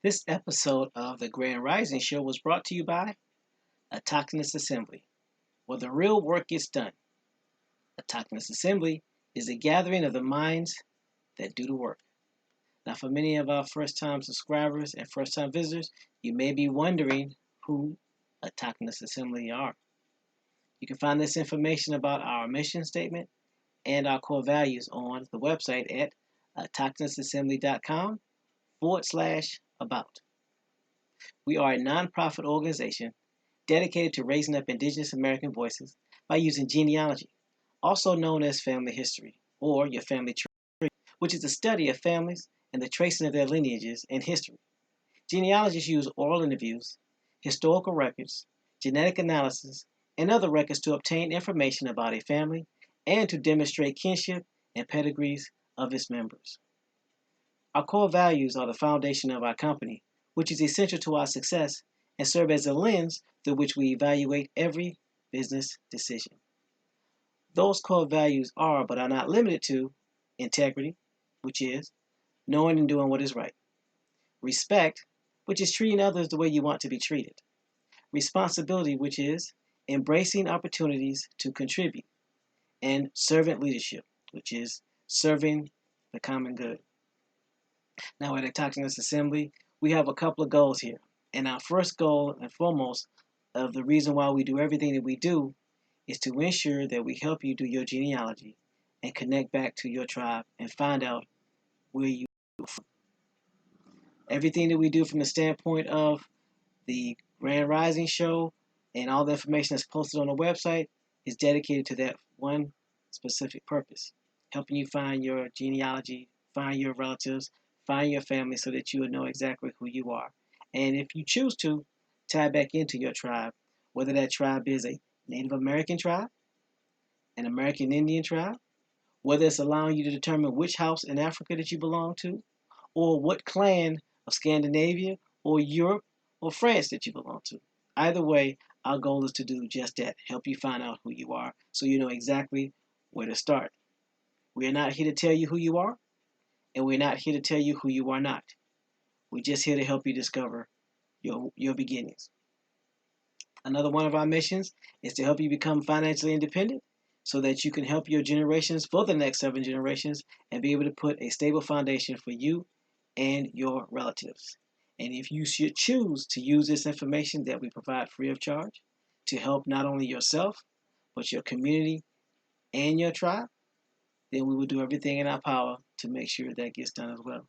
This episode of the Grand Rising Show was brought to you by Autochthonous Assembly, where the real work gets done. Autochthonous Assembly is a gathering of the minds that do the work. Now, for many of our first-time subscribers and first-time visitors, you may be wondering who Autochthonous Assembly are. You can find this information about our mission statement and our core values on the website at autochthonousassembly.com/about. We are a nonprofit organization dedicated to raising up Indigenous American voices by using genealogy, also known as family history, or your family tree, which is the study of families and the tracing of their lineages and history. Genealogists use oral interviews, historical records, genetic analysis, and other records to obtain information about a family and to demonstrate kinship and pedigrees of its members. Our core values are the foundation of our company, which is essential to our success and serve as a lens through which we evaluate every business decision. Those core values are, but are not limited to, integrity, which is knowing and doing what is right; respect, which is treating others the way you want to be treated; responsibility, which is embracing opportunities to contribute; and servant leadership, which is serving the common good. Now, at Autochthonous Assembly, we have a couple of goals here. And our first goal and foremost of the reason why we do everything that we do is to ensure that we help you do your genealogy and connect back to your tribe and find out where you are from. Everything that we do from the standpoint of the Grand Rising Show and all the information that's posted on the website is dedicated to that one specific purpose, helping you find your genealogy, find your relatives, find your family so that you will know exactly who you are. And if you choose to, tie back into your tribe, whether that tribe is a Native American tribe, an American Indian tribe, whether it's allowing you to determine which house in Africa that you belong to, or what clan of Scandinavia or Europe or France that you belong to. Either way, our goal is to do just that, help you find out who you are so you know exactly where to start. We are not here to tell you who you are, and we're not here to tell you who you are not. We're just here to help you discover your beginnings. Another one of our missions is to help you become financially independent so that you can help your generations for the next 7 generations and be able to put a stable foundation for you and your relatives. And if you should choose to use this information that we provide free of charge to help not only yourself, but your community and your tribe, then we will do everything in our power to make sure that gets done as well.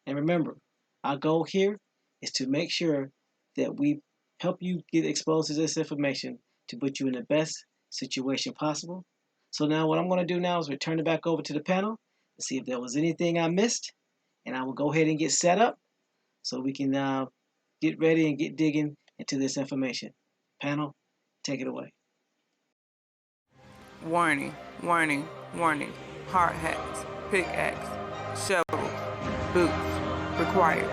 And remember, our goal here is to make sure that we help you get exposed to this information to put you in the best situation possible. So now what I'm going to do now is return it back over to the panel to see if there was anything I missed, and I will go ahead and get set up so we can get ready and get digging into this information. Panel, take it away. Warning, warning, warning. Hard hats, pickaxe, shovel, boots required.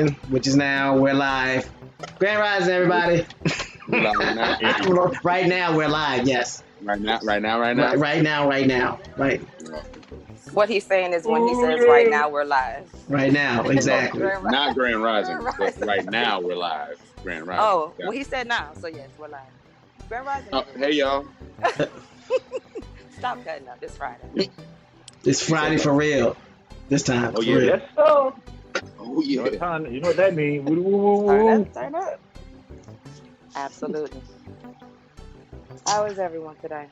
Rising, which is now we're live. Grand Rising, everybody. Right now we're live. Yes. Right now. Right now. Right. What he's saying is when he says right now we're live. Right now, exactly. Not Grand Rising. Grand Right now we're live. Grand Rising. Oh, well, he said now, so yes, we're live. Grand Rising. Oh, hey y'all. Stop cutting up. It's Friday. It's Friday for real. This time. Oh yeah. Yes, so. Oh yeah. You know what that means? Turn up. Absolutely. How is everyone today?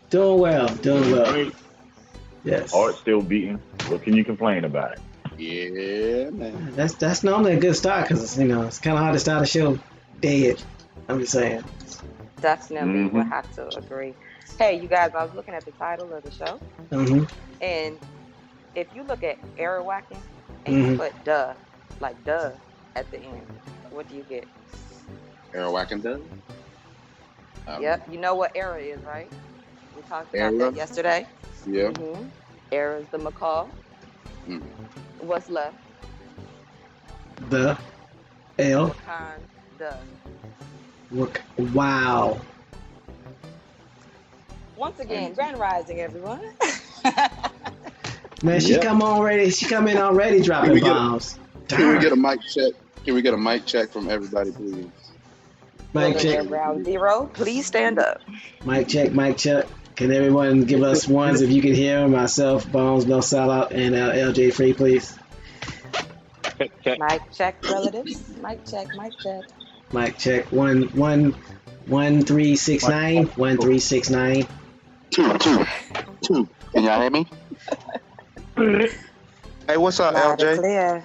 Doing well. Yes. Heart still beating. What can you complain about it? Yeah, man. That's normally a good start because it's kind of hard to start a show dead. I'm just saying. Definitely, we'll have to agree. Hey, you guys, I was looking at the title of the show, and if you look at Arawakan and you put duh at the end, what do you get? Arawakan duh? Yep, you know what era is, right? We talked about that yesterday. Yeah. Era is the macaw. What's left? The L. Wakanda. Wow. Once again, Grand Rising, everyone. Man, she come in already dropping bombs. Can we get a mic check? Can we get a mic check from everybody, please? Mic check. Round zero, please stand up. Mic check. Can everyone give us ones if you can hear myself, Bones, No Sellout, and LJ Free, please? Check. Mic check, relatives. Mic check. Mic check. 1-3-6-9. 1-3-6-9. 2. Can y'all hear me? Hey, what's up, Loud and LJ? clear.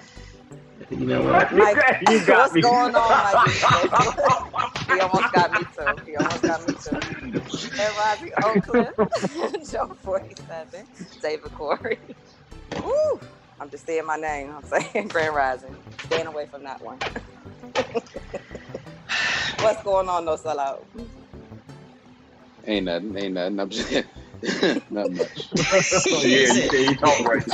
You know what? Mike, You got what's me. going on, Mike? He almost got me too. Hey, Robbie Oak Cliff, Joe 47, David Corey. Woo! I'm just saying my name. I'm saying Grand Rising. Staying away from that one. What's going on, No Sellout? Ain't nothing. I'm just not much. You talk right.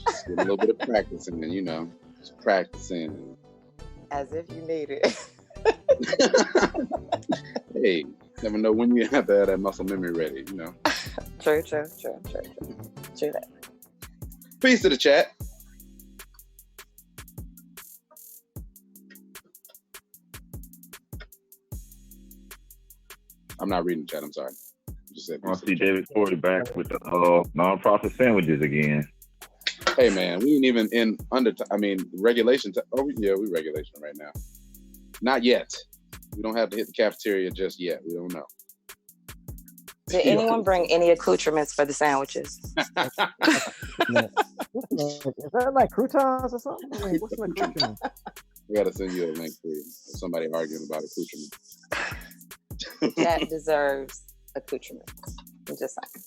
Just a little bit of practicing, and just practicing. As if you need it. Hey, never know when you have to have that muscle memory ready, True that. Peace to the chat. I'm not reading the chat. I'm sorry. Just said I see David Corey back with the non-profit sandwiches again. Hey man, we ain't even in regulation. We regulation right now. Not yet. We don't have to hit the cafeteria just yet. We don't know. Did anyone bring any accoutrements for the sandwiches? Is that like croutons or something? Wait, what's an accoutrement? We gotta send you a link for you. Somebody arguing about accoutrement. That deserves accoutrements. I'm just saying.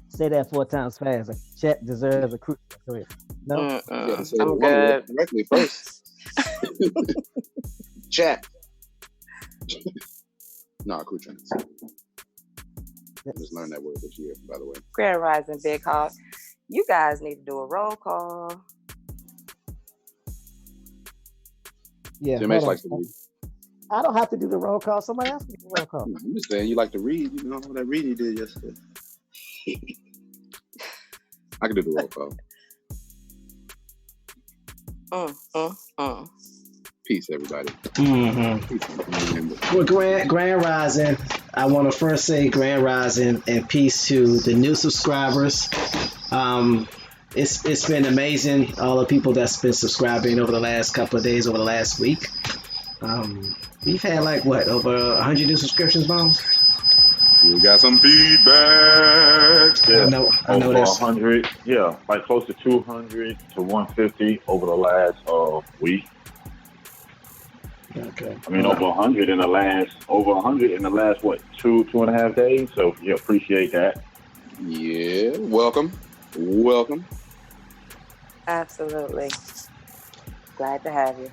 Say that 4 times fast. Like, Chet deserves accoutrement. No? I'm good. Correctly first. Chat. No, accoutrements. I just learned that word this year, by the way. Grand Rising, Big Hawk. You guys need to do a roll call. Yeah. Jim H likes to read. I don't have to do the roll call. Somebody else can do the roll call. I'm just saying you like to read. You know that reading you did yesterday. I can do the roll call. Peace, everybody. Well, Grand Rising. I want to first say Grand Rising and peace to the new subscribers. It's been amazing. All the people that's been subscribing over the last couple of days, over the last week. We've had over 100 new subscriptions, Bones? We got some feedback. Yeah, I know over that's 100. Yeah, like close to 200 to 150 over the last week. Okay. I mean, over 100 in the last what, 2.5 days. So yeah, appreciate that. Yeah, welcome. Absolutely. Glad to have you.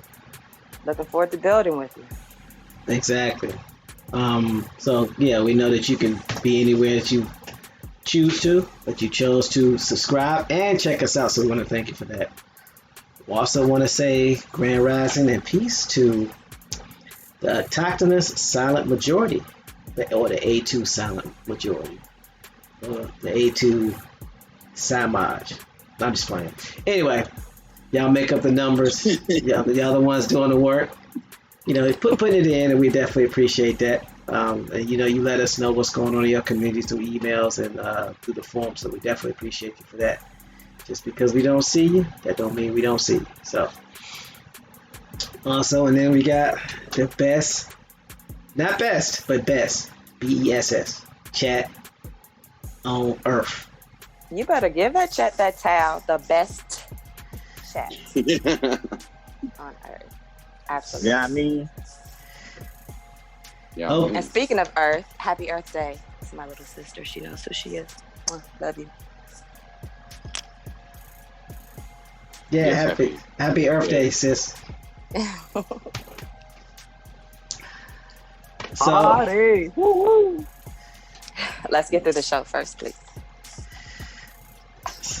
Looking forward to building with you. Exactly. So yeah, we know that you can be anywhere that you choose to, but you chose to subscribe and check us out. So we want to thank you for that. We also want to say grand rising and peace to the autochthonous silent majority, or the A2 silent majority, or the A2 Samaj. I'm just playing. Anyway, y'all make up the numbers. y'all the ones doing the work. You know, putting it in, and we definitely appreciate that. And, you know, you let us know what's going on in your communities through emails and through the forums, so we definitely appreciate you for that. Just because we don't see you, that don't mean we don't see you. So, also, and then we got the best, not best, but best, BESS, chat on Earth. You better give that chat that towel, the best chat on Earth. Absolutely. Yeah, I mean. Yeah. Oh. And speaking of Earth, happy Earth Day to my little sister. She knows who she is. Love you. Yeah, Yes, happy Earth Day, sis. So, Party. Woo-woo. Let's get through the show first, please.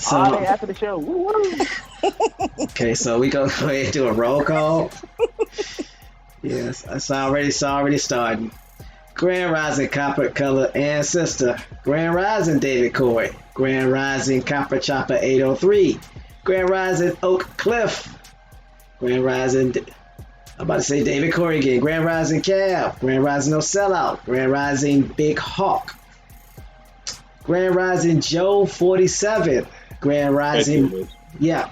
Party so after the show. Woo-woo. okay, so we go ahead and do a roll call. Yes, it's already starting. Grand Rising Copper Color and Sister. Grand Rising David Corey. Grand Rising Copper Chopper 803. Grand Rising Oak Cliff. Grand Rising, I'm about to say David Corey again. Grand Rising Cab. Grand Rising No Sellout. Grand Rising Big Hawk. Grand Rising Joe 47. Grand Rising, yeah.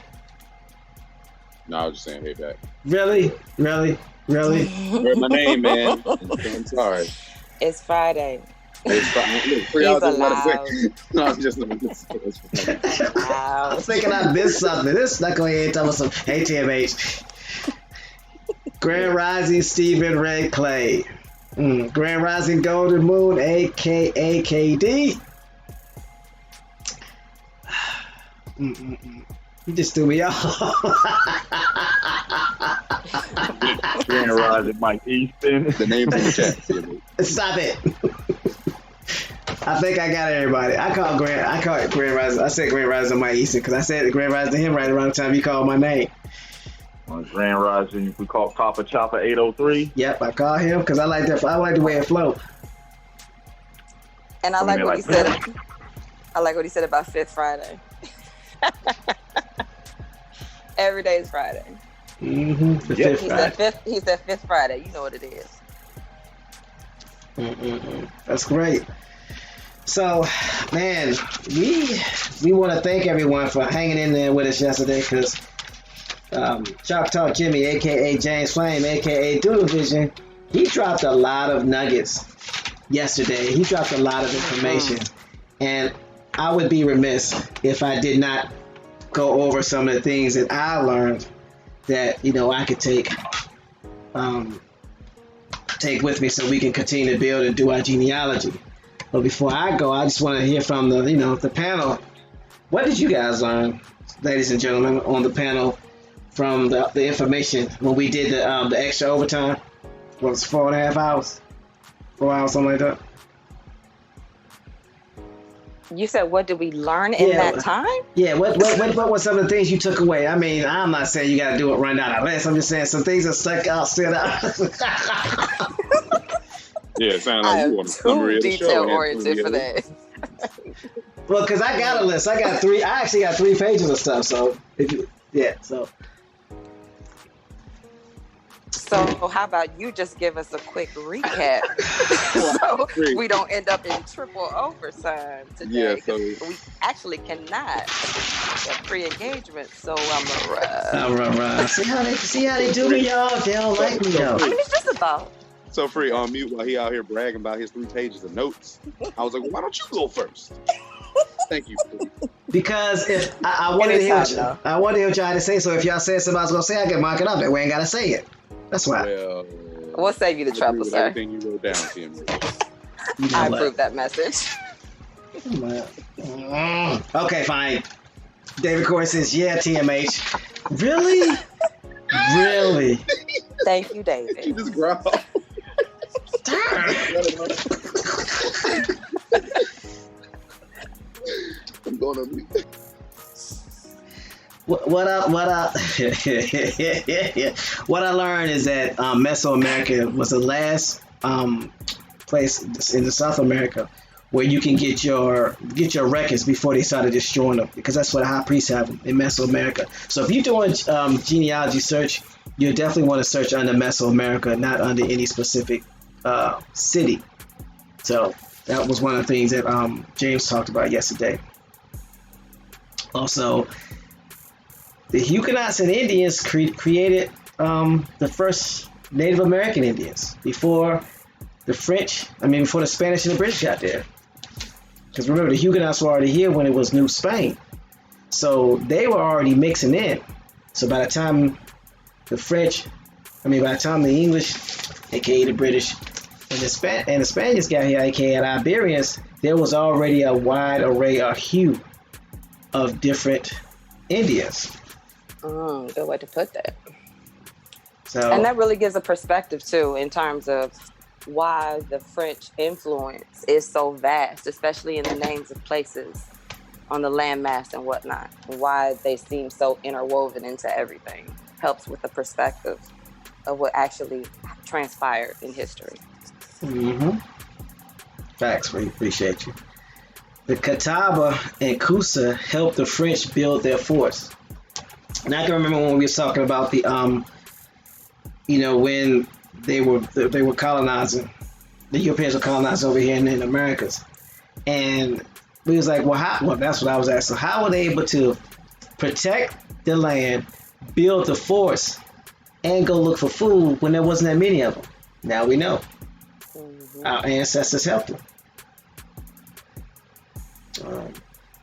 No, I was just saying, hey, back. Really? Heard my name, man. I'm sorry. It's Friday. It's fine. He's allowed. No, I'm just I was thinking I missed something. This not going to tell us some ATMH. Grand Rising Stephen Ray Clay. Grand Rising Golden Moon, aka KD. You just threw me off. Grand Rising Mike Easton. the name from the chat. Stop it. I think I got everybody. I called it Grand Rising. I said Grand Rising Mike Easton because I said Grand Rising to him right around the time you called my name. Grand Rising, we call Copper Chopper 803. Yep, I called him because I like that. I like the way it flows. And I like what he said. I like what he said about Fifth Friday. Every day is Friday. The fifth Friday. He said Fifth Friday. You know what it is. That's great. So, man, we want to thank everyone for hanging in there with us yesterday because Choctaw Jimmy, a.k.a. James Flame, a.k.a. Doodle Vision, he dropped a lot of nuggets yesterday. He dropped a lot of information. And I would be remiss if I did not go over some of the things that I learned that, you know, I could take with me so we can continue to build and do our genealogy. But before I go, I just want to hear from the panel. What did you guys learn, ladies and gentlemen, on the panel from the information when we did the extra overtime? What was it, 4.5 hours? 4 hours, something like that? You said, what did we learn in that time? Yeah, what were some of the things you took away? I mean, I'm not saying you got to do it, run down a list. I'm just saying some things that stuck out, stood out. Yeah, it sounds like you want to summary of the show. Detail oriented for that. Well, because I got a list. I actually got 3 pages of stuff. So, So how about you just give us a quick recap so we don't end up in triple overtime today. Yeah, so we actually cannot get pre-engagement. So See how they do me, y'all. They don't like me, y'all. I mean, it's just about. So Free on mute while he out here bragging about his 3 pages of notes. I was like, well, why don't you go first? Thank you. Because if I wanted to hear what y'all had to say, so if y'all said something I was gonna say, I can mark it up. That way I ain't gotta say it. That's why. Well, we'll save you the trouble, sir. Everything you wrote down, Tim. I approve that message. Okay, fine. David Corey says, yeah, TMH. Really? Really? Thank you, David. You just growl. going on mute. What I what I learned is that Mesoamerica was the last place in the South America where you can get your records before they started destroying them, because that's what the high priests have in Mesoamerica. So if you're doing genealogy search, you definitely want to search under Mesoamerica, not under any specific city. So that was one of the things that James talked about yesterday. Also, the Huguenots and Indians created the first Native American Indians before the Spanish and the British got there. Because remember, the Huguenots were already here when it was New Spain. So they were already mixing in. So by the time the English, aka the British, and the Spaniards got here, aka the Iberians, there was already a wide array, a hue of different Indians. Good way to put that. So, and that really gives a perspective too, in terms of why the French influence is so vast, especially in the names of places on the landmass and whatnot, and why they seem so interwoven into everything. Helps with the perspective of what actually transpired in history. Mm-hmm. Facts, we appreciate you. The Catawba and Coosa helped the French build their forts. And I can remember when we were talking about the when they were colonizing, the Europeans were colonizing over here in the Americas, and we was like, that's what I was asking. How were they able to protect the land, build the forts, and go look for food when there wasn't that many of them? Now we know. Our ancestors helped them.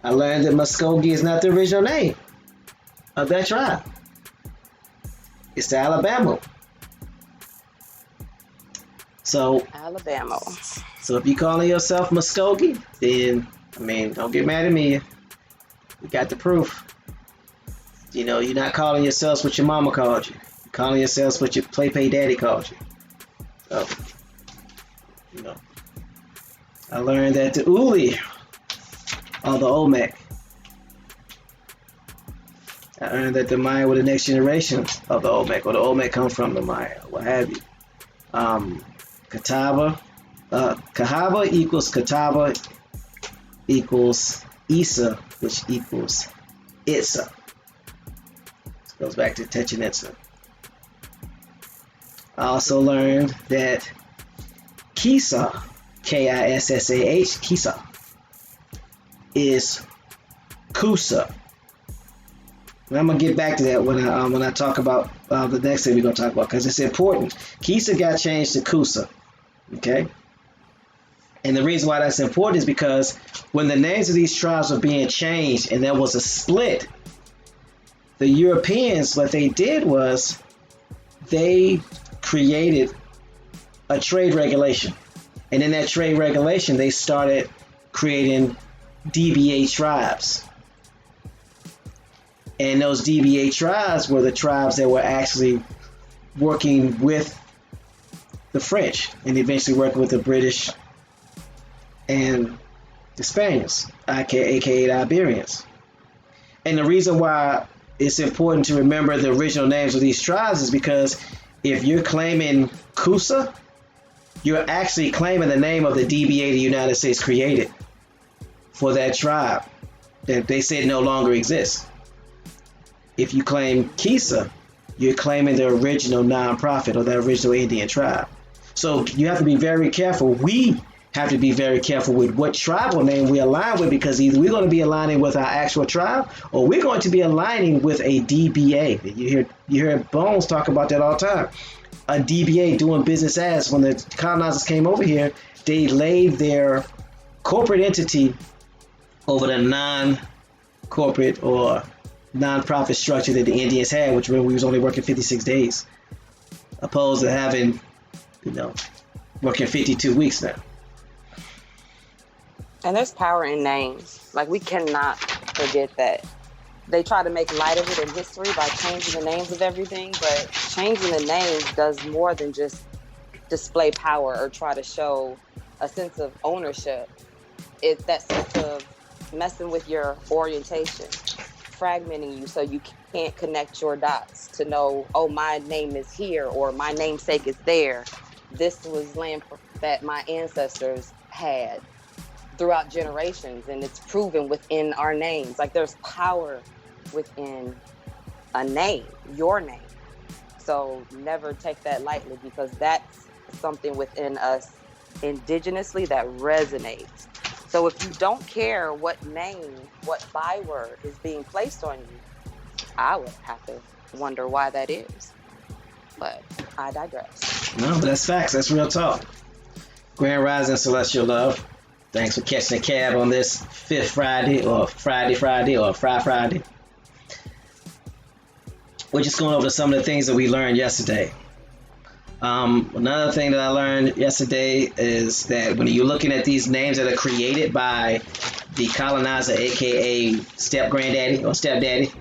I learned that Muskogee is not the original name of that tribe. It's the Alabama. So Alabama. So if you're calling yourself Muskogee, then don't get mad at me. You got the proof. You're not calling yourselves what your mama called you. You're calling yourselves what your play daddy called you. So, I learned that the Uli are the Olmec. I learned that the Maya were the next generation of the Olmec, or the Olmec come from the Maya, what have you. Cahaba equals Catawba equals Isa, which equals Itza. This goes back to Chichen Itza. I also learned that Kisa, K-I-S-S-A-H, Kisa, is Kusa. And I'm gonna get back to that when I talk about the next thing we're gonna talk about, because it's important. Kisa got changed to Kusa, okay? And the reason why that's important is because when the names of these tribes were being changed and there was a split, the Europeans, what they did was they created a trade regulation. And in that trade regulation, they started creating DBA tribes. And those DBA tribes were the tribes that were actually working with the French and eventually working with the British and the Spaniards, aka the Iberians. And the reason why it's important to remember the original names of these tribes is because if you're claiming Kusa, you're actually claiming the name of the DBA the United States created for that tribe that they said no longer exists. If you claim Kisa, you're claiming the original nonprofit or the original Indian tribe. So you have to be very careful. We have to be very careful with what tribal name we align with, because either we're going to be aligning with our actual tribe or we're going to be aligning with a DBA. You hear Bones talk about that all the time. A DBA, doing business as. When the colonizers came over here, they laid their corporate entity over the non-corporate or non-profit structure that the Indians had, which remember we was only working 56 days, opposed to having, working 52 weeks now. And there's power in names. Like, we cannot forget that. They try to make light of it in history by changing the names of everything, but changing the names does more than just display power or try to show a sense of ownership. It's that sense of messing with your orientation, fragmenting you so you can't connect your dots to know, oh, my name is here or my namesake is there. This was land that my ancestors had throughout generations, and it's proven within our names. Like, there's power within a name, your name. So never take that lightly, because that's something within us indigenously that resonates. So if you don't care what name, what byword is being placed on you, I would have to wonder why that is. But I digress. No, but that's facts. That's real talk. Grand Rising, Celestial Love. Thanks for catching the cab on this Fifth Friday or Friday or Friday. We're just going over some of the things that we learned yesterday. Another thing that I learned yesterday is that when you're looking at these names that are created by the colonizer, aka step granddaddy or stepdaddy,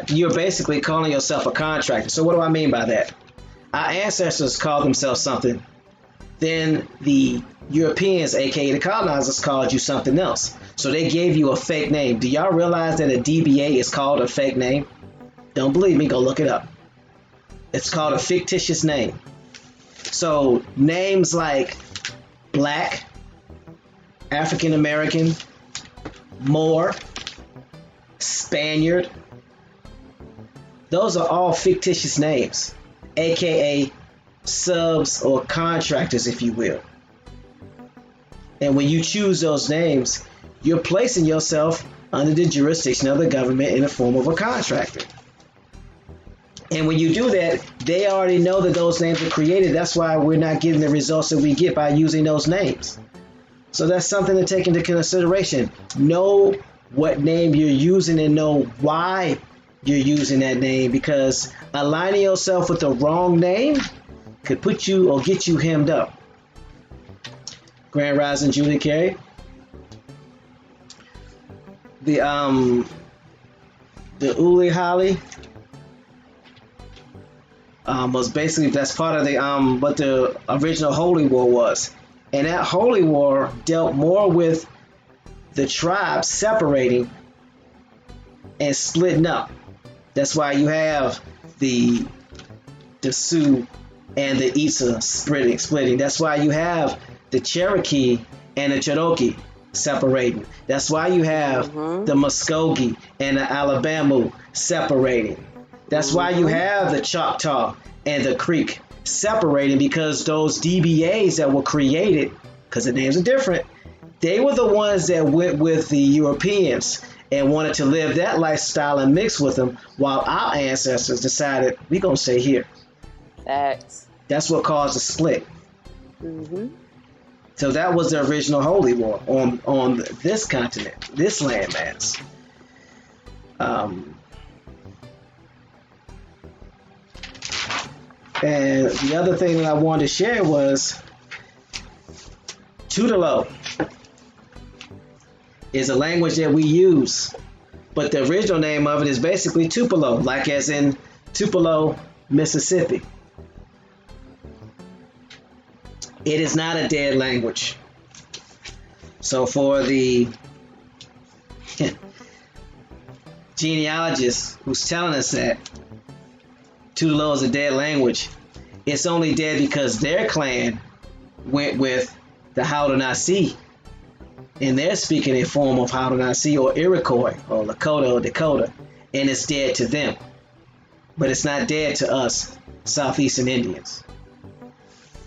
you're basically calling yourself a contractor. So what do I mean by that? Our ancestors called themselves something. Then the Europeans, aka the colonizers, called you something else. So they gave you a fake name. Do y'all realize that a DBA is called a fake name? Don't believe me, go look it up. It's called a fictitious name. So names like Black, African American, Moor, Spaniard, those are all fictitious names, aka subs or contractors, if you will. And when you choose those names, you're placing yourself under the jurisdiction of the government in the form of a contractor. And when you do that, they already know that those names are created. That's why we're not getting the results that we get by using those names. So that's something to take into consideration. Know what name you're using and know why you're using that name, because aligning yourself with the wrong name could put you or get you hemmed up. Grand Rising Julie Carey. The Uli Holly was basically, that's part of the what the original Holy War was. And that Holy War dealt more with the tribes separating and splitting up. That's why you have the Sioux and the Isa splitting. That's why you have the Cherokee and the Cherokee separating. That's why you have the Muskogee and the Alabama separating. That's why you have the Choctaw and the Creek separating, because those DBAs that were created, because the names are different, they were the ones that went with the Europeans and wanted to live that lifestyle and mix with them, while our ancestors decided, we're going to stay here. Facts. That's what caused the split. Mm-hmm. So that was the original Holy War on this continent, this landmass. And the other thing that I wanted to share was Tutelo is a language that we use, but the original name of it is basically Tupelo, like as in Tupelo, Mississippi. It is not a dead language. So for the genealogist who's telling us that Tutelo is a dead language, it's only dead because their clan went with the Haudenosaunee, and they're speaking a form of Haudenosaunee or Iroquois or Lakota or Dakota, and it's dead to them. But it's not dead to us, Southeastern Indians.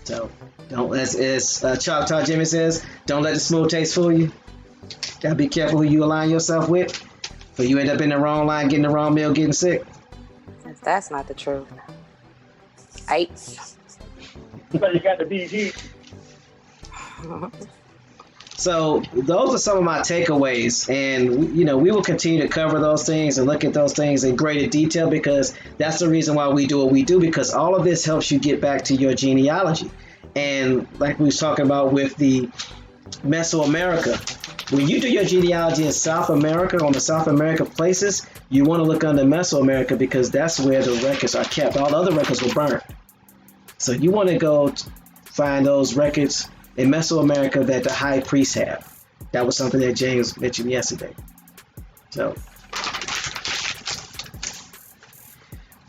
So don't, as Choctaw Jimmy says, don't let the smooth taste fool you. Gotta be careful who you align yourself with, or you end up in the wrong line, getting the wrong meal, getting sick. If that's not the truth. Aight. So you got the BG. So those are some of my takeaways, and we will continue to cover those things and look at those things in greater detail, because that's the reason why we do what we do, because all of this helps you get back to your genealogy. And like we was talking about with the Mesoamerica, when you do your genealogy in South America, on the South America places, you want to look under Mesoamerica, because that's where the records are kept. All the other records were burned. So you want to go find those records in Mesoamerica that the high priests have. That was something that James mentioned yesterday. So,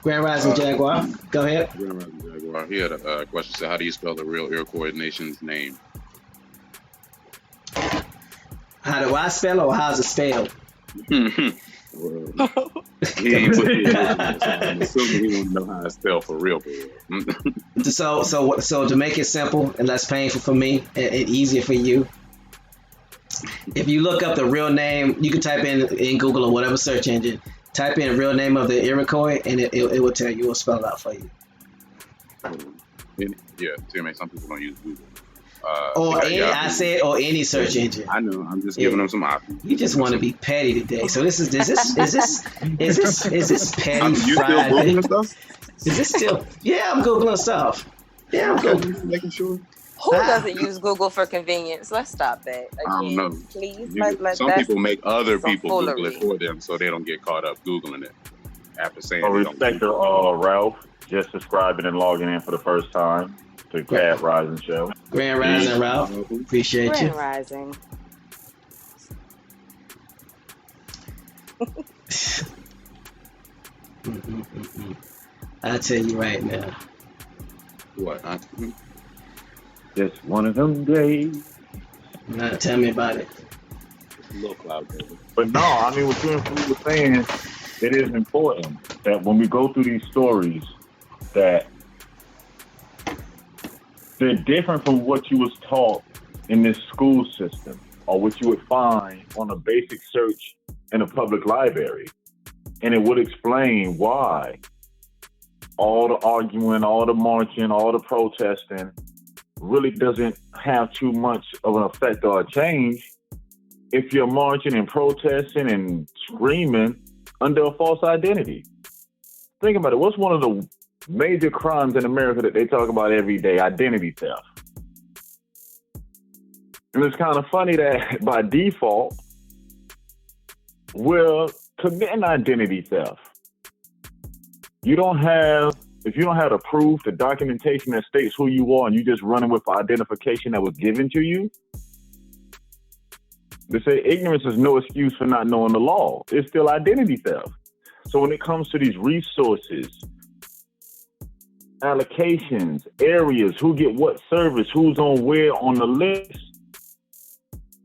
Grand Rising Jaguar, go ahead. Grand Rising Jaguar. He had a question. So, how do you spell the real Iroquois nation's name? How do I spell it, or how's it spelled? Well, he ain't put it in, so I'm assuming he won't know how to spell for real. So to make it simple and less painful for me and easier for you, if you look up the real name, you can type in Google or whatever search engine, type in real name of the Iroquois, and it will tell you, it will spell it out for you. Yeah, some people don't use Google. Or any search engine. I know. I'm just giving them some options. You just want to be petty today. So is this petty you Friday? still Googling stuff? Is this still? Yeah, I'm Googling stuff. Yeah, I'm Googling. Making sure. Who doesn't use Google for convenience? Let's stop that. Again, I don't know. Please. Some people make other people Google it for them so they don't get caught up Googling it after saying they don't. Respecter Ralph, just subscribing and logging in for the first time to Cat Rising Show. Grand Rising, Ralph. Appreciate you. Grand Rising. I'll tell you right now. What? Just one of them days. Now, tell me about it. It's a little cloud, baby. But no, I mean, what you were saying, it is important that when we go through these stories, that they're different from what you was taught in this school system or what you would find on a basic search in a public library. And it would explain why all the arguing, all the marching, all the protesting really doesn't have too much of an effect or a change if you're marching and protesting and screaming under a false identity. Think about it. What's one of the major crimes in America that they talk about every day? Identity theft. And it's kind of funny that by default, we're committing identity theft. If you don't have the proof, the documentation that states who you are, and you just running with identification that was given to you, they say ignorance is no excuse for not knowing the law. It's still identity theft. So when it comes to these resources, allocations, areas, who get what service, who's on where on the list,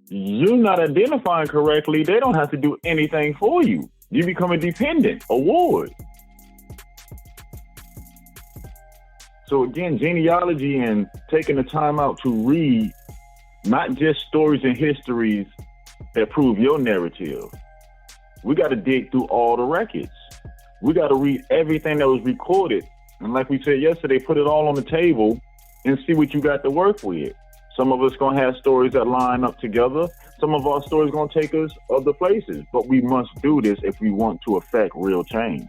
you're not identifying correctly, they don't have to do anything for you. You become a dependent, a ward. So again, genealogy and taking the time out to read not just stories and histories that prove your narrative. We got to dig through all the records. We got to read everything that was recorded. And like we said yesterday, put it all on the table and see what you got to work with. Some of us going to have stories that line up together. Some of our stories going to take us other places. But we must do this if we want to affect real change.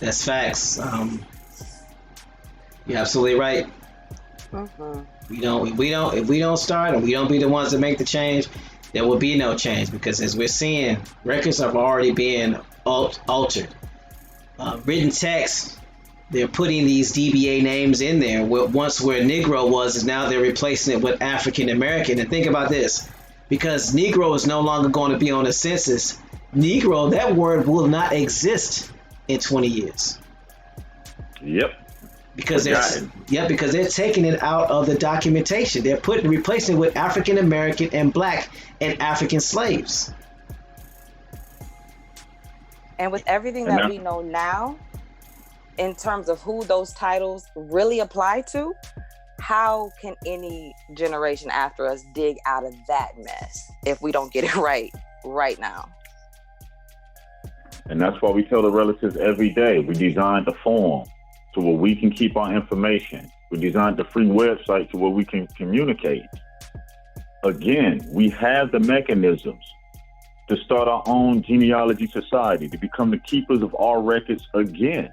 That's facts. You're absolutely right. If we don't start and we don't be the ones that make the change, there will be no change, because as we're seeing, records are already being altered. Written text, they're putting these DBA names in there. Once where Negro was, is now they're replacing it with African American. And think about this, because Negro is no longer going to be on the census. Negro, that word will not exist in 20 years. Yep. Because they're taking it out of the documentation. They're replacing it with African American and Black and African slaves. And with everything that we know now, in terms of who those titles really apply to, how can any generation after us dig out of that mess if we don't get it right now? And that's why we tell the relatives every day, we designed the form to where we can keep our information. We designed the free website to where we can communicate. Again, we have the mechanisms to start our own genealogy society, to become the keepers of our records again.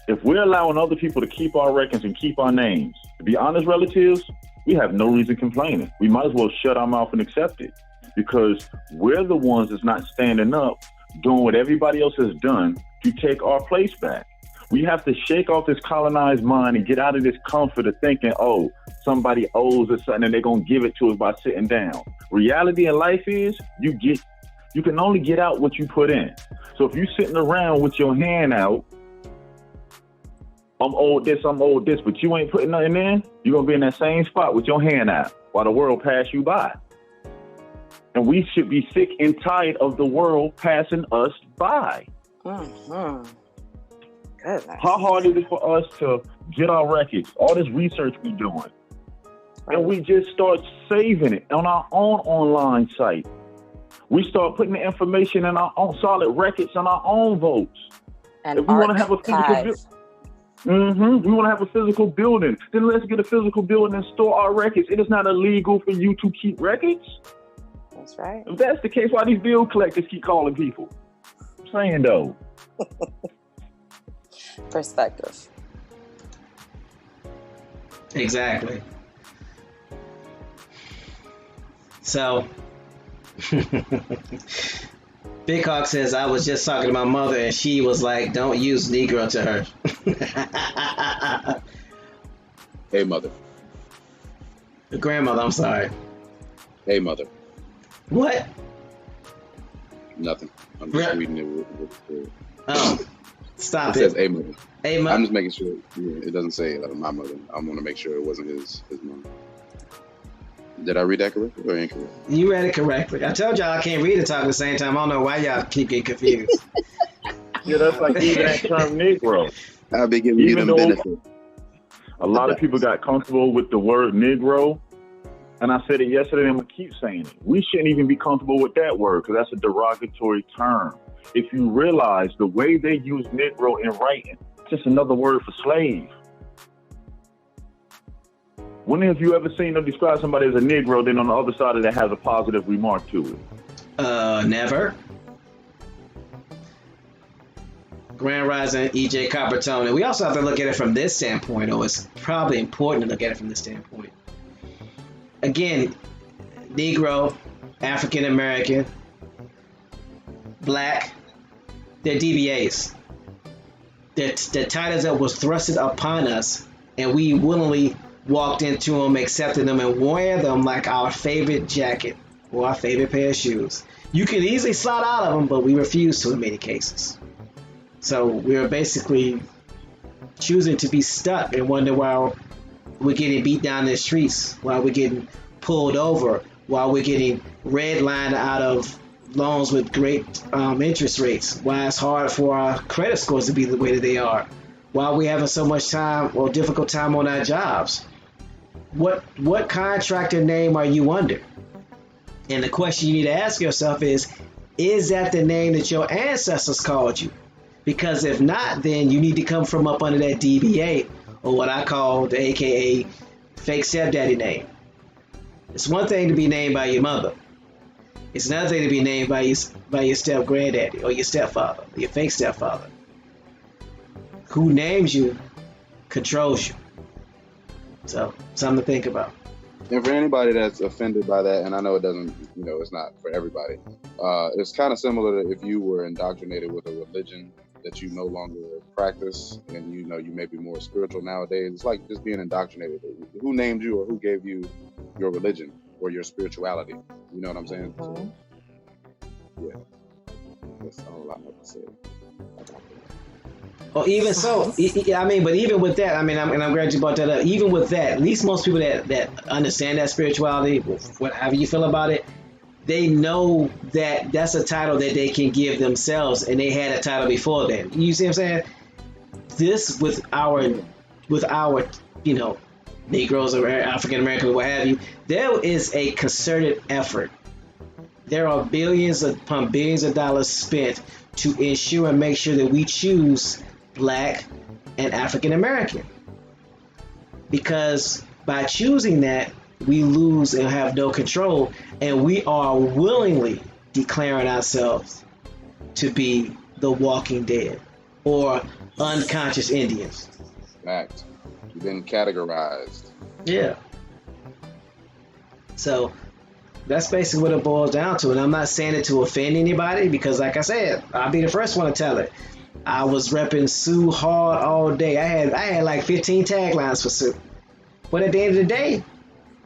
If we're allowing other people to keep our records and keep our names, to be honest, relatives, we have no reason complaining. We might as well shut our mouth and accept it, because we're the ones that's not standing up, doing what everybody else has done to take our place back. We have to shake off this colonized mind and get out of this comfort of thinking, oh, somebody owes us something and they're going to give it to us by sitting down. Reality in life is you can only get out what you put in. So if you're sitting around with your hand out, I'm owed this, but you ain't putting nothing in, you're going to be in that same spot with your hand out while the world pass you by. And we should be sick and tired of the world passing us by. Mm-hmm. Goodness. How hard is it for us to get our records, all this research we doing, Right. and we just start saving it on our own online site? We start putting the information in our own solid records on our own votes. And If we want to have a archive. we want to have a physical building, then let's get a physical building and store our records. It is not illegal for you to keep records. That's right. If that's the case, why these bill collectors keep calling people? I'm saying though. Perspective. Exactly. So, Big Hawk says, I was just talking to my mother and she was like, don't use Negro to her. Hey, mother. Grandmother, I'm sorry. Hey, mother. What? Nothing. I'm just Re- reading it. With Oh, stop it it. says hey, mother. Hey, I'm mother. just making sure it doesn't say my mother. I want to make sure it wasn't his mom. Did I read that correctly or incorrect? You read it correctly. I told y'all I can't read and talk at the same time. I don't know why y'all keep getting confused. Yeah, that's like even that term Negro. I'll be giving you Even them though benefits. a lot of people got comfortable with the word Negro, and I said it yesterday and I'm going to keep saying it. We shouldn't even be comfortable with that word because that's a derogatory term. If you realize the way they use Negro in writing, it's just another word for slave. When have you ever seen them describe somebody as a Negro, then on the other side of that has a positive remark to it? Never. Grand Rising, EJ Coppertone. And we also have to look at it from this standpoint, or it's probably important to look at it from this standpoint. Again, Negro, African American, Black, they're DBAs. They're titles that was thrusted upon us, and we willingly walked into them, accepted them, and wear them like our favorite jacket or our favorite pair of shoes. You can easily slide out of them, but we refuse to in many cases. So we're basically choosing to be stuck and wonder why we're getting beat down in the streets, why we're getting pulled over, why we're getting redlined out of loans with great interest rates, why it's hard for our credit scores to be the way that they are, why we're having so much time or difficult time on our jobs. What contractor name are you under? And the question you need to ask yourself is that the name that your ancestors called you? Because if not, then you need to come from up under that DBA, or what I call the AKA fake stepdaddy name. It's one thing to be named by your mother. It's another thing to be named by your step granddaddy or your stepfather, your fake stepfather. Who names you controls you. So, something to think about. And for anybody that's offended by that, and I know it doesn't, it's not for everybody. It's kind of similar to if you were indoctrinated with a religion that you no longer practice, and you may be more spiritual nowadays. It's like just being indoctrinated. Who named you or who gave you your religion or your spirituality? You know what I'm saying? Mm-hmm. So, yeah, that's a whole lot more to say. Well, even so, but even with that, I'm glad you brought that up. Even with that, at least most people that understand that spirituality, whatever you feel about it, they know that that's a title that they can give themselves, and they had a title before then. You see what I'm saying? This with our Negroes or African Americans, what have you, there is a concerted effort. There are billions upon billions of dollars spent to ensure and make sure that we choose Black and African American, because by choosing that, we lose and have no control, and we are willingly declaring ourselves to be the walking dead or unconscious Indians. Fact. You've been categorized. Yeah. So that's basically what it boils down to. And I'm not saying it to offend anybody, because like I said, I'll be the first one to tell it. I was repping Sioux hard all day. I had like 15 taglines for Sioux. But at the end of the day,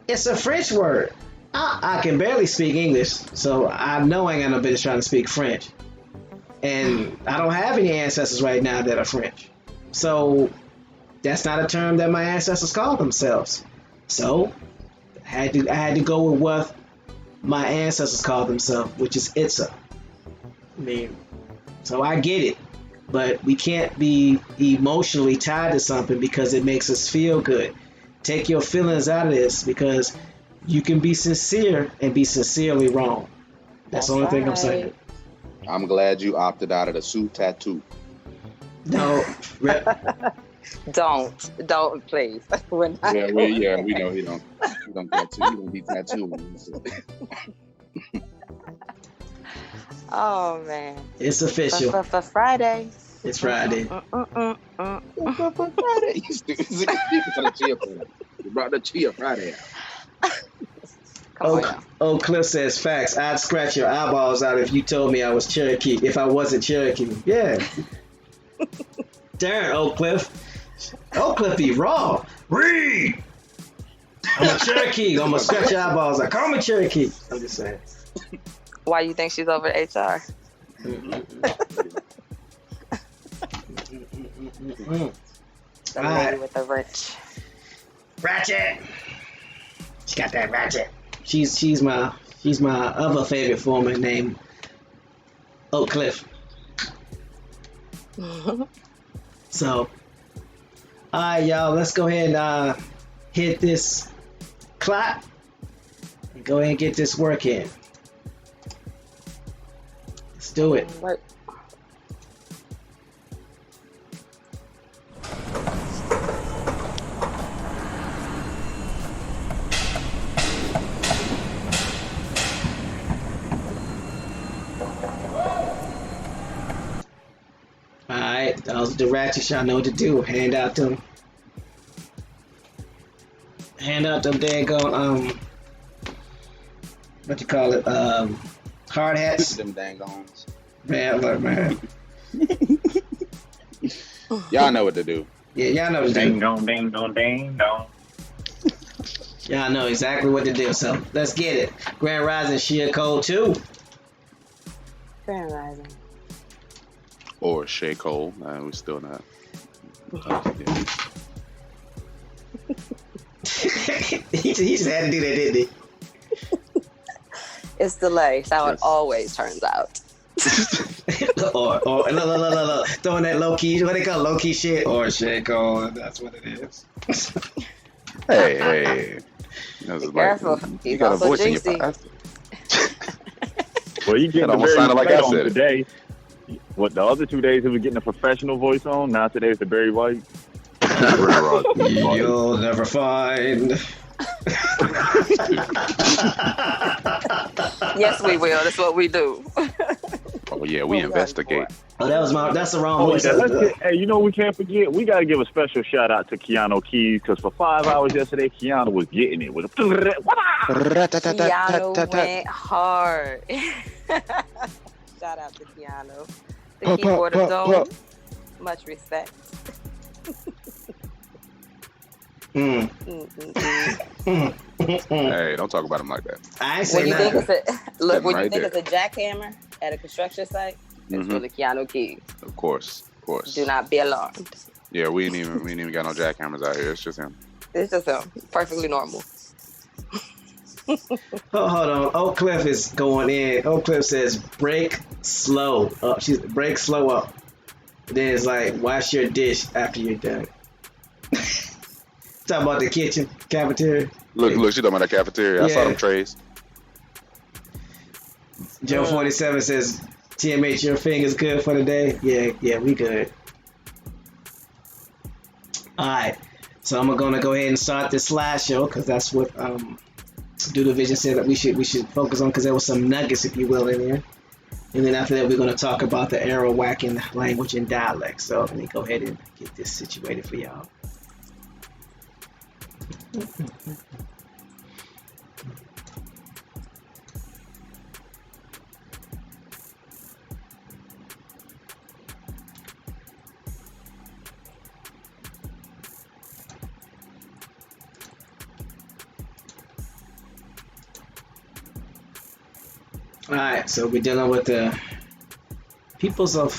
it's a French word. I can barely speak English, so I know I ain't got no business trying to speak French. And I don't have any ancestors right now that are French. So that's not a term that my ancestors called themselves. So I had to go with what my ancestors called themselves, which is Itza. I mean, so I get it, but we can't be emotionally tied to something because it makes us feel good. Take your feelings out of this because you can be sincere and be sincerely wrong. That's the only thing I'm saying. I'm glad you opted out of the Sioux tattoo. No, Don't please. We're not we know he don't tattoo. He don't be tattooing. Oh man. It's official. For Friday. It's Friday. Friday. You brought the chia Friday out. Oh, Cliff says facts. I'd scratch your eyeballs out if you told me I was Cherokee. If I wasn't Cherokee, yeah. Darn, Oak Cliff. Oak Cliff be raw. Read. I'm a Cherokee. I'm gonna scratch your eyeballs out. Call me Cherokee. I'm just saying. Why you think she's over HR? The lady with the wrench. Ratchet. She got that ratchet. She's my other favorite foreman named Oak Cliff. So, all right, y'all. Let's go ahead and hit this clock and go ahead and get this work in. Let's do it. Right. Alright, those the ratchets, y'all know what to do. Hand out them daggone what you call it, hard hats. Them dang-ons. Man, look, man. Y'all know what to do. Yeah, y'all know what to do. Ding dong, ding dong, ding dong. Y'all know exactly what to do. So let's get it. Grand Rising, Shia Code 2. Grand Rising. Or Shea Cole. We're still not. He just had to do that, didn't he? It's delay. That's how it always turns out. or look. Throwing that low key, what they call low key shit, or Shea Cole. That's what it is. Hey. Be careful. You got a voice in your mouth. Well, you get the almost very sounded like I on said it. today. What the other 2 days he was getting a professional voice on. Now today's the Barry White. You'll never find. Yes, we will. That's what we do. Oh yeah, we investigate. Oh, that's the wrong voice. Hey, you know what we can't forget? We got to give a special shout out to Keanu Keys because for 5 hours yesterday, Keanu was getting it with a. Keanu went hard. Shout out to Keanu. The keyboard of Zone. Much respect. Hey, don't talk about him like that. I ain't saying that. When you think it's a jackhammer at a construction site, it's really Keanu Keys. Of course. Do not be alarmed. Yeah, we ain't even got no jackhammers out here. It's just him. It's just him. Perfectly normal. Hold on. Oak Cliff is going in. Oak Cliff says break slow up. She's break slow up. Then it's like wash your dish after you're done. Talking about the kitchen, cafeteria. Look, she talking about the cafeteria. I saw them trays. Joe 47 says, TMH, your finger's good for the day? Yeah, we good. Alright. So I'm gonna go ahead and start this slideshow because that's what Doodle Vision said that we should focus on because there was some nuggets, if you will, in there. And then after that, we're going to talk about the Arawakan language and dialect. So let me go ahead and get this situated for y'all. All right, so we're dealing with the peoples of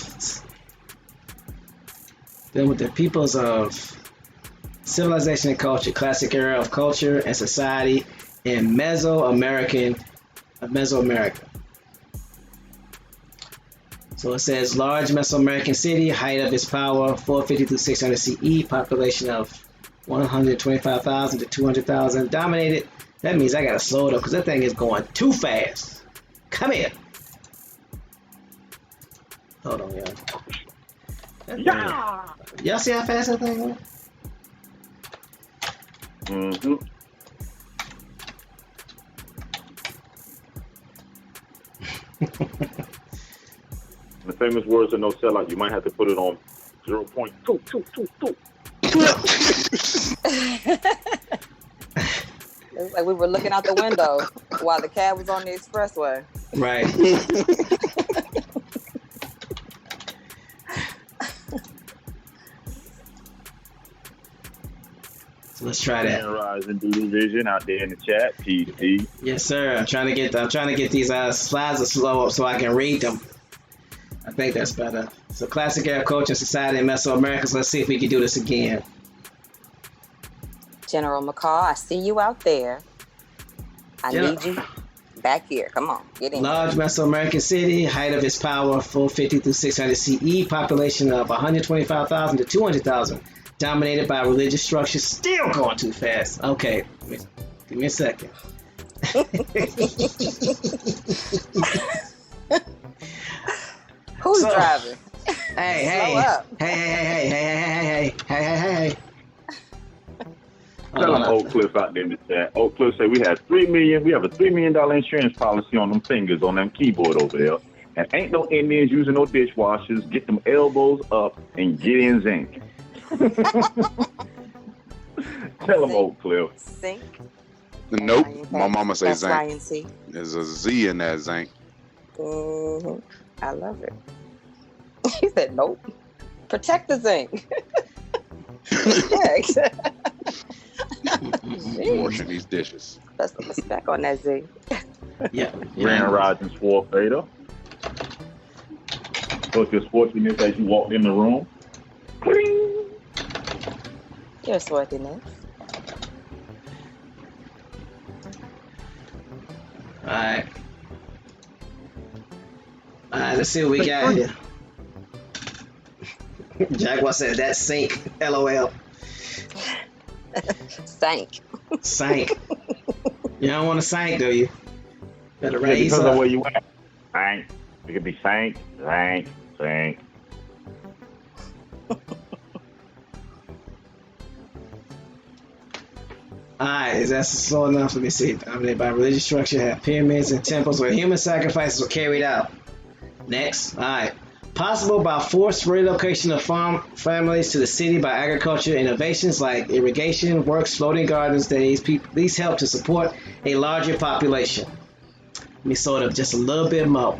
civilization and culture, classic era of culture and society in Mesoamerica. So it says large Mesoamerican city, height of its power 450 through 600 CE, population of 125,000 to 200,000, dominated. That means I gotta slow it up because that thing is going too fast. Come here. Hold on, y'all. Yeah. Y'all see how fast that thing went? Mm-hmm. The famous words of no sellout, you might have to put it on 0.2222. It was like we were looking out the window while the cab was on the expressway. Right. So let's try that. Rise and do the vision out there in the chat. PC. Yes, sir. I'm trying to get these slides to slow up so I can read them. I think that's better. So classic era culture and society in Mesoamerica. So let's see if we can do this again. General McCall, I see you out there. I need you back here. Come on, get in. Large Mesoamerican city, height of its power 450 through 600 CE, population of 125,000 to 200,000, dominated by religious structures. Still going too fast. Okay, give me a second. Who's driving? Hey. Tell them Oak Cliff out there in the chat. Oak Cliff say we have $3 million insurance policy on them fingers on them keyboard over there. And ain't no Indians using no dishwashers. Get them elbows up and get in zinc. Tell them Oak Cliff. Zinc. Nope. My mama say That's zinc. Ryan C. There's a Z in that zinc. Mm-hmm. I love it. He said nope. Protect the zinc. Protect. Washing these dishes. Let's put respect on that Z. Yeah. Grand Rising Swore Fader. So it's your sportiness as you walked in the room. Your swarthiness. Alright, let's see what we got here. Jaguar said that's sink. LOL. Sank. Sank. You don't want to sank, do you? Better Yeah, raise depends up. on where you at. Sank. It could be sank. Alright, is that slow enough? Let me see. Dominated by religious structure, have pyramids and temples where human sacrifices were carried out. Next. Alright. Possible by forced relocation of farm families to the city by agriculture innovations like irrigation, works, floating gardens. These help to support a larger population. Let me sort of just a little bit more.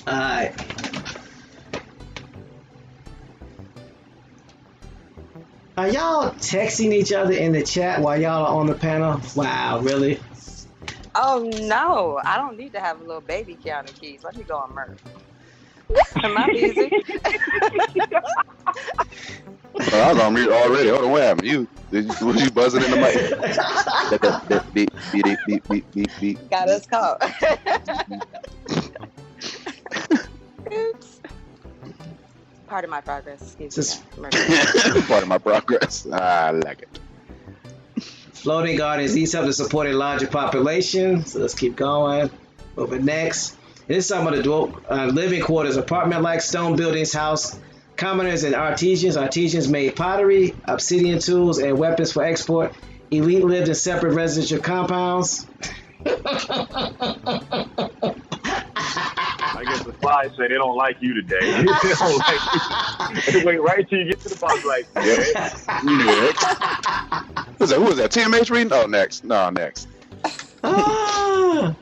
Alright. Are y'all texting each other in the chat while y'all are on the panel? Wow, really? Oh no, I don't need to have a little baby counter keys. Let me go on Murph. Am I busy? Well, I was on mute already. Hold on, what happened? Was you buzzing in the mic? Beep, beep, beep, beep, beep, beep. Got us caught. Oops. Part of my progress. Excuse me. Murph. Part of my progress. I like it. Floating gardens, these help to support a larger population. So let's keep going. Over next. This is some of the living quarters, apartment-like stone buildings, house commoners and artisans. Artisans made pottery, obsidian tools, and weapons for export. Elite lived in separate residential compounds. I guess the slides say they don't like you today. They don't like you. They wait right till you get to the box like, yeah. was that? Who was that? TMH reading? Oh, next. No, next. Oh.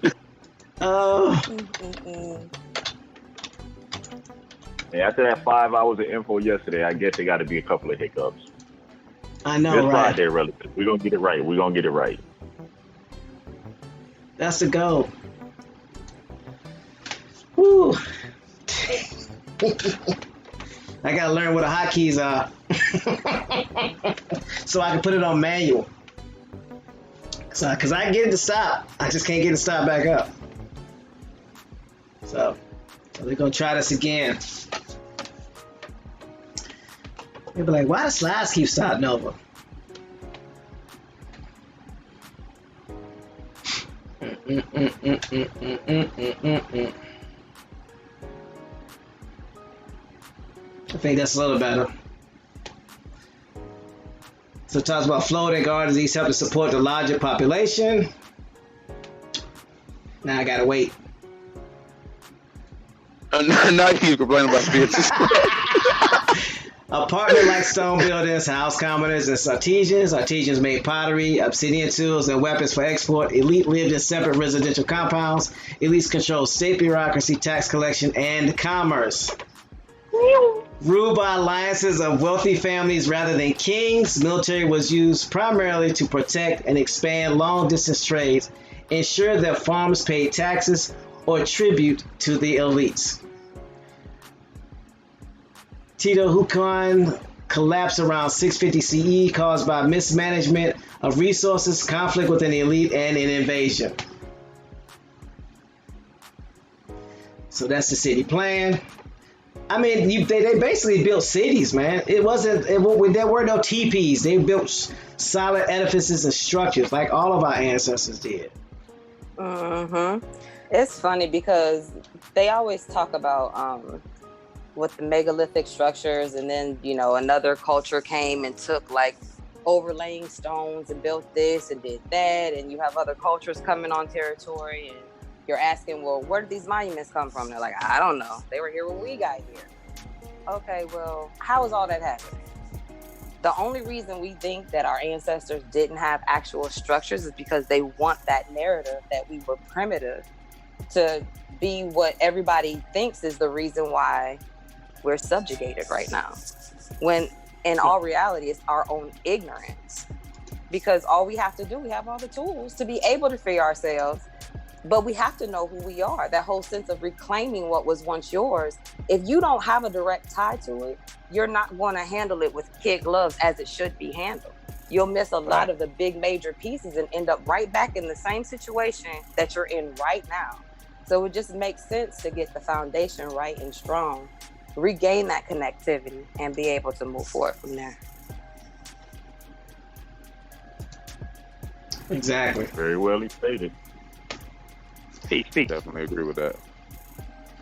Yeah, after that 5 hours of info yesterday, I guess there got to be a couple of hiccups. I know, It's right? Friday, relative. We're gonna get it right. We're gonna get it right. That's the goal. Woo. I gotta learn what the hotkeys are so I can put it on manual. Cause I can get it to stop. I just can't get it to stop back up. So we're gonna try this again. They'll be like, why do slides keep starting over? I think that's a little better. So it talks about floating gardens. These help to support the larger population. Now I gotta wait. Now you complaining about bitches. Apartment-like stone buildings house commoners and artisans. Artisans made pottery, obsidian tools, and weapons for export. Elite lived in separate residential compounds. Elites controlled state bureaucracy, tax collection, and commerce. Ruled by alliances of wealthy families rather than kings, military was used primarily to protect and expand long-distance trades, ensure that farmers paid taxes or tribute to the elites. Teotihuacan collapsed around 650 CE, caused by mismanagement of resources, conflict within the elite, and an invasion. So that's the city plan. I mean, they basically built cities, man. There were no teepees. They built solid edifices and structures like all of our ancestors did. It's funny because they always talk about with the megalithic structures, and then another culture came and took like overlaying stones and built this and did that, and you have other cultures coming on territory, and you're asking, well, where did these monuments come from? They're like, I don't know. They were here when we got here. Okay, well, how is all that happening? The only reason we think that our ancestors didn't have actual structures is because they want that narrative that we were primitive to be what everybody thinks is the reason why we're subjugated right now. When in all reality, it's our own ignorance. Because all we have to do, we have all the tools to be able to free ourselves, but we have to know who we are. That whole sense of reclaiming what was once yours. If you don't have a direct tie to it, you're not going to handle it with kid gloves as it should be handled. You'll miss a lot of the big major pieces and end up right back in the same situation that you're in right now. So it just makes sense to get the foundation right and strong, regain that connectivity, and be able to move forward from there. Exactly. Very well stated. Peace. Definitely agree with that.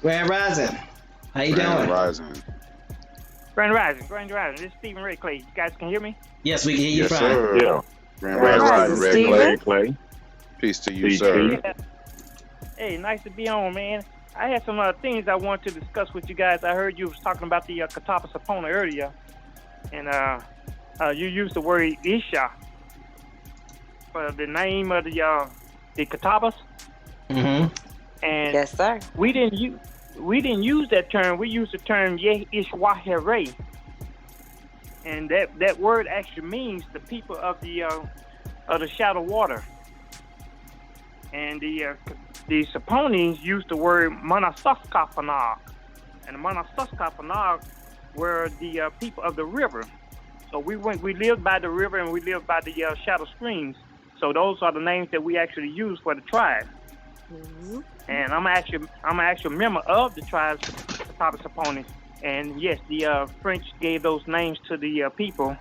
Grand Rising. How you Grand doing? Rising. Grand Rising. This is Stephen Ray Clay. You guys can hear me? Yes, we can hear you Yes, fine. sir. Yeah. Grand Grand Rising, Rising, Red Stephen. Clay. Peace to you, Peace sir. to you. Hey, nice to be on, man. I had some things I wanted to discuss with you guys. I heard you was talking about the Catawba Sapona earlier, and you used the word Isha for the name of the Catawbas. Mm-hmm. And Yes, sir. we didn't use that term. We used the term Ye Ishwahere, and that word actually means the people of the shadow water. And the Saponis used the word Manasaskapanag, and the Manasaskapanag were the people of the river. So we lived by the river, and we lived by the shadow streams. So those are the names that we actually use for the tribe. Mm-hmm. And I'm actually a member of the tribe Catawba Saponis. And yes, the French gave those names to the people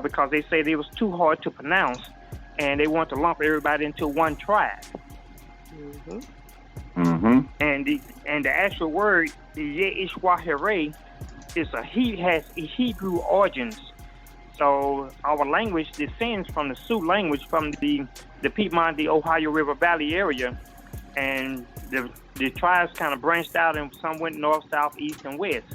because they said it was too hard to pronounce, and they want to lump everybody into one tribe. Mm-hmm. Mm-hmm. And the actual word, the Ye Ishwahere, has Hebrew origins. So our language descends from the Sioux language, from the Piedmont, the Ohio River Valley area, and the tribes kind of branched out, and some went north, south, east, and west.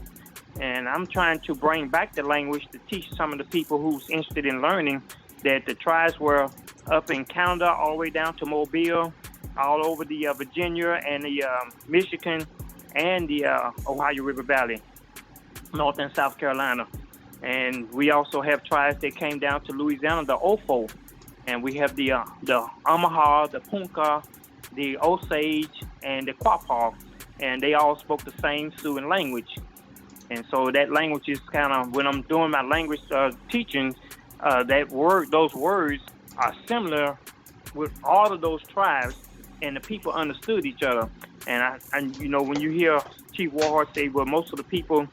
And I'm trying to bring back the language to teach some of the people who's interested in learning that the tribes were up in Canada all the way down to Mobile, all over the Virginia and the Michigan and the Ohio River Valley, North and South Carolina. And we also have tribes that came down to Louisiana, the Ofo. And we have the Omaha, the Punka, the Osage, and the Quapaw. And they all spoke the same Siouan language. And so that language is kind of, when I'm doing my language teaching, those words are similar with all of those tribes, and the people understood each other. And you know, when you hear Chief Warhart say, well, most of the people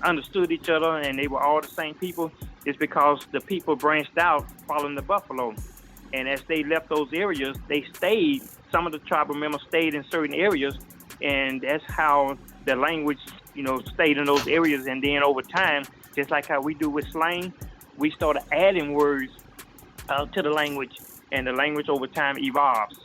understood each other and they were all the same people, it's because the people branched out following the buffalo. And as they left those areas, they stayed. Some of the tribal members stayed in certain areas, and that's how the language, you know, stayed in those areas. And then over time, just like how we do with slang, we started adding words to the language, and the language over time evolves.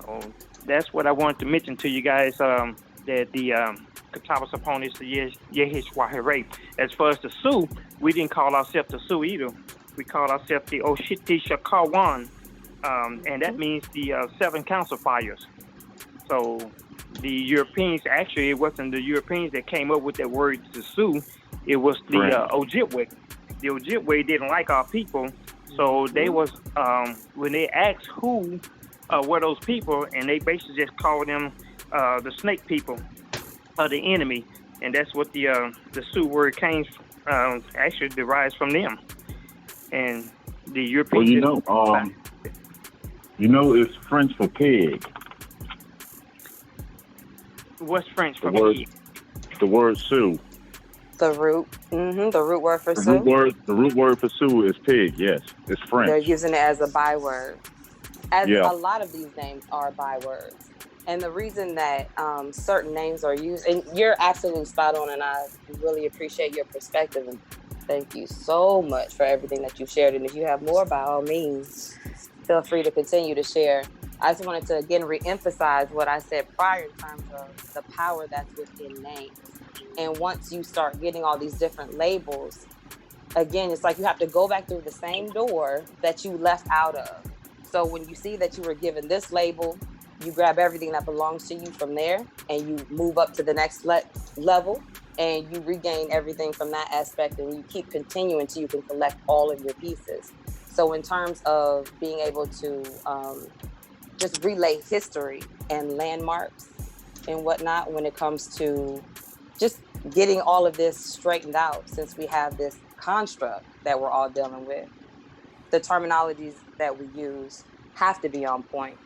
So that's what I wanted to mention to you guys, that the Catawba upon is the Yehishwahire. As far as the Sioux, we didn't call ourselves the Sioux either. We called ourselves the Oshiti Shakawan, and that means the 7 council fires. So the Europeans, actually, it wasn't the Europeans that came up with that word, the Sioux. It was the Ojibwe. The Ojibwe didn't like our people, so they was, when they asked who were those people, and they basically just called them the snake people, the enemy. And that's what the Sioux word came, actually derives from them. And the Europeans... Well, it's French for pig. What's French for pig? The word Sioux. The root word for Sioux. The root word for Sioux is pig. Yes, it's French. They're using it as a byword. A lot of these names are bywords, and the reason that certain names are used, and you're absolutely spot on, and I really appreciate your perspective, and thank you so much for everything that you shared. And if you have more, by all means, feel free to continue to share. I just wanted to again re-emphasize what I said prior in terms of the power that's within names. And once you start getting all these different labels, again, it's like you have to go back through the same door that you left out of. So when you see that you were given this label, you grab everything that belongs to you from there, and you move up to the next level, and you regain everything from that aspect, and you keep continuing until you can collect all of your pieces. So in terms of being able to just relay history and landmarks and whatnot when it comes to just getting all of this straightened out, since we have this construct that we're all dealing with, the terminologies that we use have to be on point.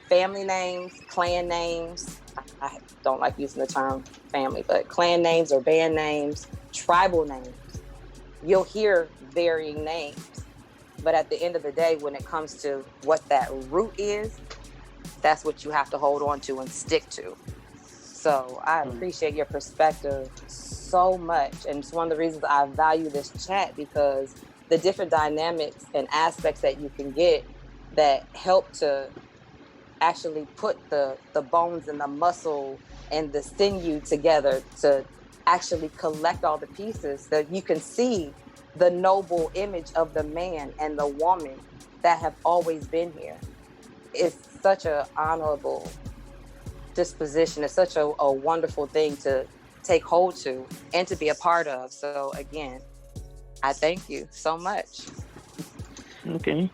Family names, clan names, I don't like using the term family, but clan names or band names, tribal names, you'll hear varying names. But at the end of the day, when it comes to what that root is, that's what you have to hold on to and stick to. So I appreciate your perspective so much. And it's one of the reasons I value this chat, because the different dynamics and aspects that you can get that help to actually put the bones and the muscle and the sinew together to actually collect all the pieces, that you can see the noble image of the man and the woman that have always been here. It's such an honorable disposition. It's such a wonderful thing to take hold to and to be a part of. So again, I thank you so much. Okay.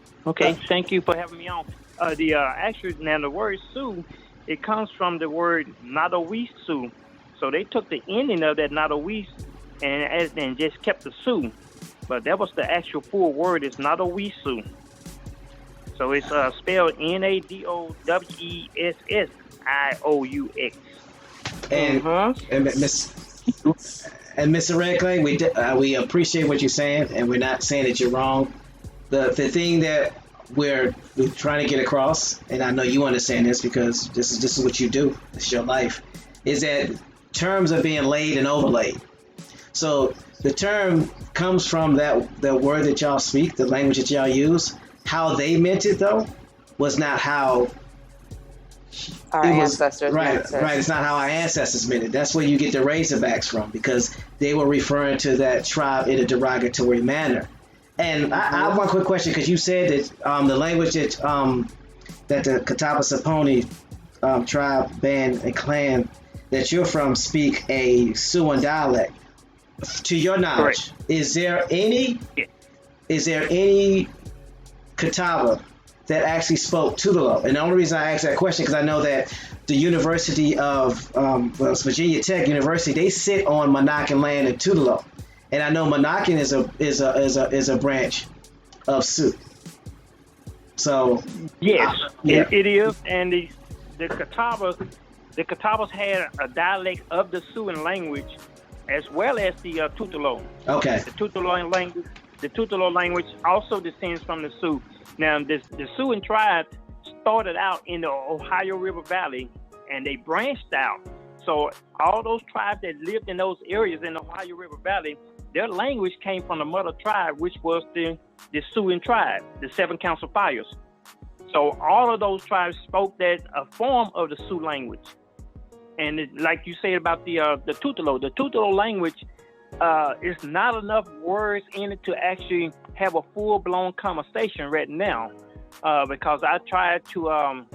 Thank you for having me on. Actually, now the word Sioux, it comes from the word Nadowisu. So they took the ending of that Nadowis and just kept the Sioux. But that was the actual full word, is Nadowisu. So it's spelled Nadowessious. And Mr. Redclay, we appreciate what you're saying, and we're not saying that you're wrong. The thing that we're trying to get across, and I know you understand this because this is what you do, it's your life, is that terms are being laid and overlaid. So the term comes from that word that y'all speak, the language that y'all use. How they meant it, though, was not how Our It was ancestors right, meant to. right. It's not how our ancestors meant it. That's where you get the Razorbacks from, because they were referring to that tribe in a derogatory manner. And I have one quick question, because you said that the language that the Catawba Saponi tribe, band, and clan that you're from speak a Siouan dialect. To your knowledge, is there any Catawba that actually spoke Tutelo? And the only reason I ask that question because I know that the University of it's Virginia Tech University, they sit on Monacan land in Tutelo, and I know Monacan is a branch of Sioux. So Yes, yeah. it is, and the Catawbas had a dialect of the Siouan language, as well as the Tutelo. Okay. The Tutelo language also descends from the Sioux. Now, the Siouan tribe started out in the Ohio River Valley, and they branched out. So all those tribes that lived in those areas in the Ohio River Valley, their language came from the mother tribe, which was the Siouan tribe, the Seven Council Fires. So all of those tribes spoke a form of the Sioux language. And like you said about the Tutelo language, is not enough words in it to actually have a full-blown conversation right now, because I tried to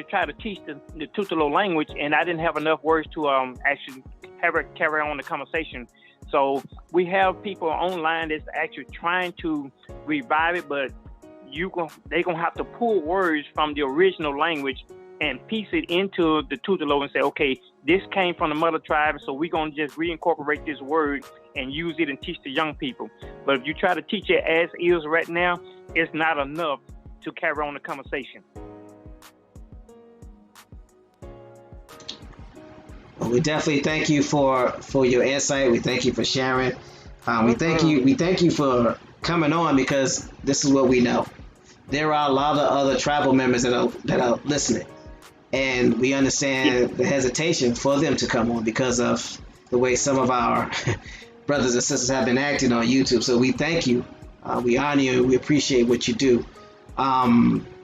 try to teach the Tutelo language, and I didn't have enough words to actually carry on the conversation. So we have people online that's actually trying to revive it, but they're gonna have to pull words from the original language and piece it into the Tutelo and say, okay, this came from the mother tribe, so we're going to just reincorporate this word and use it and teach the young people. But if you try to teach it as is right now, it's not enough to carry on the conversation. Well, we definitely thank you for your insight. We thank you for sharing. We thank you for coming on, because this is what we know. There are a lot of other tribal members that are listening. And we understand the hesitation for them to come on because of the way some of our brothers and sisters have been acting on YouTube. So we thank you. We honor you. We appreciate what you do.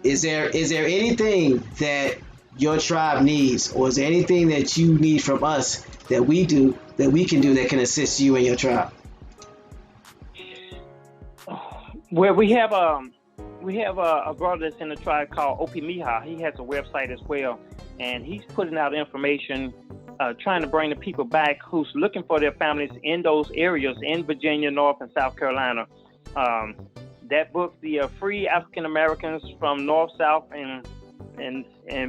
Is there anything that your tribe needs, or is there anything that you need from us that we can do that can assist you and your tribe? Well, we have a brother that's in the tribe called Opi Miha. He has a website as well, and he's putting out information, trying to bring the people back who's looking for their families in those areas in Virginia, North and South Carolina. That book, the Free African Americans from North, South, and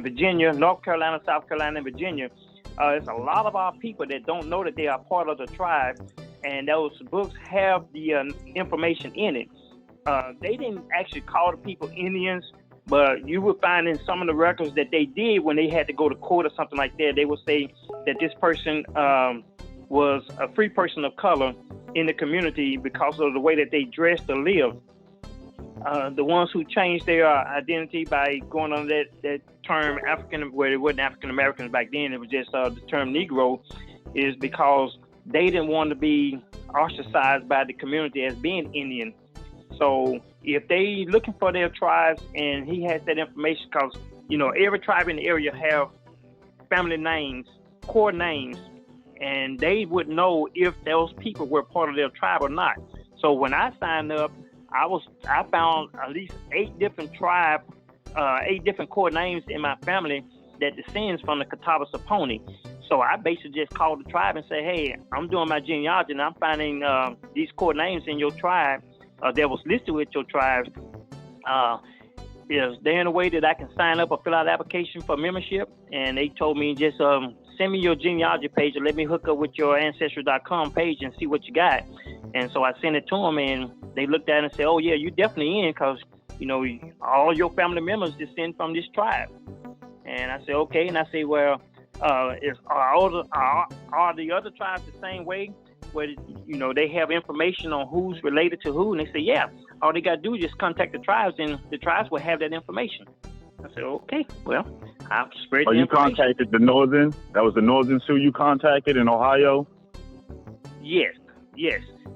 Virginia, North Carolina, South Carolina, and Virginia. There's a lot of our people that don't know that they are part of the tribe, and those books have the information in it. They didn't actually call the people Indians, but you would find in some of the records that they did when they had to go to court or something like that. They would say that this person was a free person of color in the community because of the way that they dressed or lived. The ones who changed their identity by going on that term African, where it wasn't African Americans back then, it was just the term Negro, is because they didn't want to be ostracized by the community as being Indian. So if they looking for their tribes, and he has that information, because every tribe in the area have family names, core names, and they would know if those people were part of their tribe or not. So when I signed up, I found at least 8 different core names in my family that descends from the Catawba Saponi. So I basically just called the tribe and said, hey, I'm doing my genealogy and I'm finding these core names in your tribe that was listed with your tribe. Is there any way that I can sign up or fill out an application for membership? And they told me just send me your genealogy page and let me hook up with your ancestry.com page and see what you got. And so I sent it to them, and they looked at it and said, oh yeah, you're definitely in, because all your family members descend from this tribe. And I said, okay. And I said, well, are the other tribes the same way, where they have information on who's related to who? And they say, yeah, all they got to do is just contact the tribes, and the tribes will have that information. I said, okay, well, I'll spread the information. You contacted the Northern? That was the Northern Sioux you contacted in Ohio? Yes.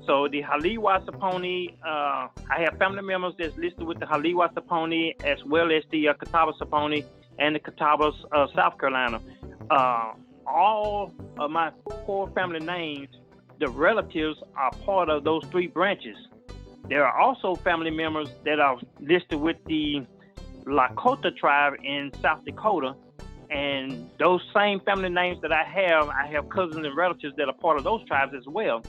So the Haliwa Saponi, I have family members that's listed with the Haliwa Saponi, as well as the Catawba Saponi, and the Catawbas of South Carolina. All of my core family names, the relatives are part of those three branches. There are also family members that are listed with the Lakota tribe in South Dakota, and those same family names that I have cousins and relatives that are part of those tribes as well.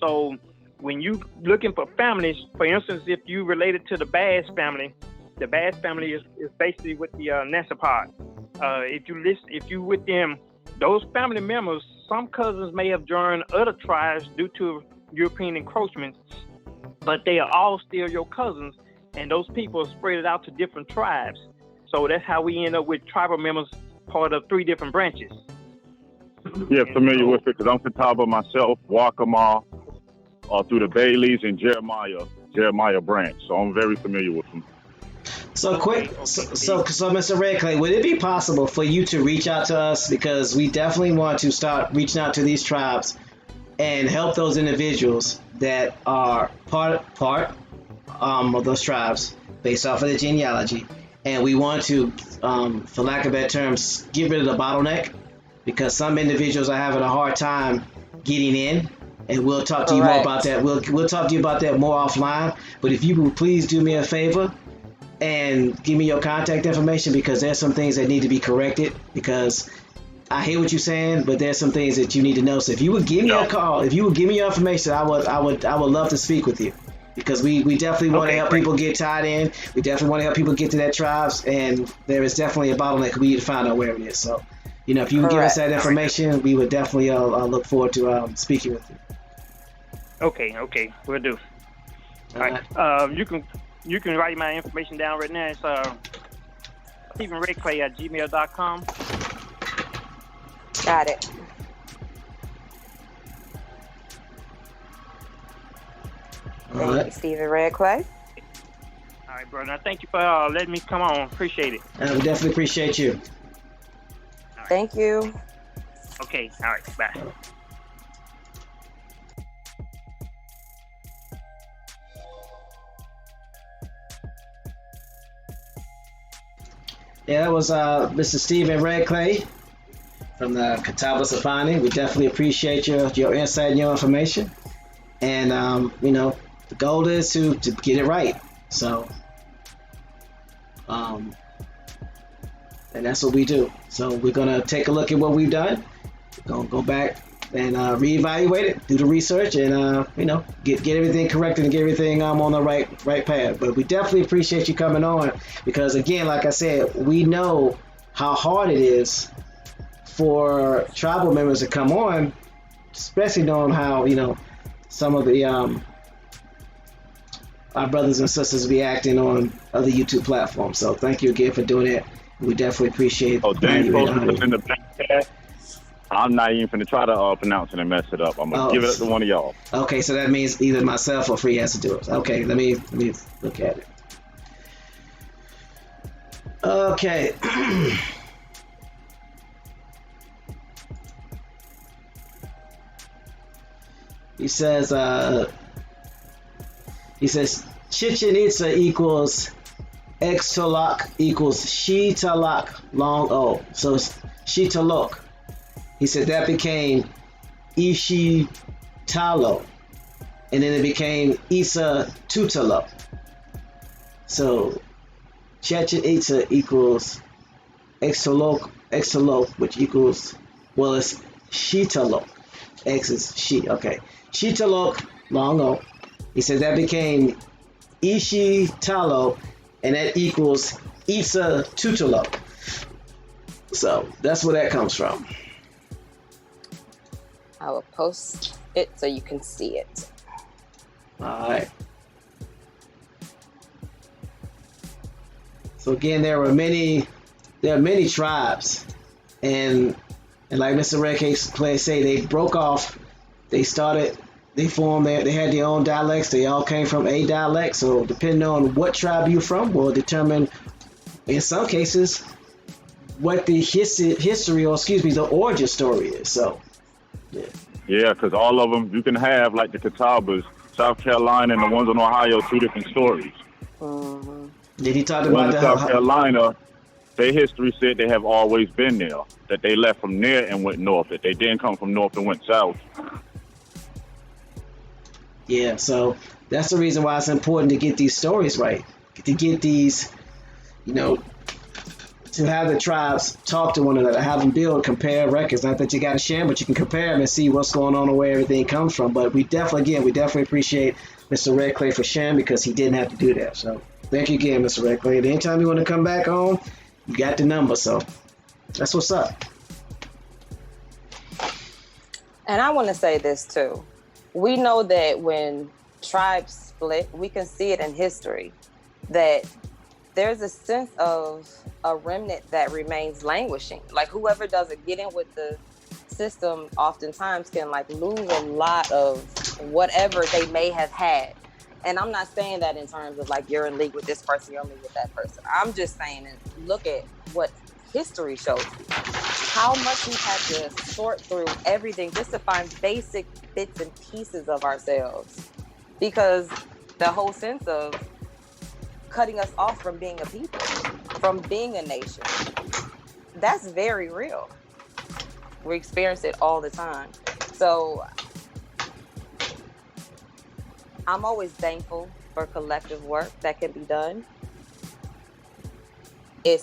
So when you looking for families, for instance, if you related to the Bass family, the Bass family is basically with the Nassapod. If you with them, those family members, some cousins may have joined other tribes due to European encroachment, but they are all still your cousins, and those people are spread out to different tribes. So that's how we end up with tribal members part of three different branches. Yeah, familiar with it because I'm Catawba myself, Waccamaw, through the Baileys and Jeremiah branch. So I'm very familiar with them. So Mr. Redclay, would it be possible for you to reach out to us, because we definitely want to start reaching out to these tribes and help those individuals that are part of those tribes based off of the genealogy, and we want to, for lack of better terms, get rid of the bottleneck, because some individuals are having a hard time getting in, and we'll talk to you more about that. We'll talk to you about that more offline. But if you would please do me a favor and give me your contact information, because there's some things that need to be corrected, because I hear what you're saying, but there's some things that you need to know. So if you would give me a call, if you would give me your information, I would love to speak with you, because we definitely want to help people get tied in. We definitely want to help people get to their tribes, and there is definitely a bottleneck. We need to find out where it is. So, if you would give us that information, we would definitely look forward to speaking with you. Okay, we'll do. All right. You can write my information down right now. It's StephenRedclay@gmail.com. Got it. Thank you, Stephen Redclay. All right, brother. Thank you for letting me come on. Appreciate it. We definitely appreciate you. Right. Thank you. Okay. All right. Bye. Yeah, that was Mr. Stephen Redclay from the Catawba Sapani. We definitely appreciate your insight and your information. And, the goal is to get it right. So, and that's what we do. So we're going to take a look at what we've done. We're going to go back and reevaluate it, do the research, and, get everything corrected and get everything on the right path. But we definitely appreciate you coming on, because, again, like I said, we know how hard it is for tribal members to come on, especially knowing how, some of the our brothers and sisters be acting on other YouTube platforms. So thank you again for doing it. We definitely appreciate it. Dan posted in the back chat. I'm not even going to try to pronounce it and mess it up. I'm going to give it up to one of y'all. Okay, so that means either myself or Free has to do it. Okay, let me look at it. Okay. He says Chichen Itza equals Xtolok equals Shitalok long O. So it's Shitalok. He said that became Ishitalo, and then it became Isa Tutalo. So Chichen Itza equals Xtolok, which equals, well, it's Shitalok. X is she. Okay. Shitalok long O. He said that became Ishitalo, and that equals Isa Tutalo. So that's where that comes from. I will post it so you can see it. All right. So again, there are many tribes, and like Mr. Redclay say, they broke off. They formed. They had their own dialects. They all came from a dialect. So depending on what tribe you're from, will determine, in some cases, what the history, or the origin story is. So. Yeah, because all of them, you can have, like the Catawbas, South Carolina, and the ones in Ohio, two different stories. Did he talk about South Carolina Their history said they have always been there, that they left from there and went north, that they didn't come from north and went south. Yeah, so that's the reason why it's important to get these stories right, to get these, you know, to have the tribes talk to one another, have them build, compare records. Not that you got to share them, but you can compare them and see what's going on and where everything comes from. But we definitely appreciate Mr. Red Clay for sharing, because he didn't have to do that. So thank you again, Mr. Red Clay. Anytime you want to come back on, you got the number. So that's what's up. And I want to say this too. We know that when tribes split, we can see it in history, that there's a sense of a remnant that remains languishing. Like whoever doesn't get in with the system oftentimes can like lose a lot of whatever they may have had. And I'm not saying that in terms of like you're in league with this person, you're in league with that person. I'm just saying, look at what history shows you. How much we've had to sort through everything just to find basic bits and pieces of ourselves. Because the whole sense of cutting us off from being a people, from being a nation, that's very real. We experience it all the time. So I'm always thankful for collective work that can be done. It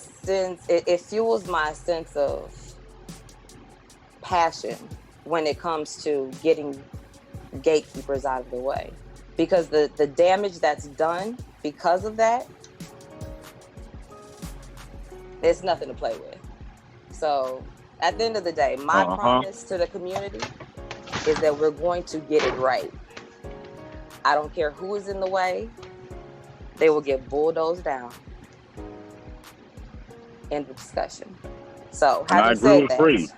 fuels my sense of passion when it comes to getting gatekeepers out of the way. Because the damage that's done because of that, there's nothing to play with. So at the end of the day, my promise to the community is that we're going to get it right. I don't care who is in the way, they will get bulldozed down. End of discussion. So and I agree with Free.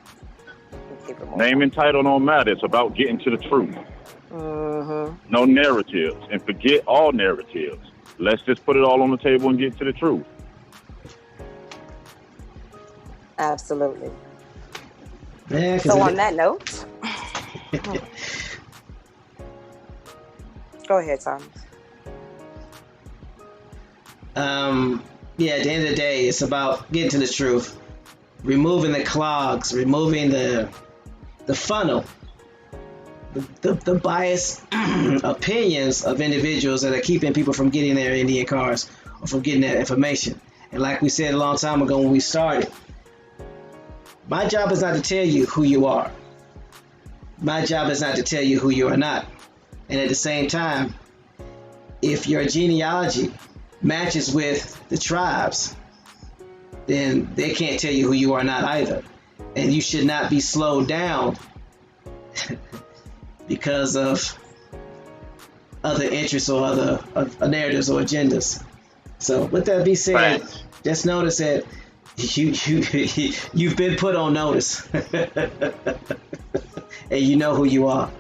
Keep Name and title don't matter. It's about getting to the truth. No narratives, and forget all narratives. Let's just put it all on the table and get to the truth. Absolutely. Yeah, so on that note, go ahead, Thomas. Yeah, at the end of the day, it's about getting to the truth, removing the clogs, removing the funnel, the biased opinions of individuals that are keeping people from getting their Indian cards or from getting that information. And like we said a long time ago when we started, my job is not to tell you who you are. My job is not to tell you who you are not. And at the same time, if your genealogy matches with the tribes, then they can't tell you who you are not either. And you should not be slowed down because of other interests or other narratives or agendas. So with that being said, just notice that you've been put on notice and you know who you are.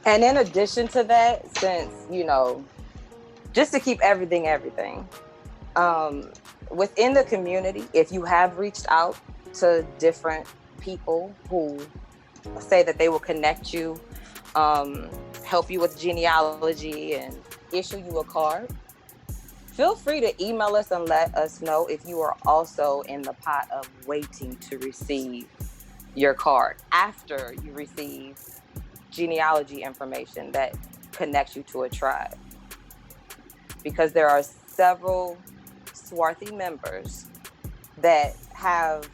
And in addition to that, since, just to keep everything, within the community, if you have reached out to different people who say that they will connect you, help you with genealogy and issue you a card, feel free to email us and let us know if you are also in the pot of waiting to receive your card after you receive genealogy information that connects you to a tribe. Because there are several Swarthy members that have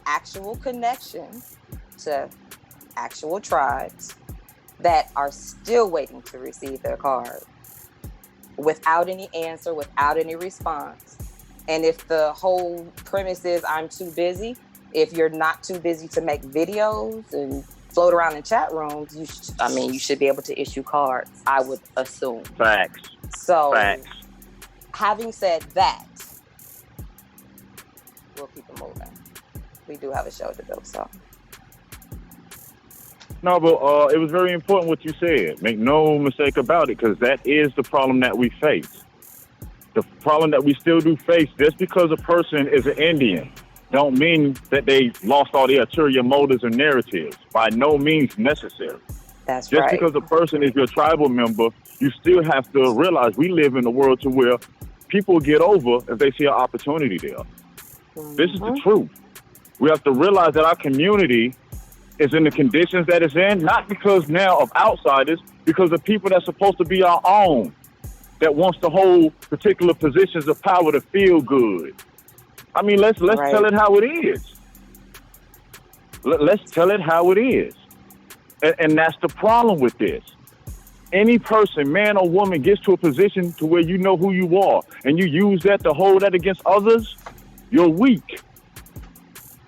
actual connections to actual tribes that are still waiting to receive their card without any answer, without any response. And if the whole premise is I'm too busy, if you're not too busy to make videos and float around in chat rooms, you should be able to issue cards, I would assume. Facts. So, having said that, we'll keep it moving. We do have a show to do, so. No, but it was very important what you said. Make no mistake about it, because that is the problem that we face. The problem that we still do face, just because a person is an Indian, don't mean that they lost all their ulterior motives and narratives. By no means necessary. That's just right. Because a person is your tribal member, you still have to realize we live in a world to where people get over if they see an opportunity there. This is the truth. We have to realize that our community is in the conditions that it's in, not because now of outsiders, because of people that's supposed to be our own, that wants to hold particular positions of power to feel good. I mean, let's tell it how it is. Let's tell it how it is. And that's the problem with this. Any person, man or woman, gets to a position to where you know who you are, and you use that to hold that against others, you're weak.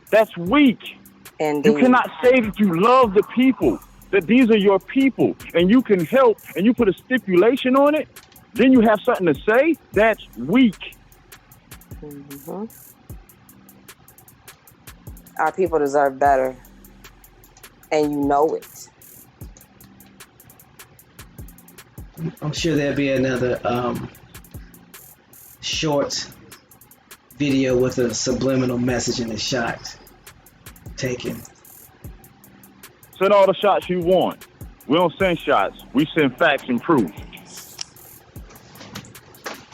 That's weak. Indeed. You cannot say that you love the people, that these are your people, and you can help, and you put a stipulation on it, then you have something to say. That's weak. Our people deserve better, and you know it. I'm sure there'll be another short video with a subliminal message in the shot taken. Send all the shots you want. We don't send shots. We send facts and proof.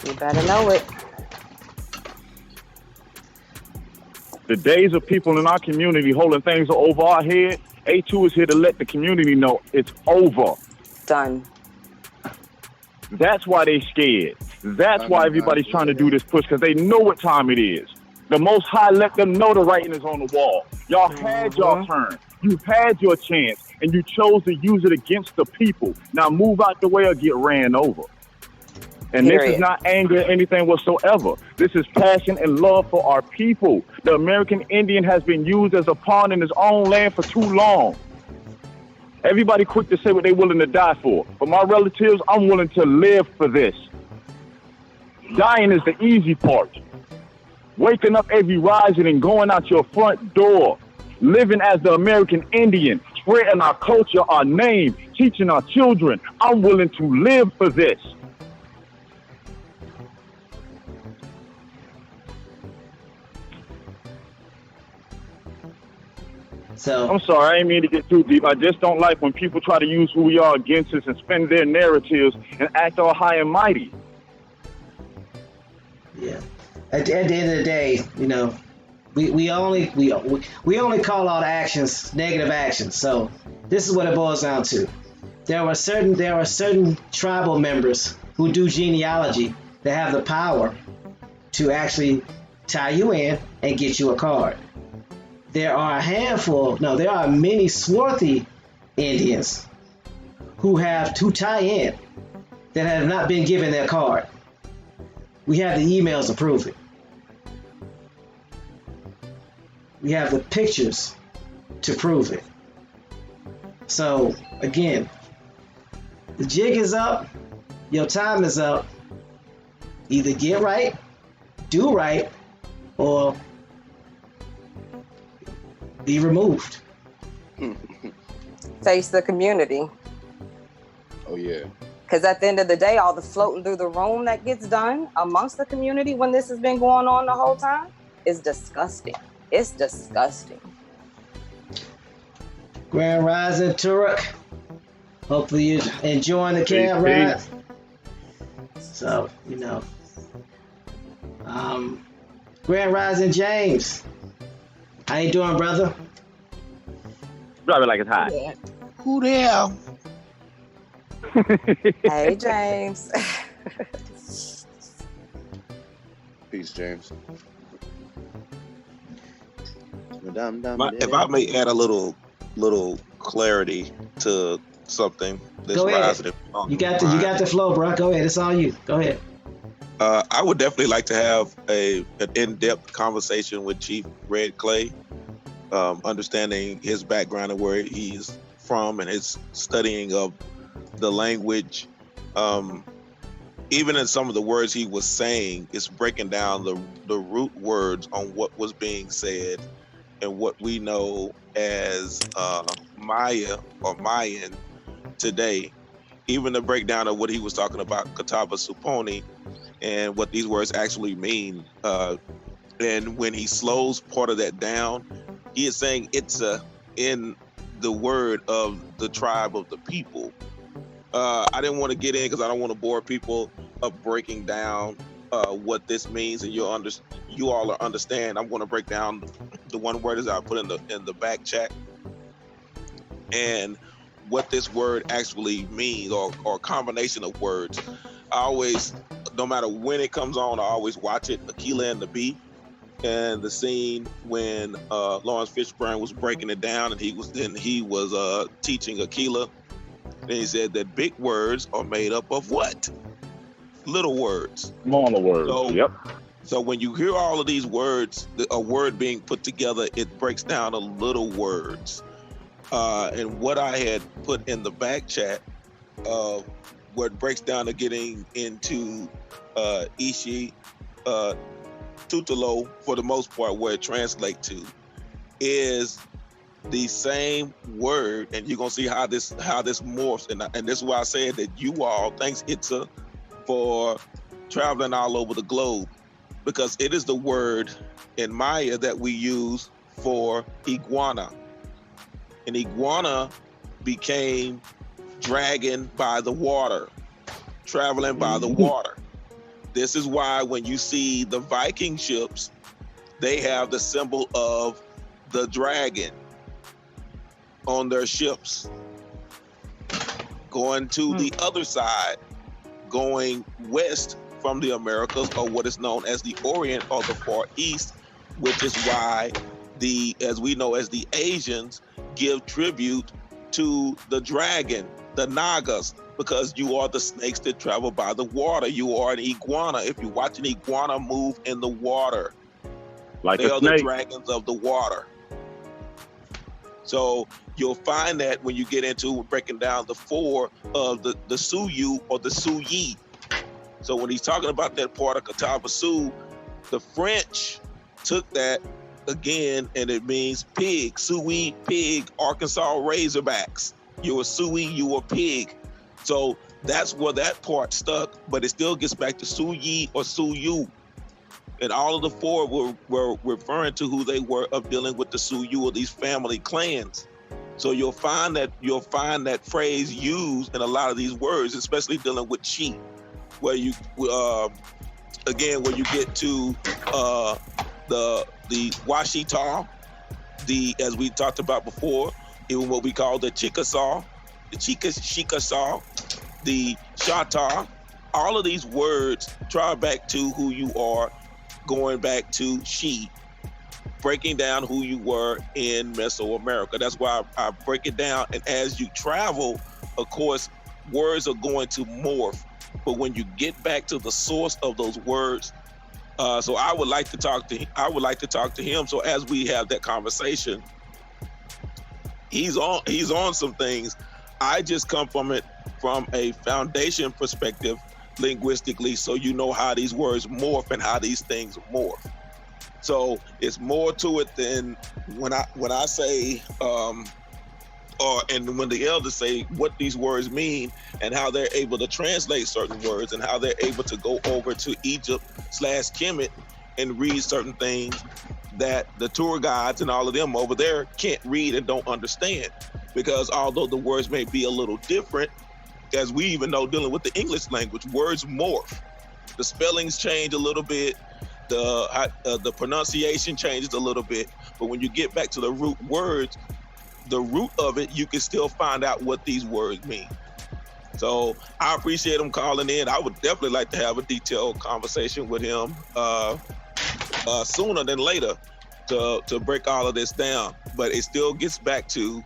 You better know it. The days of people in our community holding things over our head, A2 is here to let the community know it's over. Done. That's why they scared. That's why everybody's trying to do this push, because they know what time it is. The Most High let them know the writing is on the wall. Y'all had your turn. You had your chance, and you chose to use it against the people. Now move out the way or get ran over. And this is not anger or anything whatsoever. This is passion and love for our people. The American Indian has been used as a pawn in his own land for too long. Everybody quick to say what they're willing to die for. But my relatives, I'm willing to live for this. Dying is the easy part. Waking up every rising and going out your front door. Living as the American Indian. Spreading our culture, our name. Teaching our children. I'm willing to live for this. So I'm sorry, I didn't mean to get too deep. I just don't like when people try to use who we are against us and spin their narratives and act all high and mighty. Yeah. At the end of the day, you know, we only call out actions negative actions. So this is what it boils down to. There are certain tribal members who do genealogy that have the power to actually tie you in and get you a card. There are many swarthy Indians who tie in that have not been given their card. We have the emails to prove it. We have the pictures to prove it. So again, the jig is up, your time is up. Either get right, do right, or be removed. Face the community. Oh yeah. Because at the end of the day, all the floating through the room that gets done amongst the community when this has been going on the whole time is disgusting. It's disgusting. Grand Rising Turok. Hopefully you're enjoying the camp ride. So, you know. Grand Rising James. How you doing, brother? Drop it like it's hot. Yeah. Who there? Hey, James. Peace, James. If I may add a little clarity to something that's Go ahead. rising. You got the flow, bro. Go ahead. It's all you. Go ahead. I would definitely like to have an in-depth conversation with Chief Red Clay, understanding his background and where he's from and his studying of the language. Even in some of the words he was saying, it's breaking down the root words on what was being said and what we know as Maya or Mayan today. Even the breakdown of what he was talking about, Catawba Suponi, and what these words actually mean. And when he slows part of that down, he is saying it's in the word of the tribe of the people. I didn't want to get in because I don't want to bore people of breaking down what this means, and you all understand. I'm going to break down the one word as I put in the back chat, and what this word actually means, or a combination of words. I always, no matter when it comes on, I always watch it, Aquila and the Bee, and the scene when Lawrence Fishburne was breaking it down, and he was teaching Aquila, and he said that big words are made up of what? Little words. Smaller words. So, yep. So when you hear all of these words, a word being put together, it breaks down to little words. And what I had put in the back chat, where it breaks down to getting into Ishi, Tutelo, for the most part, where it translates to, is the same word, and you're gonna see how this morphs, and this is why I said that you all, thanks Itza for traveling all over the globe, because it is the word in Maya that we use for iguana. And iguana became dragon by the water, traveling by the water. This is why when you see the Viking ships, they have the symbol of the dragon on their ships. Going to the other side, going west from the Americas, or what is known as the Orient or the Far East, which is why as we know as the Asians, give tribute to the dragon, the Nagas, because you are the snakes that travel by the water. You are an iguana. If you watch an iguana move in the water, like they a are snake. The dragons of the water. So you'll find that when you get into breaking down the four of the Sioux or the Sioux. So when he's talking about that part of Catawba Sioux, the French took that again, and it means pig, Sioux, pig, Arkansas Razorbacks. You're a Sioux, you a pig. So that's where that part stuck, but it still gets back to Sioux or Sioux. And all of the four were referring to who they were of dealing with the Sioux or these family clans. So you'll find that phrase used in a lot of these words, especially dealing with sheep, where you when you get to the Washita, as we talked about before, even what we call the Chickasaw, the Chickasaw, the Chata, all of these words try back to who you are, going back to she, breaking down who you were in Mesoamerica. That's why I break it down. And as you travel, of course, words are going to morph. But when you get back to the source of those words, so I would like to talk to him. So as we have that conversation, he's on some things. I just come from it from a foundation perspective, linguistically, so you know how these words morph and how these things morph. So it's more to it than when I say and when the elders say what these words mean and how they're able to translate certain words and how they're able to go over to Egypt/Kemet and read certain things that the tour guides and all of them over there can't read and don't understand. Because although the words may be a little different, as we even know dealing with the English language, words morph. The spellings change a little bit, the pronunciation changes a little bit, but when you get back to the root words, the root of it, you can still find out what these words mean. So I appreciate him calling in. I would definitely like to have a detailed conversation with him sooner than later to break all of this down. But it still gets back to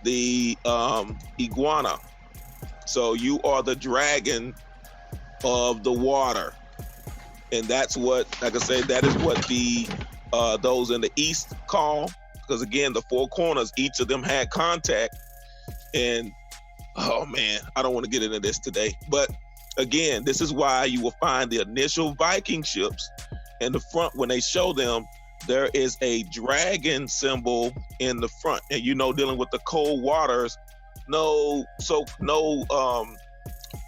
the iguana. So you are the dragon of the water. And that's what, like I say, that is what the those in the East call. Because again, the four corners, each of them had contact. And oh man, I don't want to get into this today. But again, this is why you will find the initial Viking ships in the front. When they show them, there is a dragon symbol in the front. And you know, dealing with the cold waters, no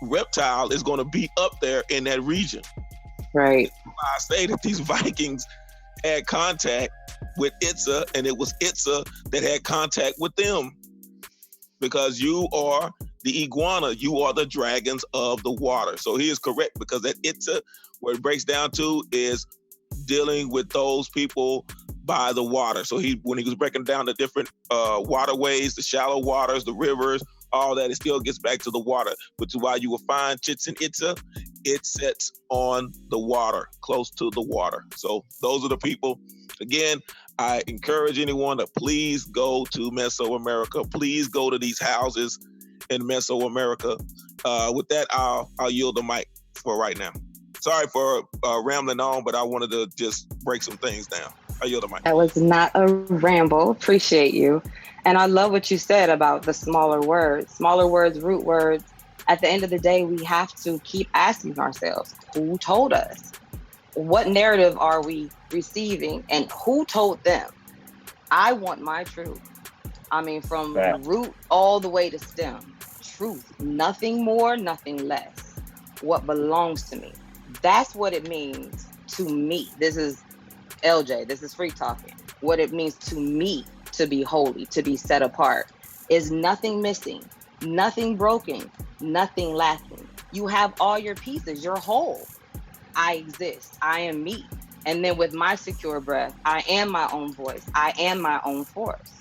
reptile is going to be up there in that region. Right. I say that these Vikings had contact with Itza, and it was Itza that had contact with them. Because you are the iguana, you are the dragons of the water. So he is correct, because that Itza What it breaks down to is dealing with those people by the water. So when he was breaking down the different waterways, the shallow waters, the rivers, all that, it still gets back to the water, which is why you will find Chichen Itza. It sits on the water, close to the water. So those are the people. Again, I encourage anyone to please go to Mesoamerica. Please go to these houses in Mesoamerica. With that, I'll yield the mic for right now. Sorry for rambling on, but I wanted to just break some things down. I yield the mic. That was not a ramble. Appreciate you. And I love what you said about the smaller words, root words. At the end of the day, we have to keep asking ourselves, who told us? What narrative are we receiving and who told them? I want my truth. I mean, from root all the way to stem. Truth, nothing more, nothing less. What belongs to me. That's what it means to me. This is LJ, this is free talking. What it means to me to be holy, to be set apart, is nothing missing, nothing broken, nothing lacking. You have all your pieces, you're whole. I exist, I am me. And then with my secure breath, I am my own voice, I am my own force.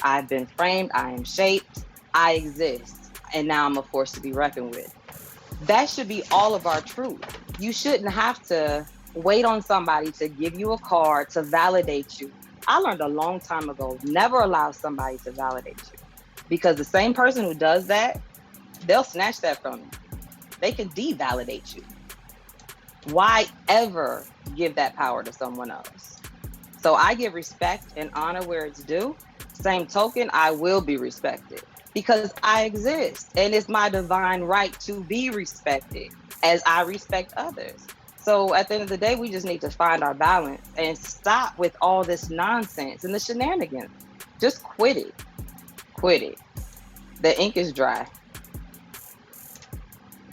I've been framed, I am shaped, I exist, and now I'm a force to be reckoned with. That should be all of our truth. You shouldn't have to wait on somebody to give you a card to validate you. I learned a long time ago, never allow somebody to validate you. Because the same person who does that, they'll snatch that from you. They can devalidate you. Why ever give that power to someone else? So I give respect and honor where it's due. Same token, I will be respected because I exist and it's my divine right to be respected as I respect others. So at the end of the day, we just need to find our balance and stop with all this nonsense and the shenanigans. Just quit it. Quit it. The ink is dry.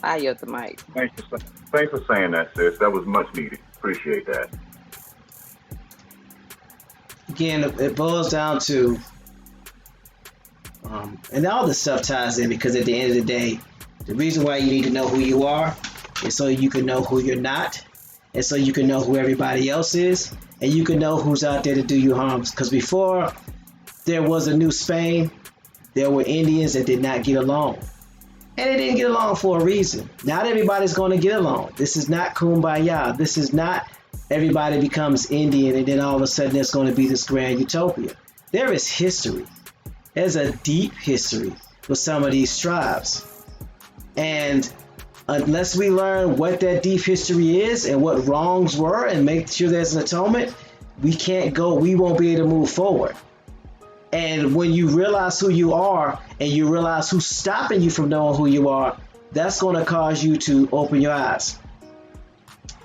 I yield the mic. Thanks for saying that, sis. That was much needed. Appreciate that. Again, it boils down to, and all this stuff ties in because at the end of the day, the reason why you need to know who you are is so you can know who you're not, and so you can know who everybody else is, and you can know who's out there to do you harm. Because before there was a New Spain, there were Indians that did not get along. And they didn't get along for a reason. Not everybody's going to get along. This is not kumbaya. This is not everybody becomes Indian and then all of a sudden there's going to be this grand utopia. There is history. There's a deep history with some of these tribes. And unless we learn what that deep history is and what wrongs were and make sure there's an atonement, we won't be able to move forward. And when you realize who you are and you realize who's stopping you from knowing who you are, that's going to cause you to open your eyes.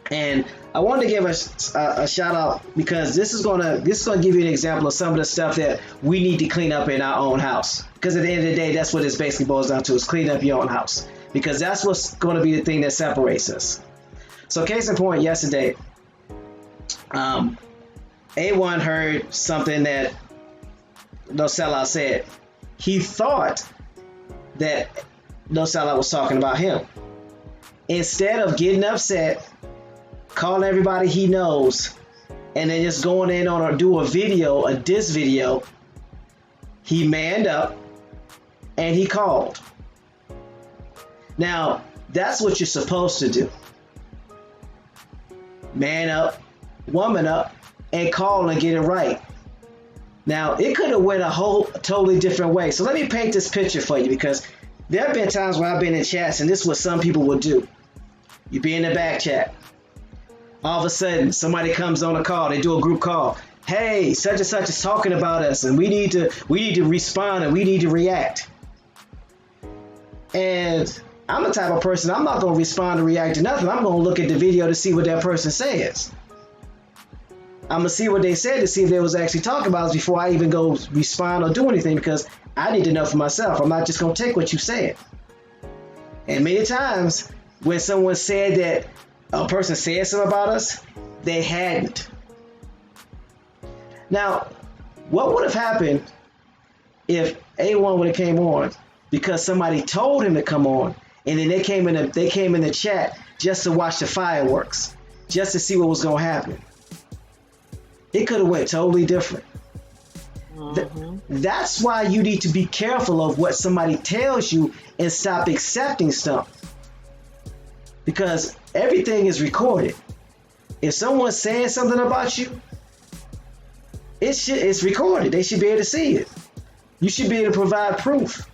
And I wanted to give a shout out because this is going to give you an example of some of the stuff that we need to clean up in our own house. Because at the end of the day, that's what it basically boils down to, is clean up your own house. Because that's what's going to be the thing that separates us. So case in point, yesterday, A1 heard something that No Sellout said. He thought that No Sellout was talking about him. Instead of getting upset, calling everybody he knows, and then just going in on or do a diss video, he manned up and he called. Now, that's what you're supposed to do. Man up, woman up, and call and get it right. Now, it could have went a totally different way. So let me paint this picture for you, because there have been times where I've been in chats, and this is what some people will do. You be in the back chat. All of a sudden, somebody comes on a call. They do a group call. Hey, such and such is talking about us, and we need to respond, and we need to react. And I'm the type of person, I'm not going to respond or react to nothing. I'm going to look at the video to see what that person says. I'm going to see what they said to see if they was actually talking about us before I even go respond or do anything, because I need to know for myself. I'm not just going to take what you said. And many times when someone said that a person said something about us, they hadn't. Now, what would have happened if A1 would have came on because somebody told him to come on, and then they came in the chat just to watch the fireworks? just to see what was going to happen. It could have went totally different. That's why you need to be careful of what somebody tells you and stop accepting stuff. Because everything is recorded. If someone's saying something about you, it's recorded. They should be able to see it. You should be able to provide proof.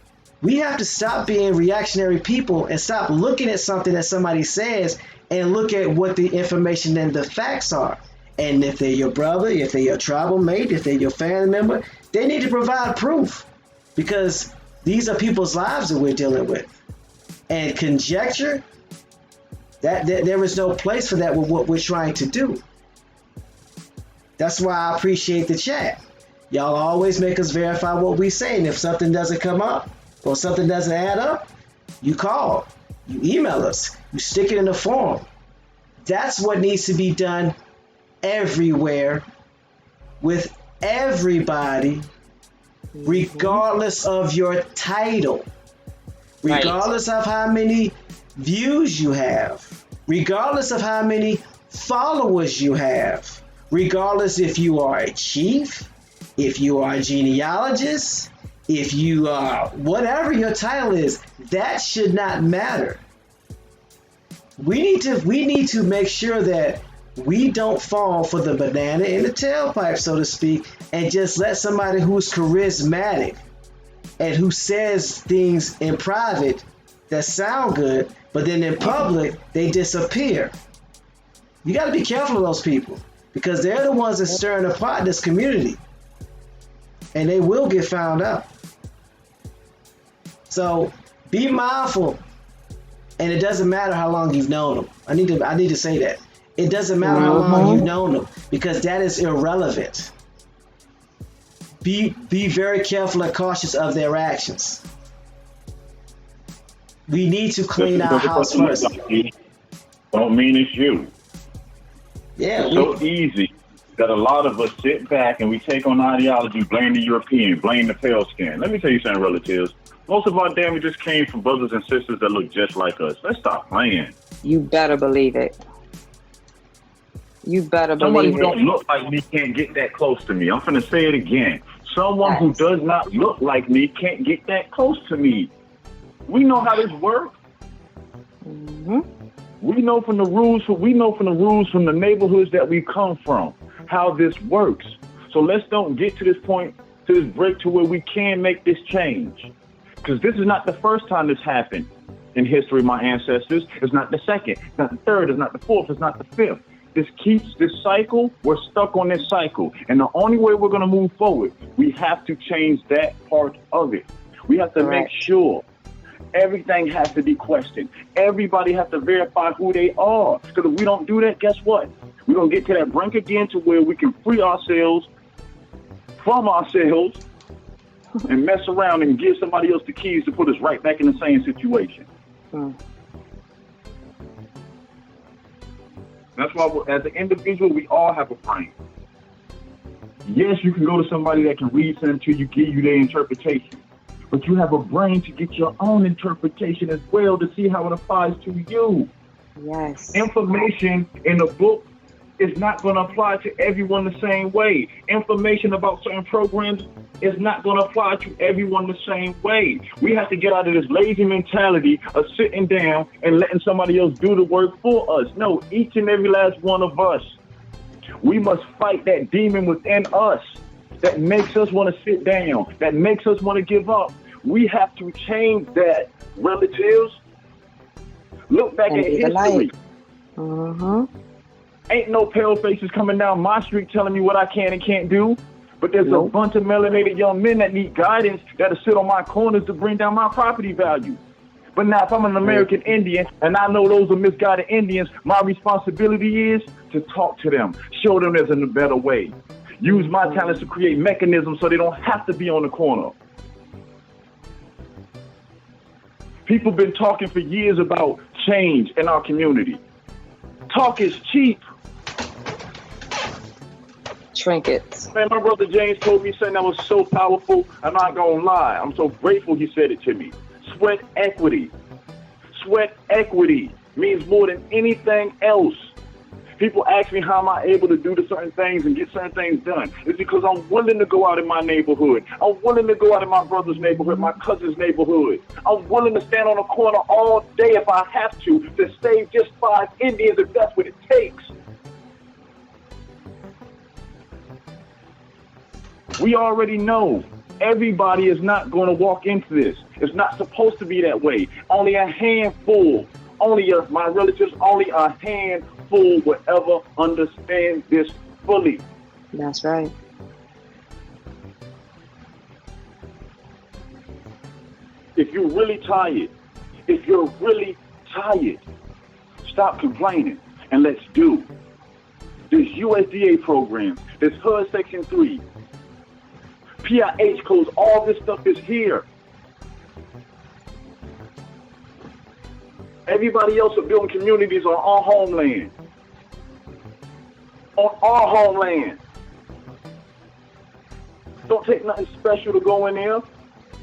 We have to stop being reactionary people and stop looking at something that somebody says and look at what the information and the facts are. And if they're your brother, if they're your tribal mate, if they're your family member, they need to provide proof, because these are people's lives that we're dealing with. And conjecture, that there is no place for that with what we're trying to do. That's why I appreciate the chat. Y'all always make us verify what we say, and if something doesn't come up or something doesn't add up, you call, you email us, you stick it in the forum. That's what needs to be done everywhere with everybody, regardless of your title, regardless of how many views you have, regardless of how many followers you have, regardless if you are a chief, if you are a genealogist, if you are whatever your title is, that should not matter. We need to make sure that we don't fall for the banana in the tailpipe, so to speak, and just let somebody who's charismatic and who says things in private that sound good, but then in public, they disappear. You got to be careful of those people, because they're the ones that stirring the pot in this community, and they will get found out. So be mindful, and it doesn't matter how long you've known them. I need to say that. It doesn't matter how long you've known them, because that is irrelevant. Be very careful and cautious of their actions. We need to clean our house first. Don't mean it's you. Yeah, it's so easy that a lot of us sit back and we take on ideology, blame the European, blame the pale skin. Let me tell you something, relatives. Most of our damages came from brothers and sisters that look just like us. Let's stop playing. You better believe it. You better Somebody believe it. Somebody who don't look like me can't get that close to me. I'm finna say it again. Someone who does not look like me can't get that close to me. We know how this works. We know from the rules from the neighborhoods that we come from, how this works. So let's don't get to this point, to this break, to where we can make this change. Because this is not the first time this happened in history, my ancestors. It's not the second, it's not the third, it's not the fourth, it's not the fifth. This cycle, we're stuck on this cycle. And the only way we're going to move forward, we have to change that part of it. We have to make sure everything has to be questioned. Everybody has to verify who they are. Because if we don't do that, guess what? We're going to get to that brink again to where we can free ourselves from ourselves and mess around and give somebody else the keys to put us right back in the same situation. That's why, as an individual, we all have a brain. Yes, you can go to somebody that can read something to you, give you their interpretation. But you have a brain to get your own interpretation as well to see how it applies to you. Yes. Information in a book is not going to apply to everyone the same way. Information about certain programs is not going to apply to everyone the same way. We have to get out of this lazy mentality of sitting down and letting somebody else do the work for us. No, each and every last one of us, we must fight that demon within us that makes us want to sit down, that makes us want to give up. We have to change that, relatives. Look back at history. Ain't no pale faces coming down my street telling me what I can and can't do. But there's a bunch of melanated young men that need guidance that'll sit on my corners to bring down my property value. But now if I'm an American Indian and I know those are misguided Indians, my responsibility is to talk to them, show them there's a better way. Use my talents to create mechanisms so they don't have to be on the corner. People been talking for years about change in our community. Talk is cheap. Trinkets. Man, my brother James told me something that was so powerful. I'm not gonna lie. I'm so grateful he said it to me. Sweat equity. Sweat equity means more than anything else. People ask me how am I able to do the certain things and get certain things done. It's because I'm willing to go out in my neighborhood. I'm willing to go out in my brother's neighborhood, my cousin's neighborhood. I'm willing to stand on a corner all day if I have to save just 5 Indians if that's what it takes. We already know everybody is not going to walk into this. It's not supposed to be that way. Only a handful, my relatives, only a handful will ever understand this fully. That's right. If you're really tired, stop complaining and let's do. There's USDA programs, there's HUD Section 3, PIH codes, all this stuff is here. Everybody else are building communities on our homeland. On our homeland. Don't take nothing special to go in there.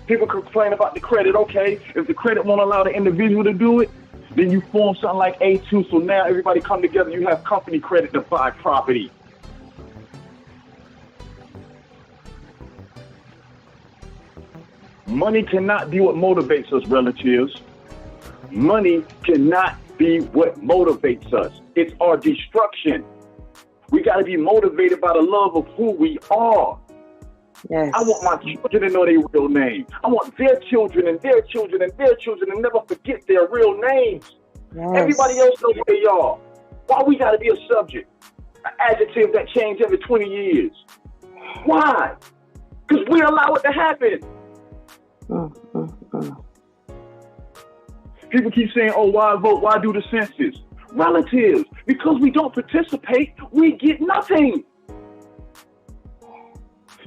People complain about the credit. Okay, if the credit won't allow the individual to do it, then you form something like A2. So now everybody come together, you have company credit to buy property. Money cannot be what motivates us, relatives. Money cannot be what motivates us. It's our destruction. We got to be motivated by the love of who we are. Yes. I want my children to know their real name. I want their children and their children and their children to never forget their real names. Yes. Everybody else knows who they are. Why we got to be a subject, an adjective that change every 20 years? Why? Because we allow it to happen. People keep saying, oh, why vote? Why do the census? Relatives, because we don't participate, we get nothing.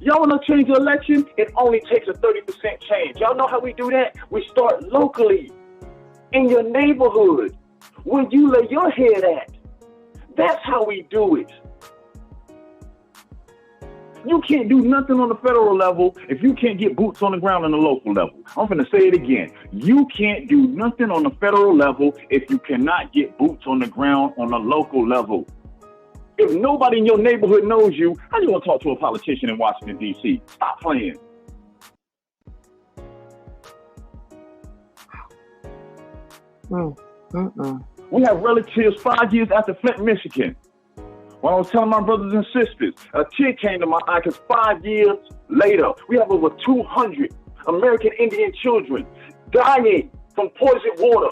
Y'all want to change the election? It only takes a 30% change. Y'all know how we do that? We start locally, in your neighborhood, where you lay your head at. That's how we do it. You can't do nothing on the federal level if you can't get boots on the ground on the local level. I'm going to say it again. You can't do nothing on the federal level if you cannot get boots on the ground on the local level. If nobody in your neighborhood knows you, how do you want to talk to a politician in Washington, D.C.? Stop playing. We have relatives 5 years after Flint, Michigan. When I was telling my brothers and sisters, a kid came to my eye because 5 years later, we have over 200 American Indian children dying from poisoned water.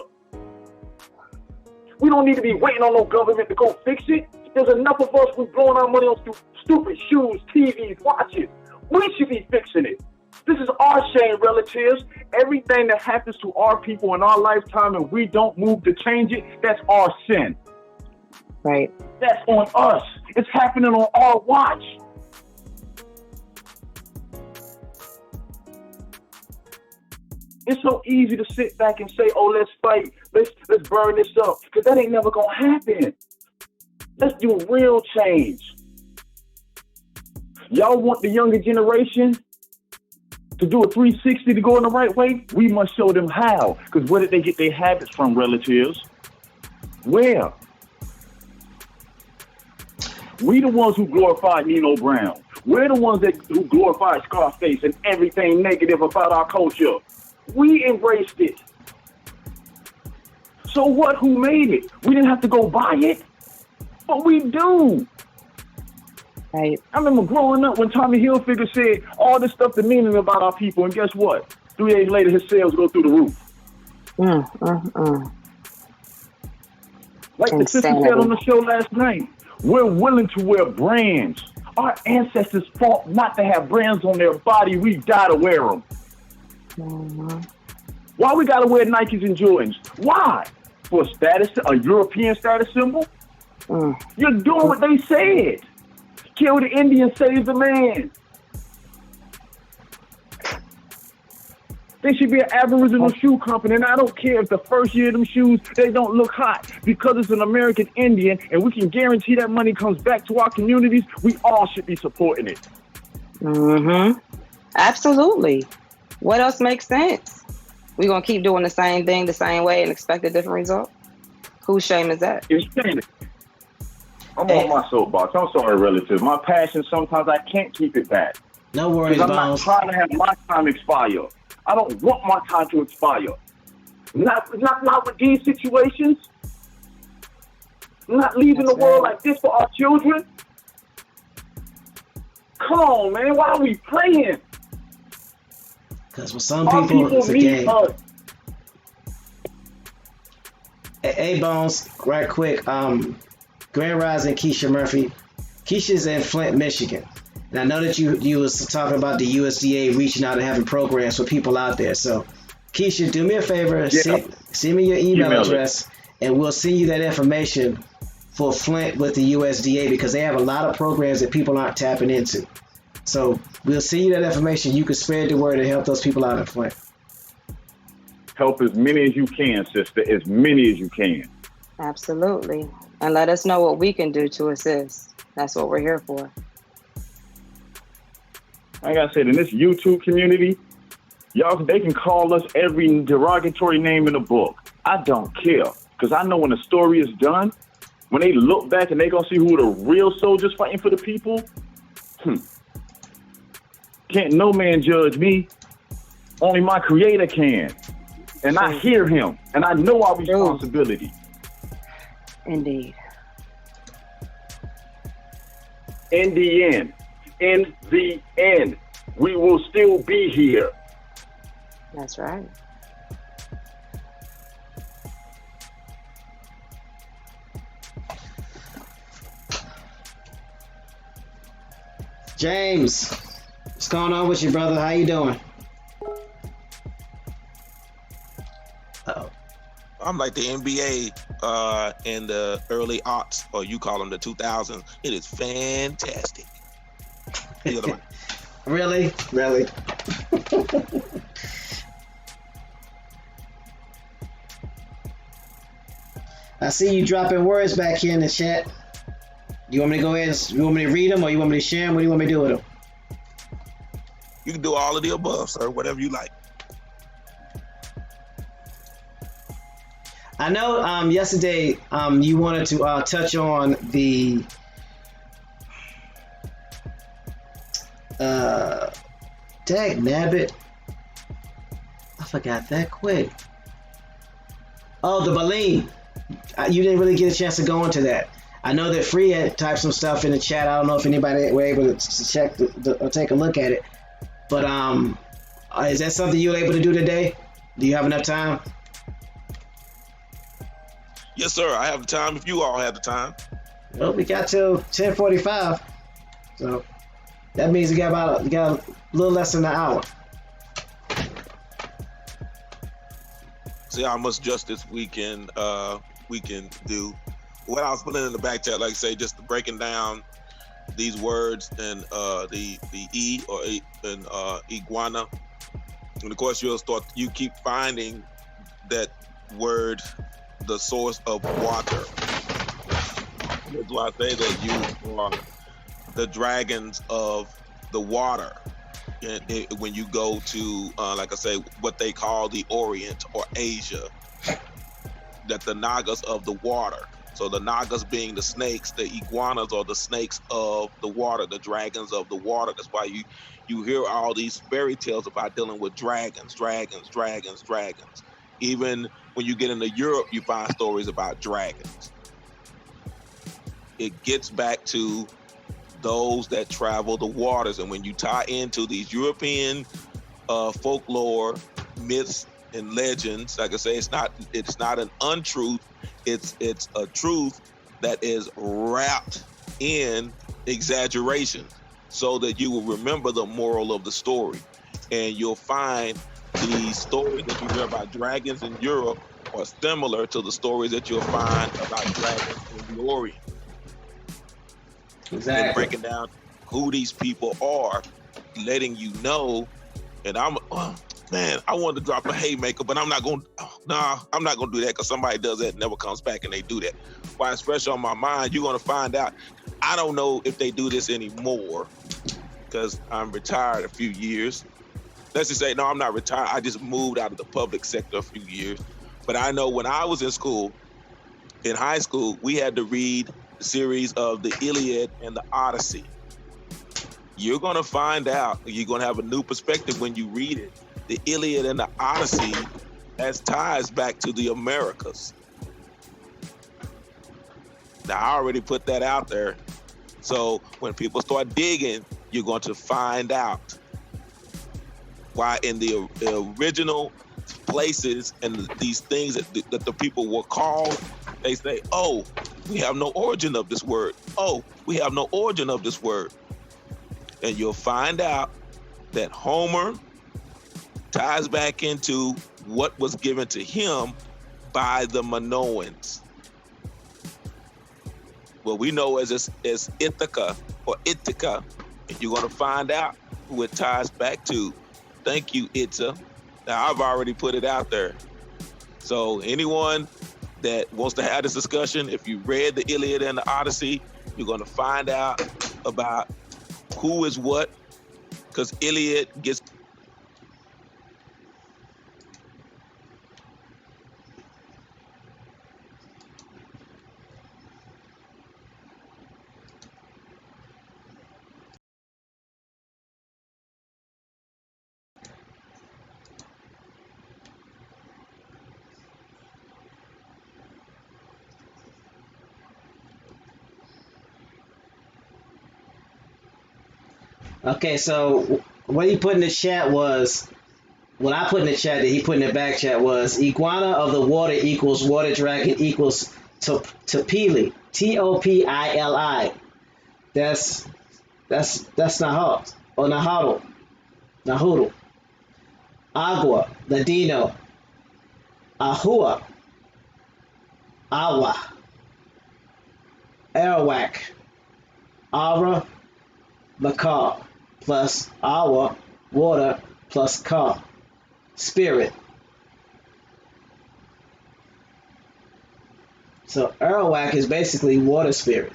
We don't need to be waiting on no government to go fix it. There's enough of us who blowing our money on stupid shoes, TVs, watches. We should be fixing it. This is our shame, relatives. Everything that happens to our people in our lifetime and we don't move to change it, that's our sin. Right. That's on us. It's happening on our watch. It's so easy to sit back and say, oh, let's fight. Let's burn this up. Because that ain't never going to happen. Let's do real change. Y'all want the younger generation to do a 360 to go in the right way? We must show them how. Because where did they get their habits from, relatives? Where? We the ones who glorified Nino Brown. We're the ones who glorified Scarface and everything negative about our culture. We embraced it. So what? Who made it? We didn't have to go buy it. But we do. Right. I remember growing up when Tommy Hilfiger said all this stuff demeaning about our people, and guess what? 3 days later, his sales go through the roof. Like the sister said on the show last night, we're willing to wear brands. Our ancestors fought not to have brands on their body. We die to wear them. Why we gotta wear Nikes and Jordans? Why? For status, a European status symbol? You're doing what they said. Kill the Indian, save the man. They should be an Aboriginal shoe company, and I don't care if the first year of them shoes, they don't look hot. Because it's an American Indian, and we can guarantee that money comes back to our communities, we all should be supporting it. Absolutely. What else makes sense? We gonna keep doing the same thing the same way and expect a different result? Whose shame is that? Insanity. I'm on my soapbox. I'm sorry, relative. My passion, sometimes I can't keep it back. No worries, Because I'm not Bones. trying to have my time expire. I don't want my time to expire. Not with these situations. Not leaving the world like this for our children. Come on, man. Why are we playing? Because for some Our people, it's a need game. us. Hey, Bones, right quick. Grand Rising, Keisha Murphy. Keisha's in Flint, Michigan. And I know that you was talking about the USDA reaching out and having programs for people out there. So, Keisha, do me a favor. Send me your email address, and we'll send you that information for Flint with the USDA because they have a lot of programs that people aren't tapping into. So we'll send you that information. You can spread the word and help those people out in Flint. Help as many as you can, sister. As many as you can. Absolutely. And let us know what we can do to assist. That's what we're here for. Like I said, in this YouTube community, y'all, they can call us every derogatory name in the book. I don't care. Because I know when the story is done, when they look back and they gonna see who the real soldiers fighting for the people, can't no man judge me. Only my creator can. And I hear him. And I know our responsibility. Indeed. In the end, we will still be here. That's right. James, what's going on with you, brother? How you doing? Uh-oh. I'm like the NBA in the early aughts, or you call them the 2000s. It is fantastic. Really? I see you dropping words back here in the chat. You want me to go ahead and you want me to read them, or you want me to share them? What do you want me to do with them? You can do all of the above, sir. Whatever you like. I know yesterday you wanted to touch on the dag nabbit. I forgot that quick. Oh, the Baleen. You didn't really get a chance to go into that. I know that Free had typed some stuff in the chat. I don't know if anybody were able to check or take a look at it. But is that something you were able to do today? Do you have enough time? Yes, sir. I have the time. If you all have the time. Well, we got till 10:45, so that means we got a little less than an hour. See how much justice we can do. What I was putting in the back chat, like I say, just breaking down these words and the E or and iguana, and of course you keep finding that word, the source of water. That's why I say that you are the dragons of the water. When you go to, like I say, what they call the Orient or Asia, that the Nagas of the water. So the Nagas being the snakes, the iguanas are the snakes of the water, the dragons of the water. That's why you hear all these fairy tales about dealing with dragons. Even when you get into Europe, you find stories about dragons. It gets back to those that travel the waters. And when you tie into these European folklore, myths, and legends, like I say, it's not an untruth. It's a truth that is wrapped in exaggeration, so that you will remember the moral of the story. And you'll find the stories that you hear about dragons in Europe are similar to the stories that you'll find about dragons in the Orient. Exactly. And breaking down who these people are, letting you know. And I wanted to drop a haymaker, but I'm not going to do that, because somebody does that and never comes back and they do that. Why it's fresh on my mind, you're going to find out. I don't know if they do this anymore, because I'm retired a few years. Let's just say, no, I'm not retired. I just moved out of the public sector a few years. But I know when I was in school, in high school, we had to read series of the Iliad and the Odyssey, you're going to find out, you're going to have a new perspective when you read it. The Iliad and the Odyssey has ties back to the Americas. Now, I already put that out there. So when people start digging, you're going to find out why in the original places and these things that the people were called, they say, oh, we have no origin of this word. Oh, we have no origin of this word. And you'll find out that Homer ties back into what was given to him by the Minoans. What we know as Ithaca or Ithaca, and you're going to find out who it ties back to. Thank you, Itza. Now, I've already put it out there. So anyone that wants to have this discussion, if you read the Iliad and the Odyssey, you're going to find out about who is what, because Iliad gets Okay, so what he put in the chat was, what I put in the chat that he put in the back chat was, iguana of the water equals water dragon equals Topili, Topili. That's Nahuatl or Nahuatl. Agua, Ladino, Ahua, Awa, Arawak, Ara, Macaw, plus Awa, water, plus Ka, spirit. So Arawak is basically water spirit.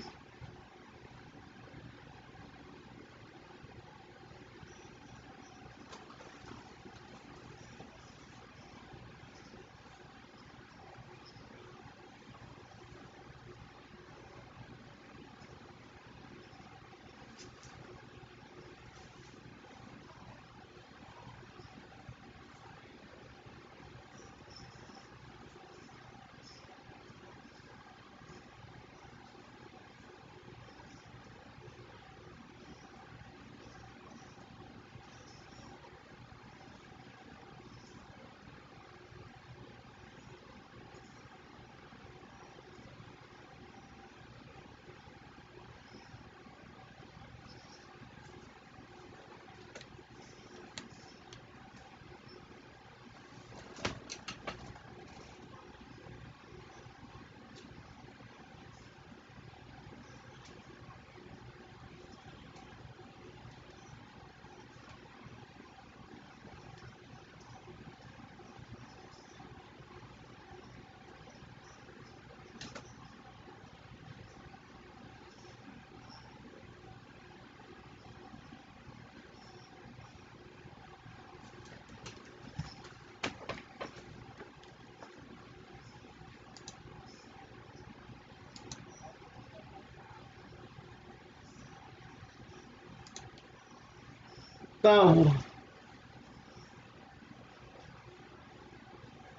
So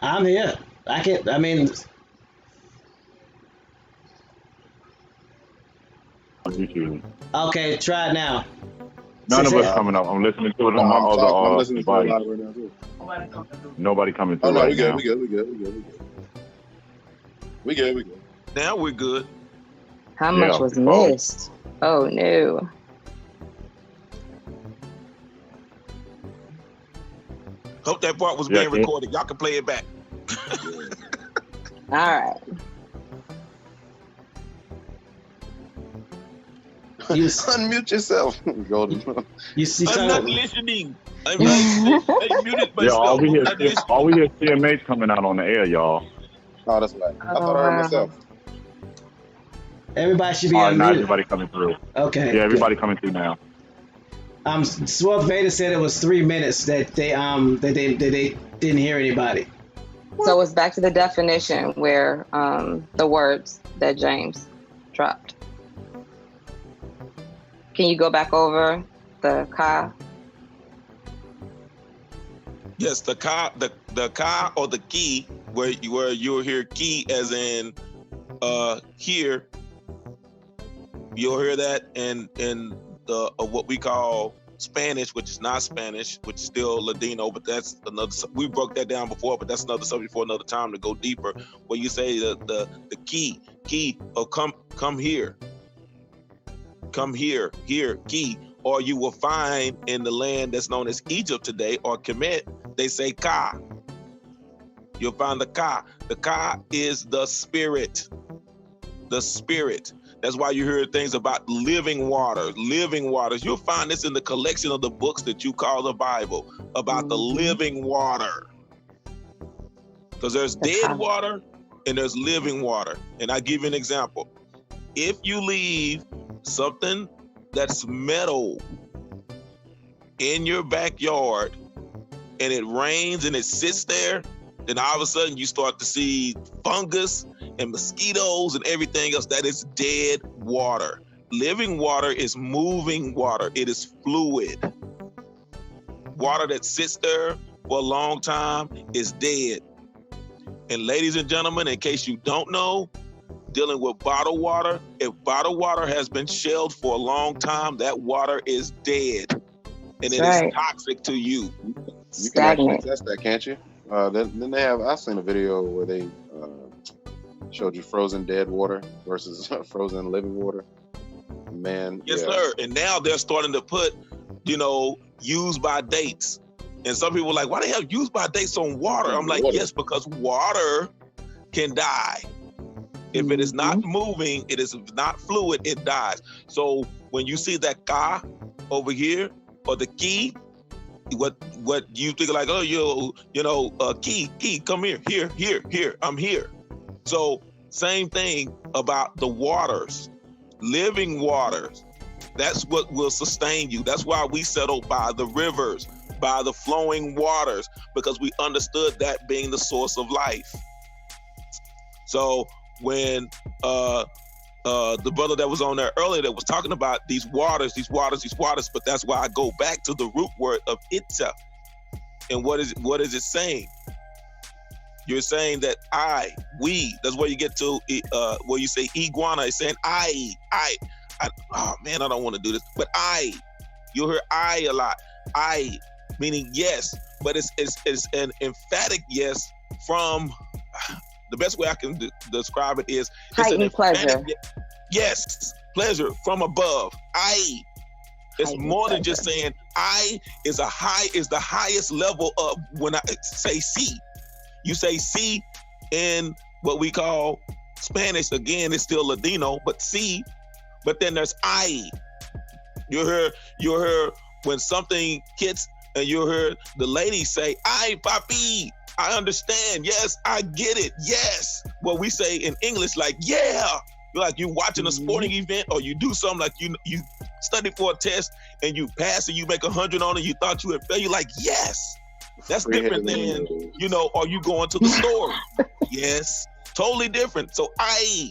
I'm here. I mean, on YouTube. okay, try it now. None of us Uh, coming up. I'm listening to it no, on my I'm other talking. I'm listening to it device. live right now too. Nobody coming Oh through no, right we good. now. We good. We good. We good. We good. We good. We good. now we're good. How Yeah. much was Oh. missed? Oh no. Hope that part was Yeah, being recorded. Y'all can play it back. All right. You Unmute yourself, Golden. you I'm not talking, listening. I muted Yeah, myself. all we hear, I'm not listening. all we hear CMA's coming out on the air, y'all. Oh, that's right. I Oh, thought I heard wow. myself. everybody should be All right, now unmuted. everybody coming through. Okay. Yeah, everybody coming through now. Swell Veda said it was 3 minutes that they didn't hear anybody. So it's back to the definition where the words that James dropped. Can you go back over the ka? Yes, the ka or the ki, where you'll hear ki as in here. You'll hear that in the what we call Spanish, which is not Spanish, which is still Ladino, but that's another. We broke that down before, but that's another subject for another time to go deeper. Where you say the ki or come here, ki, or you will find in the land that's known as Egypt today or Kemet, they say ka. You'll find the ka. The ka is the spirit. The spirit. That's why you hear things about living waters. You'll find this in the collection of the books that you call the Bible, about the living water. Because there's dead water and there's living water. And I give you an example. If you leave something that's metal in your backyard and it rains and it sits there, then all of a sudden you start to see fungus and mosquitoes and everything else. That is dead water. Living water is moving water. It is fluid. Water that sits there for a long time is dead. And ladies and gentlemen, in case you don't know, dealing with bottled water, if bottled water has been shelved for a long time, that water is dead. And it is toxic to you. You can actually test that, can't you? Then they have, I've seen a video where they showed you frozen dead water versus frozen living water. Man. Yes, sir. And now they're starting to put, used by dates. And some people are like, why do they have used by dates on water? I'm like, yes, because water can die. If it is not moving, it is not fluid, it dies. So when you see that ka over here, or the ki, what you think like, ki, come here, I'm here. So same thing about the waters, living waters. That's what will sustain you. That's why we settled by the rivers, by the flowing waters, because we understood that being the source of life. So when the brother that was on there earlier that was talking about these waters, but that's why I go back to the root word of itself. And what is it saying? You're saying that we, that's where you get to where you say iguana, it's saying I, oh man, I don't want to do this, but you'll hear I a lot. I, meaning yes, but it's an emphatic yes from, the best way I can describe it is it's an pleasure. Yes, pleasure from above. It's more than just saying I is the highest level of when I say see. You say see in what we call Spanish, again, it's still Ladino, but see, but then there's I. You'll hear when something hits and you'll hear the lady say, ay, papi, I understand. Yes, I get it. Yes. What we say in English, like, yeah. Like you watching a sporting event or you do something like you study for a test and you pass and you make 100 on it, you thought you would fail. You're like, yes. That's different than, are you going to the store? Yes. Totally different. So I.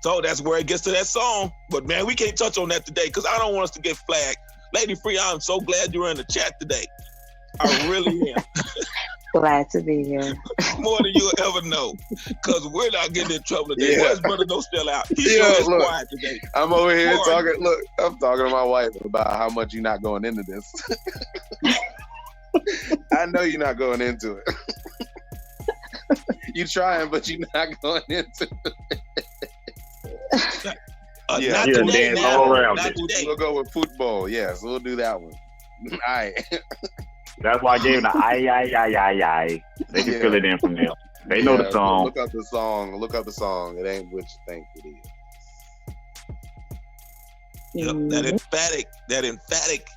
So that's where it gets to that song. But man, we can't touch on that today because I don't want us to get flagged. Lady Free, I'm so glad you're in the chat today. I really am. Glad to be here. More than you'll ever know. Because we're not getting in trouble today. Yeah. Where's Brother No still out? He's sure quiet today. I'm over here talking. Look, I'm talking to my wife about how much you're not going into this. I know you're not going into it. You're trying, but you're not going into it. Not today, all around not today. We'll go with football. Yes, we'll do that one. All right. That's why I gave them the I. They can fill it in from there. They know the song. Look up the song. It ain't what you think it is. Yep, that emphatic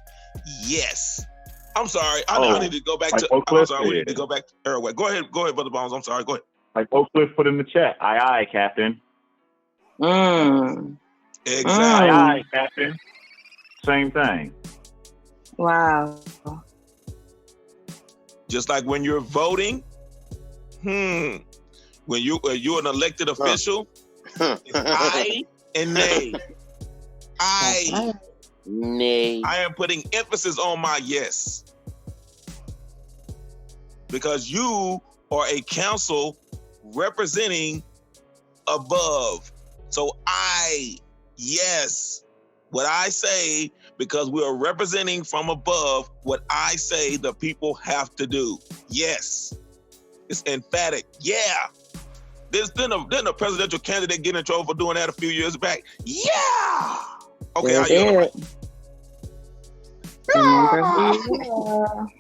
yes. I'm sorry. I need to go back to. I'm sorry. We need to go back to Arawak. Go ahead, Brother Bones. I'm sorry. Go ahead. Like Oak Cliff put in the chat. Aye, Captain. Exactly. Aye, Captain. Same thing. Wow. Just like when you're voting, When you're an elected official, it's I and nay. Nay. I am putting emphasis on my yes. Because you are a council representing above. So yes, what I say, because we are representing from above, what I say the people have to do. Yes. It's emphatic. Yeah. Didn't a presidential candidate get in trouble for doing that a few years back? Yeah. Okay, I yield the mic.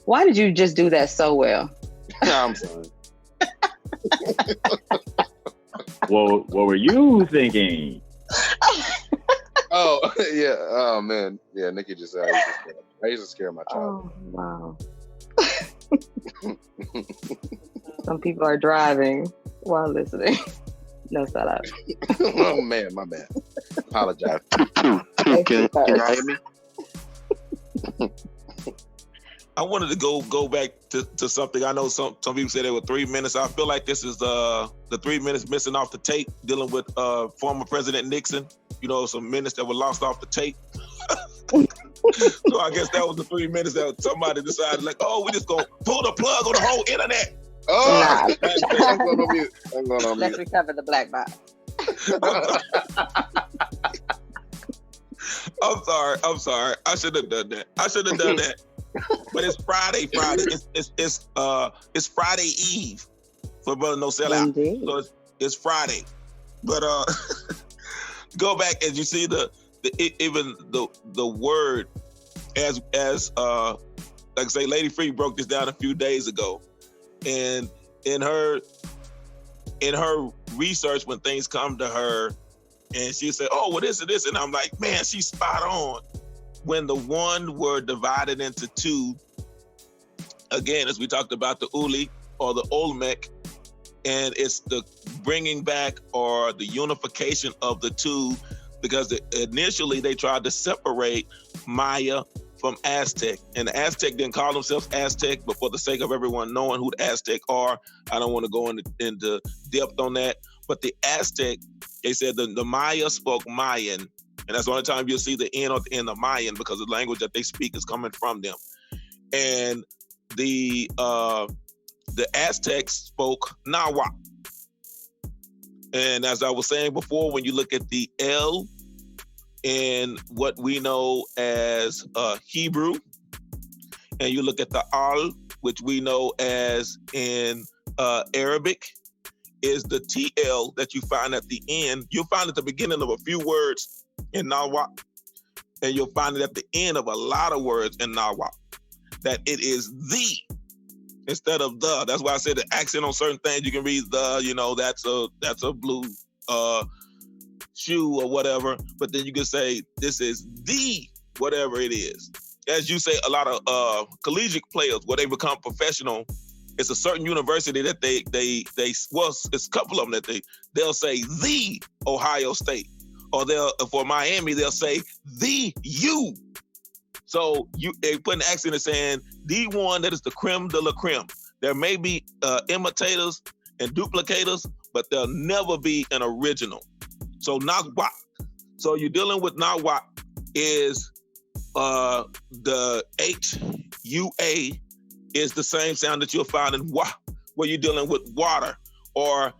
Why did you just do that so well? I'm sorry. Well, what were you thinking? Oh, yeah. Oh, man. Yeah, Nikki just said I used to scare my child. Oh, wow. Some people are driving while listening. No, shut up. Oh, man, my bad. Apologize. Can y'all hear me? I wanted to go back to something. I know some people said there were 3 minutes. I feel like this is the 3 minutes missing off the tape, dealing with former President Nixon. You know, some minutes that were lost off the tape. So I guess that was the 3 minutes that somebody decided, like, oh, we're just gonna pull the plug on the whole internet. Oh, nah. I'm going on mute. Let's recover the black box. I'm sorry. I should have done that. But it's Friday. It's Friday Eve for Brother No Sellout. Indeed. So it's Friday. But go back as you see even the word as like I say, Lady Free broke this down a few days ago, and in her research, when things come to her, and she said, "Oh, well, this and this," and I'm like, "Man, she's spot on." When the one word divided into two, again, as we talked about the Uli or the Olmec, and it's the bringing back or the unification of the two, because initially they tried to separate Maya from Aztec, and the Aztec didn't call themselves Aztec, but for the sake of everyone knowing who the Aztec are, I don't want to go into depth on that, but the Aztec, they said the Maya spoke Mayan, and that's the only time you'll see the N at the end of Mayan, because the language that they speak is coming from them. And the Aztecs spoke Nahuatl. And as I was saying before, when you look at the L in what we know as Hebrew, and you look at the Al, which we know as in Arabic, is the TL that you find at the end. You'll find at the beginning of a few words in Nahuatl, and you'll find it at the end of a lot of words in Nahuatl, that it is the instead of the. That's why I said the accent on certain things, you can read the, that's a blue shoe or whatever, but then you can say this is the whatever it is. As you say, a lot of collegiate players, where they become professional, it's a certain university that they it's a couple of them that they'll say the Ohio State, or for Miami they'll say the U. So they put an accent in saying the one that is the creme de la creme. There may be imitators and duplicators, but there'll never be an original. So Nahuatl. So you're dealing with Nahuatl is the H-U-A is the same sound that you'll find in wa, where you're dealing with water. Or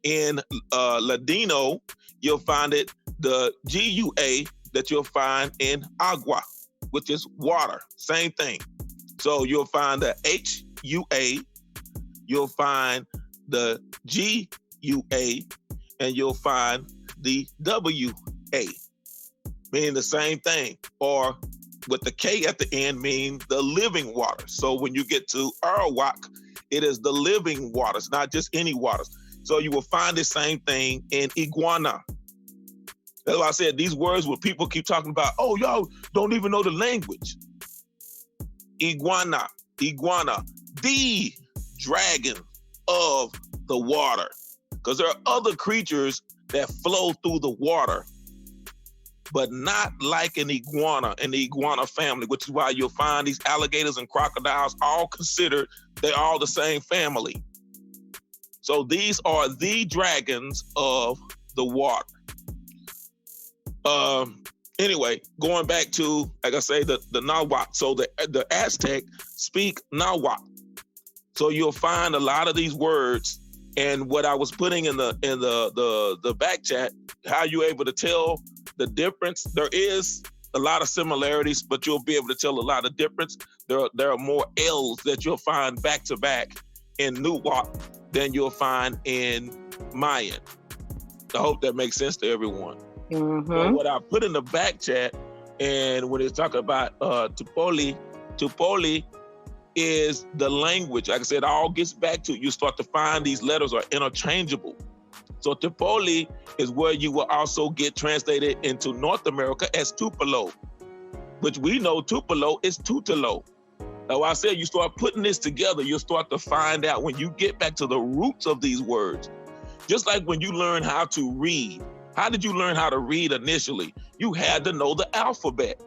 in Ladino, you'll find it the G-U-A that you'll find in agua, which is water. Same thing. So you'll find the H-U-A, you'll find the G-U-A, and you'll find the W-A, meaning the same thing. Or with the K at the end, mean the living water. So when you get to Arawak, it is the living waters, not just any waters. So you will find the same thing in iguana. That's why I said these words where people keep talking about, oh, y'all don't even know the language. Iguana, the dragon of the water. Because there are other creatures that flow through the water, but not like an iguana in the iguana family, which is why you'll find these alligators and crocodiles all considered, they're all the same family. So these are the dragons of the water. Anyway, going back to, like I say, the Nahuatl. So the Aztec speak Nahuatl. So you'll find a lot of these words, and what I was putting in the back chat, how you're able to tell the difference. There is a lot of similarities, but you'll be able to tell a lot of difference. There are more L's that you'll find back to back in Nahuatl than you'll find in Mayan. I hope that makes sense to everyone. But what I put in the back chat, and when it's talking about Tupoli is the language. Like I said, it all gets back to, you start to find these letters are interchangeable. So Tupoli is where you will also get translated into North America as Tupelo, which we know Tupelo is Tutelo. Now I said, you start putting this together, you'll start to find out when you get back to the roots of these words. Just like when you learn how to read. How did you learn how to read initially? You had to know the alphabet.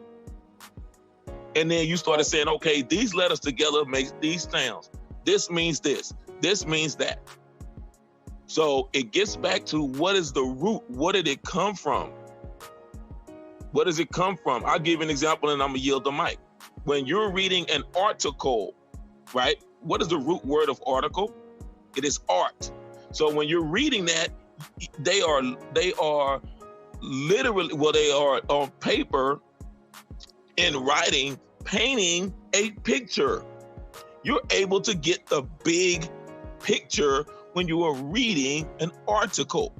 And then you started saying, okay, these letters together make these sounds. This means this. This means that. So it gets back to, what is the root? What did it come from? What does it come from? I'll give you an example and I'm gonna yield the mic. When you're reading an article, right? What is the root word of article? It is art. So when you're reading that, they are literally, well, they are on paper, in writing, painting a picture. You're able to get the big picture when you are reading an article.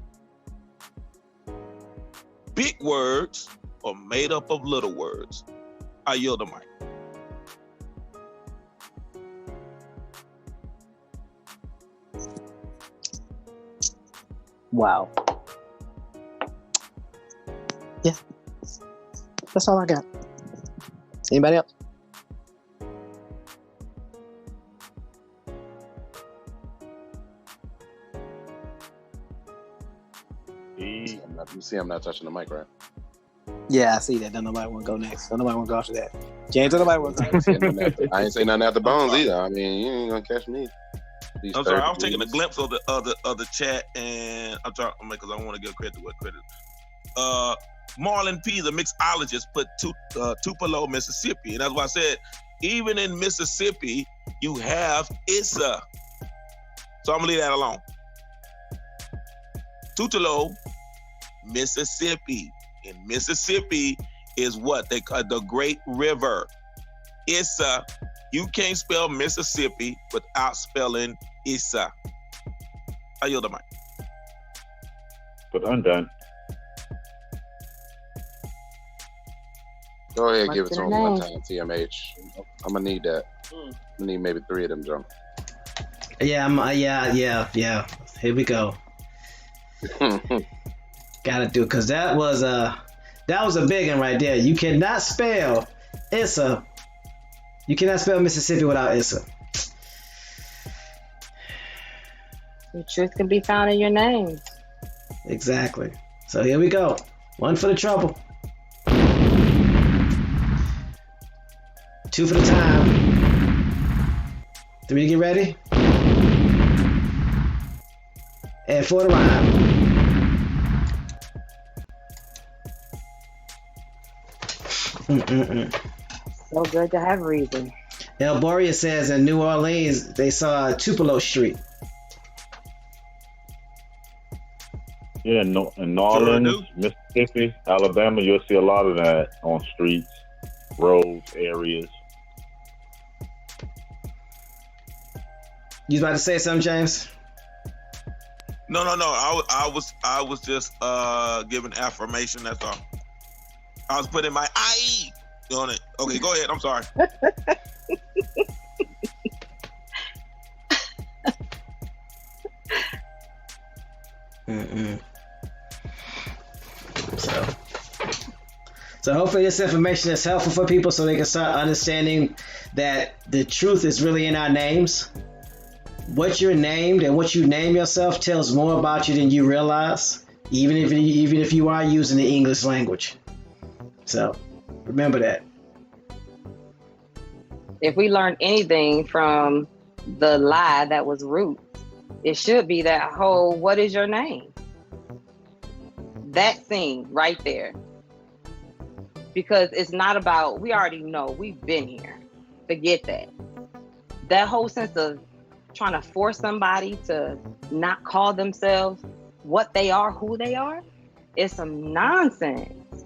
Big words are made up of little words. I yield the mic. Wow. Yeah. That's all I got. Anybody else? You see, I'm not touching the mic, right? Yeah, I see that. Don't nobody want to go next. Don't nobody want to go after that. James, don't nobody want to go next. I ain't say nothing after Bones either. I mean, you ain't gonna catch me. I'm sorry, I was taking a glimpse of the chat, and I'm trying because I want to give credit to what credit. Marlon P, the mixologist, put Tupelo, Mississippi, and that's why I said even in Mississippi you have Issa. So I'm gonna leave that alone. Tutelo, Mississippi. In Mississippi is what they call the Great River. Issa. You can't spell Mississippi without spelling Issa. I yield the mic. But I'm done. Go ahead, give it to him one time, TMH. I'm gonna need that. I'm gonna need maybe 3 of them jump. Yeah. Here we go. Gotta do, cause that was a big one right there. You cannot spell Issa. You cannot spell Mississippi without Issa. The truth can be found in your name. Exactly. So here we go. One for the trouble. 2 for the time. 3 to get ready. And 4 to rhyme. So good to have reason. El Boria says in New Orleans they saw Tupelo Street. Yeah, in New Orleans, Mississippi, Alabama, you'll see a lot of that on streets, roads, areas. You about to say something, James? No. I was just giving affirmation. That's all. I was putting my IE on it. Okay, go ahead. I'm sorry. So hopefully this information is helpful for people so they can start understanding that the truth is really in our names. What you're named and what you name yourself tells more about you than you realize, even if you are using the English language. So remember that. If we learned anything from the lie that was root, It should be that whole, what is your name? That scene right there. Because it's not about, we already know, we've been here. Forget that. That whole sense of trying to force somebody to not call themselves what they are, who they are, is some nonsense.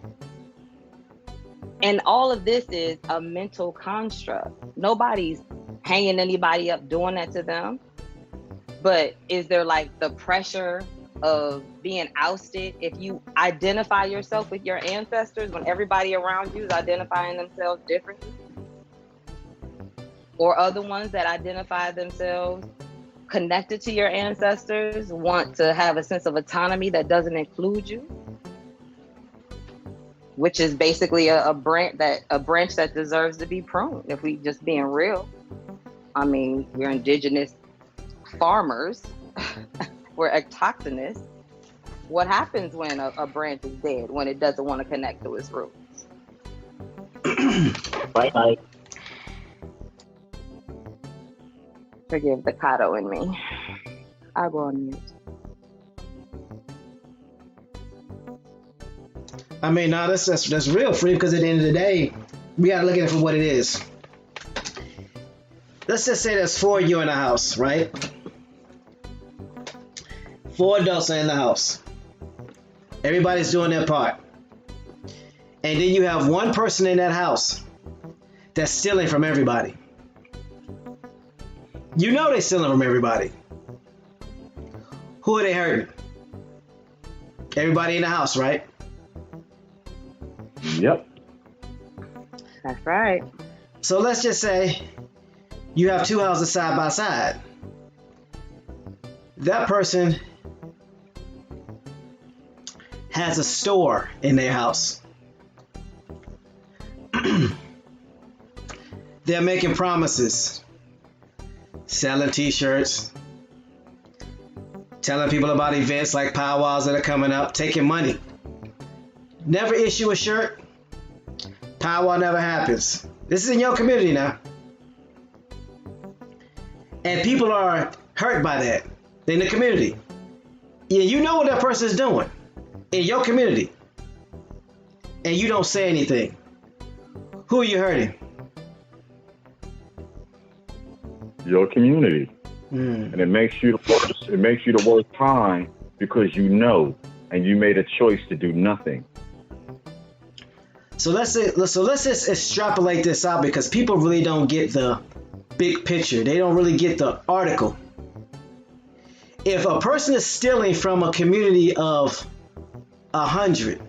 And all of this is a mental construct. Nobody's hanging anybody up doing that to them. But is there like the pressure of being ousted if you identify yourself with your ancestors when everybody around you is identifying themselves differently? Or other ones that identify themselves connected to your ancestors want to have a sense of autonomy that doesn't include you, which is basically a branch that deserves to be pruned. If we just being real, I mean, we're indigenous farmers, we're autochthonous. What happens when a branch is dead, when it doesn't want to connect to its roots? Bye. Forgive the Kato in me. I'll go on mute. I mean, no, that's real free, because at the end of the day, we gotta look at it for what it is. Let's just say there's 4 of you in the house, right? 4 adults are in the house. Everybody's doing their part. And then you have one person in that house that's stealing from everybody. You know they're stealing from everybody. Who are they hurting? Everybody in the house, right? Yep. That's right. So let's just say you have 2 houses side by side. That person has a store in their house. They're making promises, selling t-shirts, telling people about events like powwows that are coming up, taking money. Never issue a shirt. Powwow never happens. This is in your community now. And people are hurt by that in the community. Yeah, you know what that person is doing in your community. And you don't say anything. Who are you hurting? Your community. And it makes you the worst. It makes you the worst time because you know, and you made a choice to do nothing. So let's just extrapolate this out, because people really don't get the big picture. They don't really get the article. If a person is stealing from a community of 100,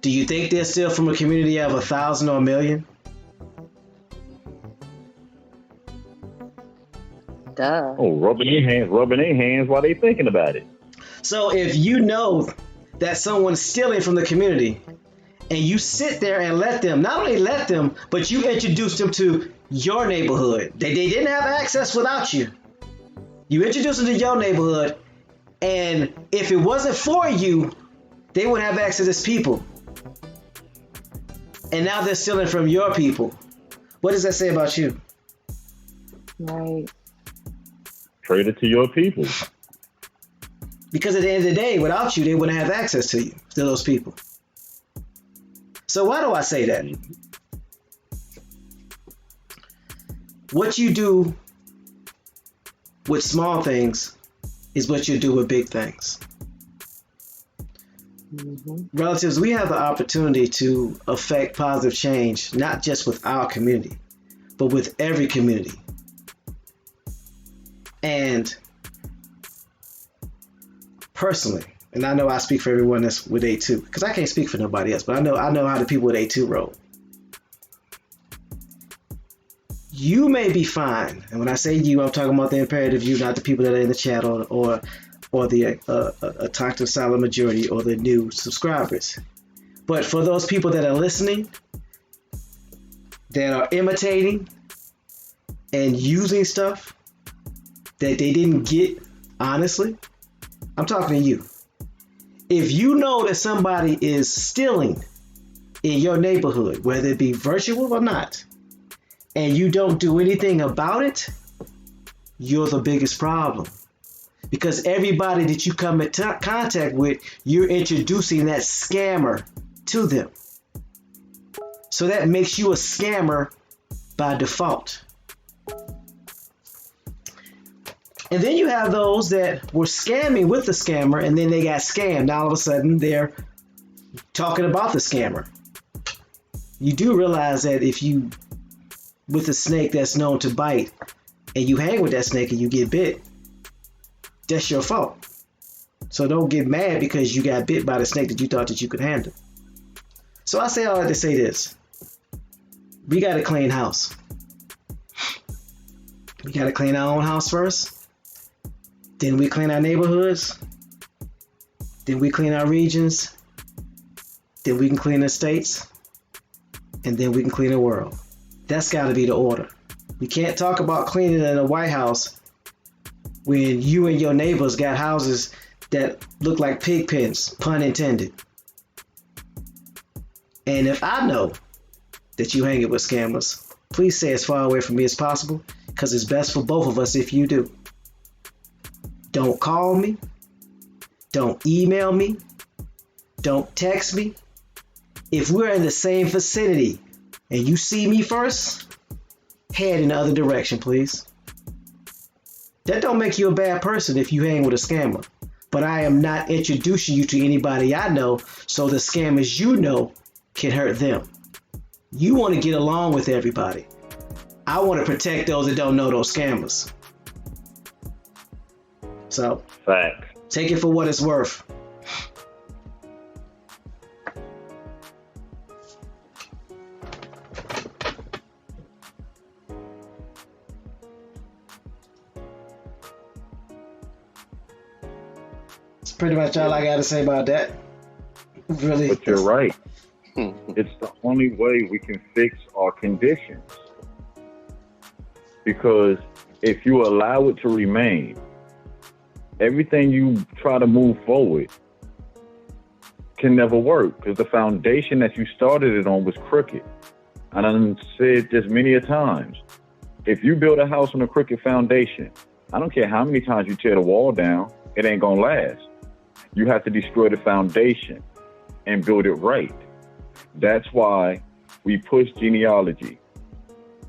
do you think they're stealing from a community of 1,000 or 1,000,000? Duh. Oh, rubbing their hands while they thinking about it. So if you know that someone's stealing from the community, and you sit there and let them, not only let them, but you introduce them to your neighborhood. They didn't have access without you. You introduce them to your neighborhood, and if it wasn't for you, they wouldn't have access to this people. And now they're stealing from your people. What does that say about you? Right. Trade it to your people. Because at the end of the day, without you, they wouldn't have access to you, to those people. So why do I say that? What you do with small things is what you do with big things. Relatives, we have the opportunity to affect positive change, not just with our community, but with every community. And personally, and I know I speak for everyone that's with A2, because I can't speak for nobody else, but I know how the people with A2 roll. You may be fine, and when I say you, I'm talking about the imperative you, not the people that are in the chat or the autochthonous silent majority or the new subscribers. But for those people that are listening, that are imitating and using stuff that they didn't get honestly, I'm talking to you. If you know that somebody is stealing in your neighborhood, whether it be virtual or not, and you don't do anything about it, you're the biggest problem. Because everybody that you come in contact with, you're introducing that scammer to them. So that makes you a scammer by default. And then you have those that were scamming with the scammer, and then they got scammed. Now all of a sudden they're talking about the scammer. You do realize that if you with a snake that's known to bite, and you hang with that snake and you get bit, that's your fault. So don't get mad because you got bit by the snake that you thought that you could handle. So I say all that to say this. We got to clean house. We got to clean our own house first. Then we clean our neighborhoods. Then we clean our regions. Then we can clean the states. And then we can clean the world. That's got to be the order. We can't talk about cleaning in the White House when you and your neighbors got houses that look like pig pens, pun intended. And if I know that you hang it with scammers, please stay as far away from me as possible, because it's best for both of us if you do. Don't call me. Don't email me. Don't text me. If we're in the same vicinity and you see me first, head in the other direction, please. That don't make you a bad person if you hang with a scammer. But I am not introducing you to anybody I know so the scammers you know can hurt them. You want to get along with everybody. I want to protect those that don't know those scammers. So, Facts. Take it for what it's worth. That's pretty much all I got to say about that. Really. But you're right. It's the only way we can fix our conditions. Because if you allow it to remain, everything you try to move forward can never work, because the foundation that you started it on was crooked. And I've said this many a times. If you build a house on a crooked foundation, I don't care how many times you tear the wall down, it ain't gonna last. You have to destroy the foundation and build it right. That's why we push genealogy,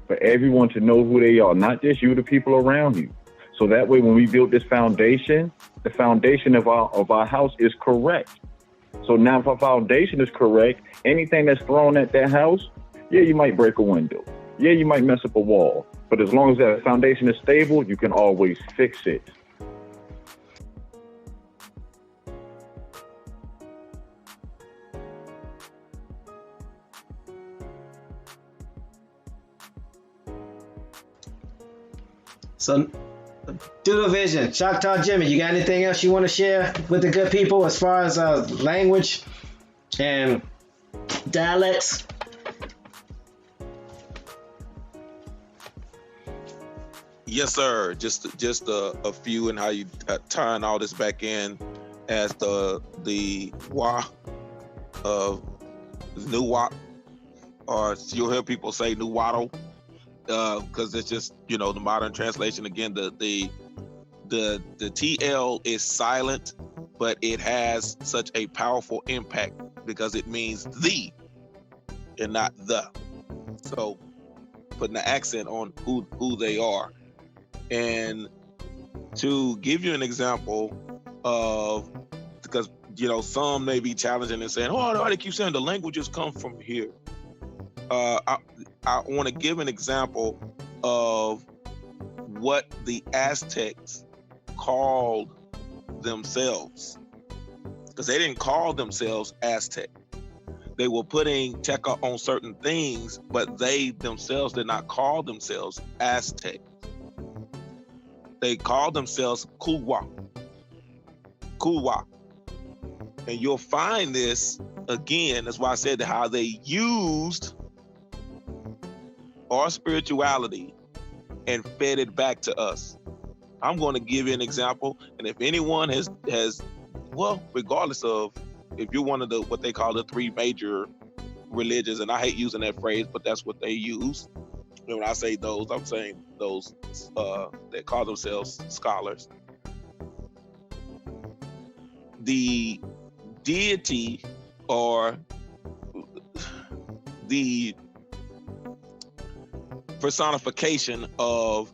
for everyone to know who they are, not just you, the people around you. So that way, when we build this foundation, the foundation of our house is correct. So now if our foundation is correct, anything that's thrown at that house, yeah, you might break a window. Yeah, you might mess up a wall. But as long as that foundation is stable, you can always fix it. So, Doodle Vision, Choctaw Jimmy, you got anything else you want to share with the good people as far as language and dialects? Yes, sir. Just a few, and how you turn all this back in as the wa of Nuwap, or you'll hear people say Nuwaddle, because it's just, the modern translation. Again, the TL is silent, but it has such a powerful impact because it means the and not the. So putting the accent on who they are. And to give you an example of, because some may be challenging and saying, oh, they keep saying the languages come from here. I want to give an example of what the Aztecs called themselves, because they didn't call themselves Aztec. They were putting Teca on certain things, but they themselves did not call themselves Aztec. They called themselves Kuwa. And you'll find this again, that's why I said how they used our spirituality and fed it back to us. I'm going to give you an example, and if anyone has regardless of if you're one of the what they call the three major religions, and I hate using that phrase, but that's what they use. And when I say those, I'm saying those that call themselves scholars. the deity or the personification of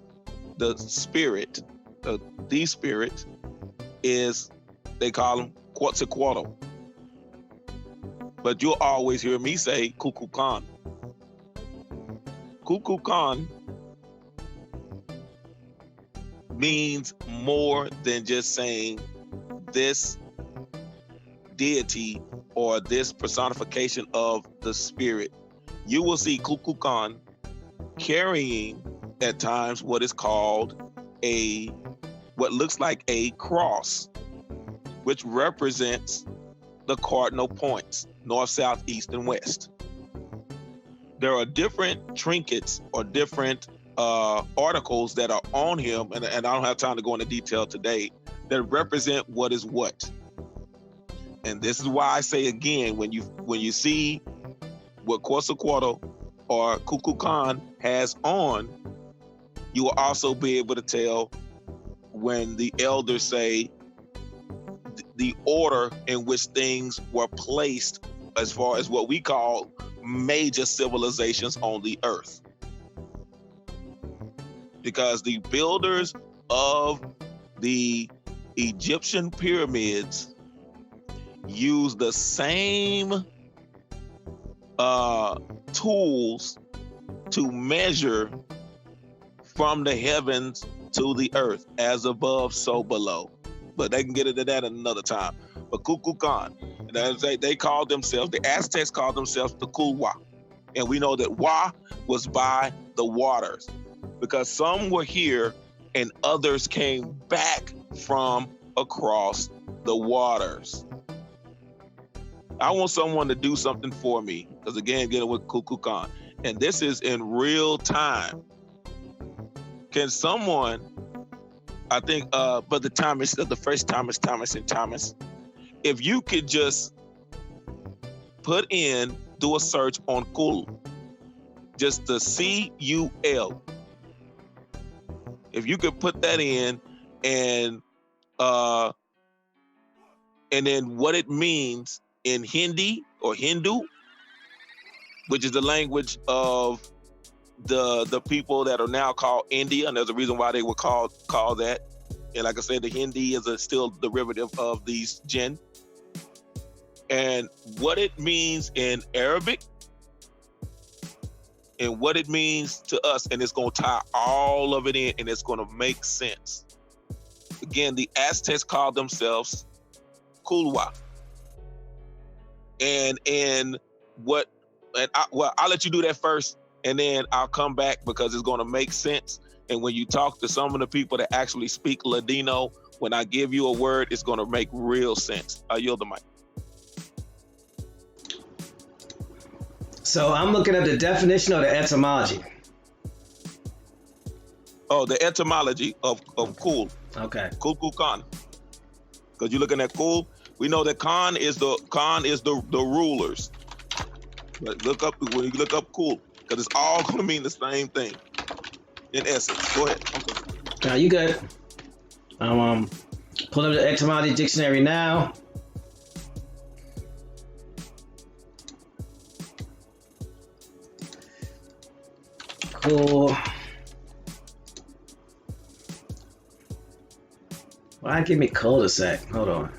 the spirit, the spirit is, they call him Quetzalcoatl. But you'll always hear me say Kukulkan. Kukulkan means more than just saying this deity or this personification of the spirit. You will see Kukulkan carrying at times what is called what looks like a cross, which represents the cardinal points, north, south, east, and west. There are different trinkets or different articles that are on him, and I don't have time to go into detail today, that represent what is what. And this is why I say again, when you see what Quetzalcoatl or Kukulkan has on, you will also be able to tell when the elders say the order in which things were placed as far as what we call major civilizations on the earth. Because the builders of the Egyptian pyramids used the same tools to measure from the heavens to the earth, as above, so below. But they can get into that another time. But Kukulkan, and as they called themselves, the Aztecs called themselves the Kulwa. And we know that Wa was by the waters, because some were here and others came back from across the waters. I want someone to do something for me, because again, getting with Kukulkan, and this is in real time. Can someone, I think, but the Thomas, the first Thomas and Thomas, if you could just do a search on Kul, just the C-U-L. If you could put that in, and then what it means in Hindi or Hindu, which is the language of the people that are now called India, and there's a reason why they were called that. And like I said, the Hindi is still derivative of these Jinn. And what it means in Arabic and what it means to us, and it's going to tie all of it in, and it's going to make sense. Again, the Aztecs called themselves Kulwa. I'll let you do that first, and then I'll come back, because it's going to make sense. And when you talk to some of the people that actually speak Ladino, when I give you a word, it's going to make real sense. I yield the mic. So I'm looking at the definition or the etymology. Oh, the etymology of Kul. Okay. Kukulkan. Because you're looking at Kul. We know that Khan is the rulers. But when you look up Kul, because it's all going to mean the same thing in essence. Go ahead. Okay. Now you good. I'm pulling up the etymology dictionary now. Cool. Why give me cul-de-sac? Hold on.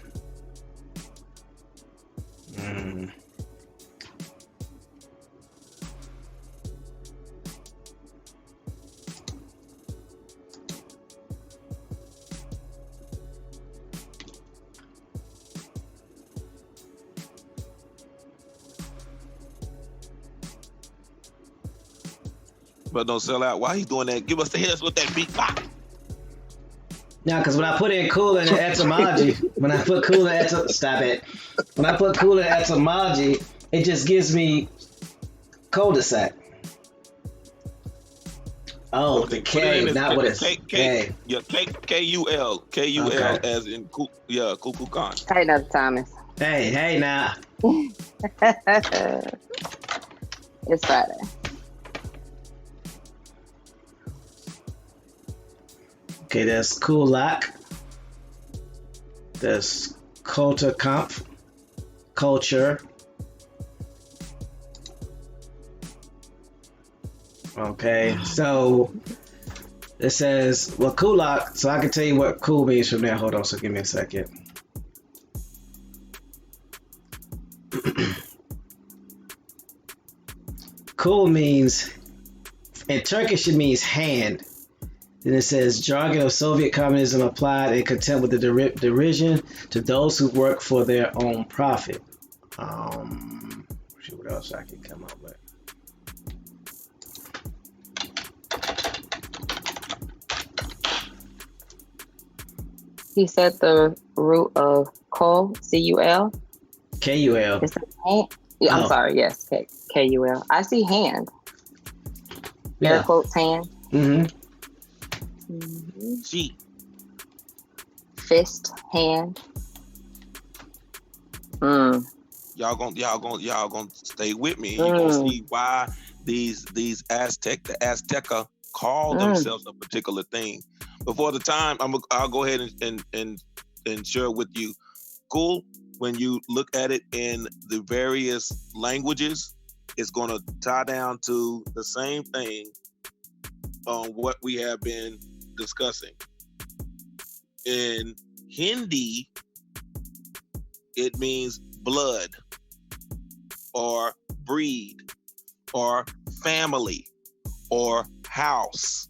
But don't sell out. Why he doing that? Give us the hits with that beat. Now, because when I put in cool in the etymology, stop it. When I put cool in etymology, it just gives me cul-de-sac. Oh, okay, the K, not what it's K. Yeah, K-U-L. K-U-L okay. As in Kukulkan. Tighten up, Thomas. Hey, now. It's Friday. Okay, there's Kulak. There's Kulturkampf, culture. Okay, so it says, well, kulak, so I can tell you what cool means from there. Hold on, so give me a second. Cool means, in Turkish, it means hand. Then it says, jargon of Soviet communism applied in contempt with the derision to those who work for their own profit. See what else I can come up with. He said the root of kul, C-U-L. K-U-L. Is that hand? Yeah, I'm Oh. sorry. Yes, K-U-L. I see hand. Air Yeah. quotes hand. Mm-hmm. She. Fist, hand. Y'all gonna stay with me. You're gonna see why the Azteca call themselves a particular thing. Before the time, I'll go ahead and share with you. Cool. When you look at it in the various languages, it's gonna tie down to the same thing on what we have been discussing. In Hindi, it means blood or breed or family or house.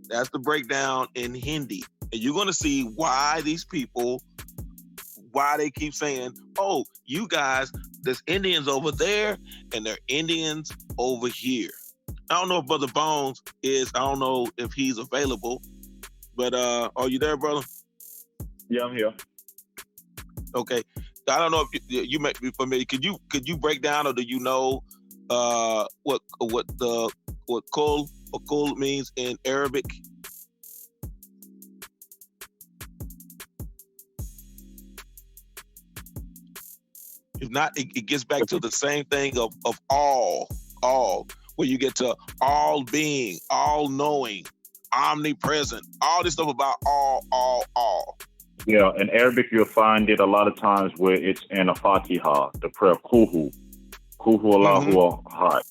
That's the breakdown in Hindi. And you're going to see why these people, why they keep saying, oh, you guys, there's Indians over there and there are Indians over here. I don't know if Brother Bones is, I don't know if he's available, but are you there, brother? Yeah, I'm here. Okay. I don't know if you may be familiar. Could you break down, or do you know what kul means in Arabic? If not, it gets back to the same thing of all, where you get to all being, all knowing, omnipresent, all this stuff about all. Yeah, in Arabic, you'll find it a lot of times where it's in a Fatiha, the prayer Kuhu Allahu Ahad.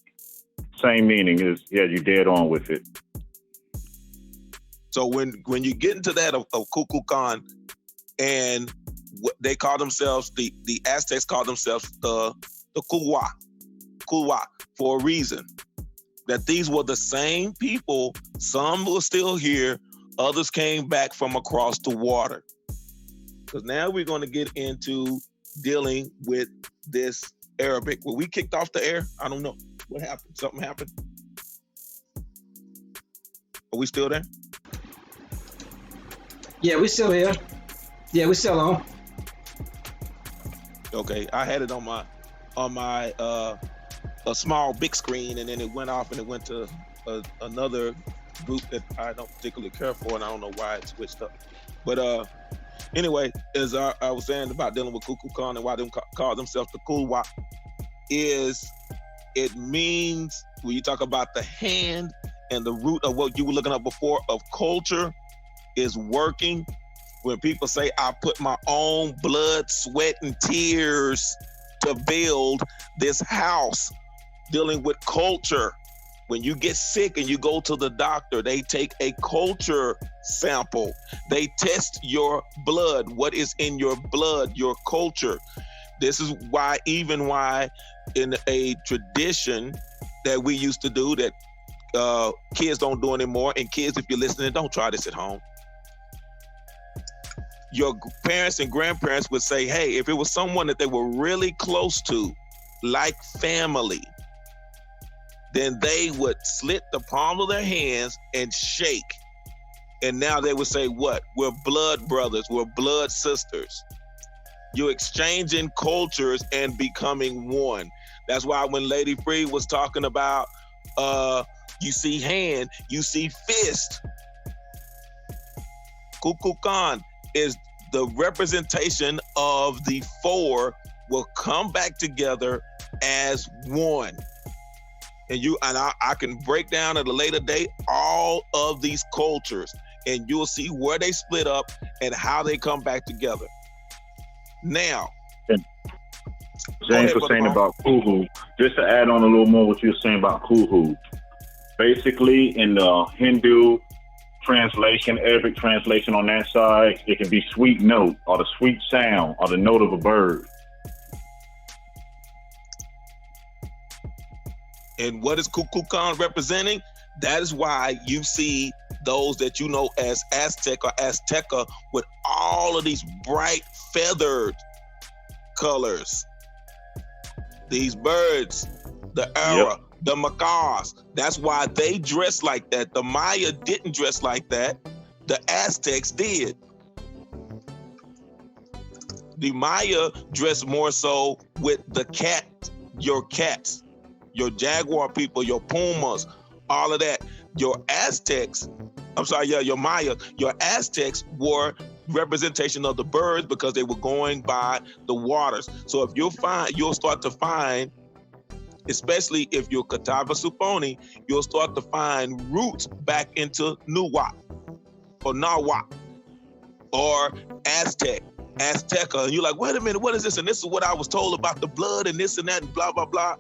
Same meaning is, yeah, you dead on with it. So when you get into that of Kukulkan, and they call themselves, the Aztecs call themselves the Kulwa for a reason. That these were the same people, some were still here, others came back from across the water. Because now we're going to get into dealing with this Arabic. Were we kicked off the air? I don't know. What happened? Something happened? Are we still there? Yeah, we're still here. Yeah, we're still on. Okay, I had it on my a small big screen, and then it went off and it went to another group that I don't particularly care for, and I don't know why it switched up. But anyway, as I was saying about dealing with Kukulkan and why they call themselves the Kulwa, is it means when you talk about the hand and the root of what you were looking up before of culture is working. When people say, I put my own blood, sweat, and tears to build this house, dealing with culture. When you get sick and you go to the doctor, they take a culture sample. They test your blood, what is in your blood, your culture. This is why in a tradition that we used to do that kids don't do anymore, and kids, if you're listening, don't try this at home. Your parents and grandparents would say, hey, if it was someone that they were really close to, like family, then they would slit the palm of their hands and shake. And now they would say, what? We're blood brothers, we're blood sisters. You're exchanging cultures and becoming one. That's why when Lady Free was talking about, you see hand, you see fist. Kukulkan is the representation of the four will come back together as one. And I can break down at a later date all of these cultures and you'll see where they split up and how they come back together. Now, And go James ahead, was Brother saying Bone. about kuhu. Just to add on a little more what you were saying about kuhu. Basically, in the Hindu translation, Arabic translation on that side, it can be sweet note or the sweet sound or the note of a bird. And what is Kukulkan representing? That is why you see those that you know as Aztec or Azteca with all of these bright feathered colors. These birds, the Ara, the macaws. That's why they dress like that. The Maya didn't dress like that. The Aztecs did. The Maya dressed more so with the cats, your jaguar people, your pumas, all of that. Your Aztecs, your Maya, your Aztecs were representation of the birds because they were going by the waters. So if you'll start to find, especially if you're Catawba Suponi, you'll start to find roots back into Nuwap or Nawap or Azteca. And you're like, wait a minute, what is this? And this is what I was told about the blood and this and that and blah, blah, blah.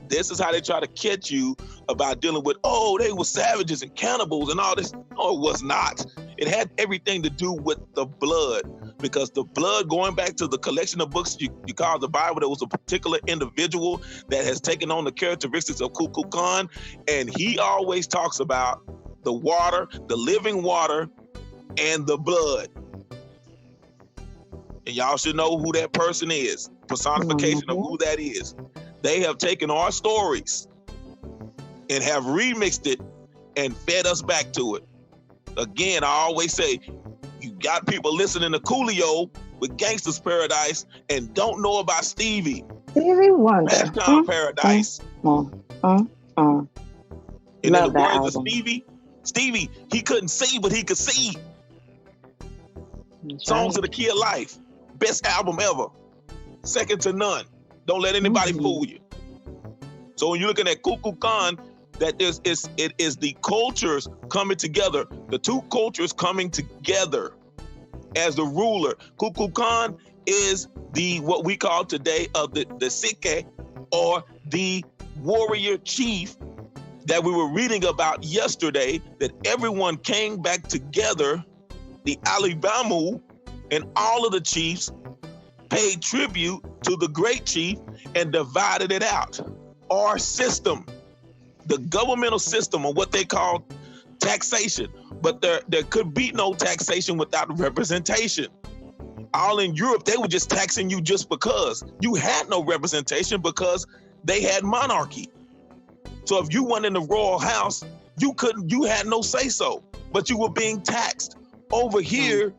This is how they try to catch you about dealing with, they were savages and cannibals and all this. No, it was not. It had everything to do with the blood, because the blood, going back to the collection of books you call the Bible, there was a particular individual that has taken on the characteristics of Kukulkan, and he always talks about the water, the living water, and the blood. And y'all should know who that person is. Personification of who that is. They have taken our stories and have remixed it and fed us back to it. Again, I always say, you got people listening to Coolio with Gangsta's Paradise and don't know about Stevie. Stevie Wonder. Flashtown Paradise. And in the words of Stevie, he couldn't sing, but he could see. Songs of the Key of Life. Best album ever. Second to none. Don't let anybody fool you. So when you're looking at Kukulkan, it is the cultures coming together, the two cultures coming together as the ruler. Kukulkan is what we call today of the Sike, or the warrior chief that we were reading about yesterday, that everyone came back together, the Alibamu, and all of the chiefs paid tribute to the great chief and divided it out. Our system, the governmental system, of what they call taxation, but there could be no taxation without representation. All in Europe, they were just taxing you just because. You had no representation because they had monarchy. So if you weren't in the royal house, you had no say so, but you were being taxed. Over here,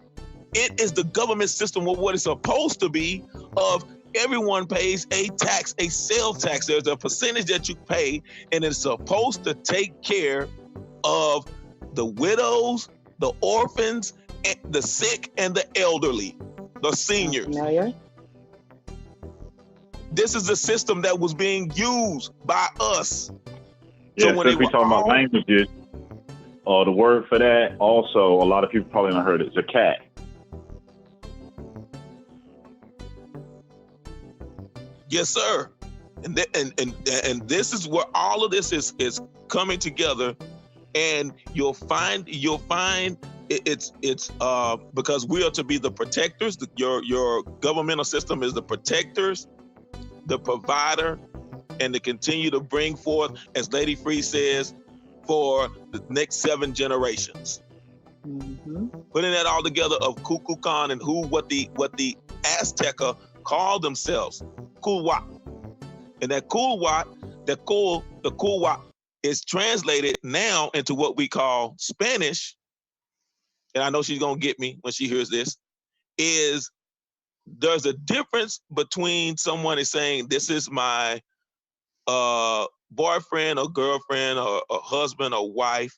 it is the government system of what it's supposed to be, of everyone pays a tax, a sales tax. There's a percentage that you pay, and it's supposed to take care of the widows, the orphans, the sick, and the elderly, the seniors. This is the system that was being used by us. Yeah, so when since we talking about languages, the word for that also, a lot of people probably haven't heard it, zakat. Yes, sir. And this is where all of this is coming together, and you'll find it's because we are to be the protectors. Your governmental system is the protectors, the provider, and to continue to bring forth, as Lady Free says, for the next 7 generations. Putting that all together of Kukulkan and what the Azteca called themselves, Kulwat. And that Kulwat, the Kulwat is translated now into what we call Spanish, and I know she's gonna get me when she hears this, is there's a difference between someone is saying, this is my boyfriend or girlfriend or husband or wife,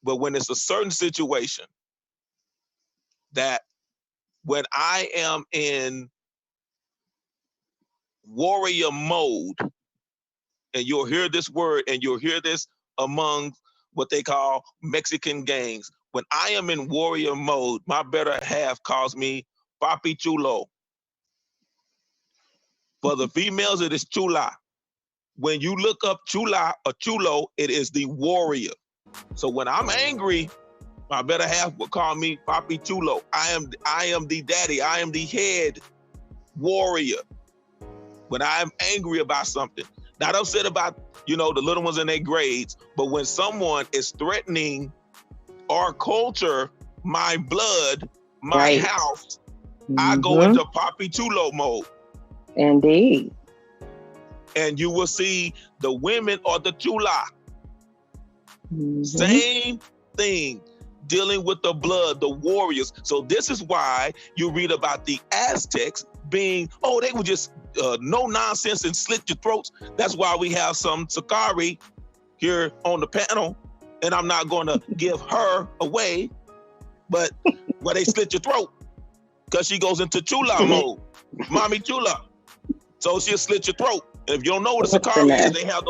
but when it's a certain situation that when I am in warrior mode, and you'll hear this word and you'll hear this among what they call Mexican gangs, When I am in warrior mode, my better half calls me Papi Chulo. For the females, it is Chula. When you look up Chula or Chulo, it is the warrior. So when I'm angry, my better half will call me Papi Chulo. I am the daddy. I am the head warrior. When I'm angry about something, not upset about, the little ones in their grades, but when someone is threatening our culture, my blood, my house, I go into Papi Chulo mode. Indeed. And you will see the women or the Chula. Same thing, dealing with the blood, the warriors. So this is why you read about the Aztecs being, they were just no nonsense and slit your throats. That's why we have some Sakari here on the panel, and I'm not going to give her away, but where they slit your throat because she goes into Chula mode, Mommy Chula. So she'll slit your throat. And if you don't know what a Sakari is, they have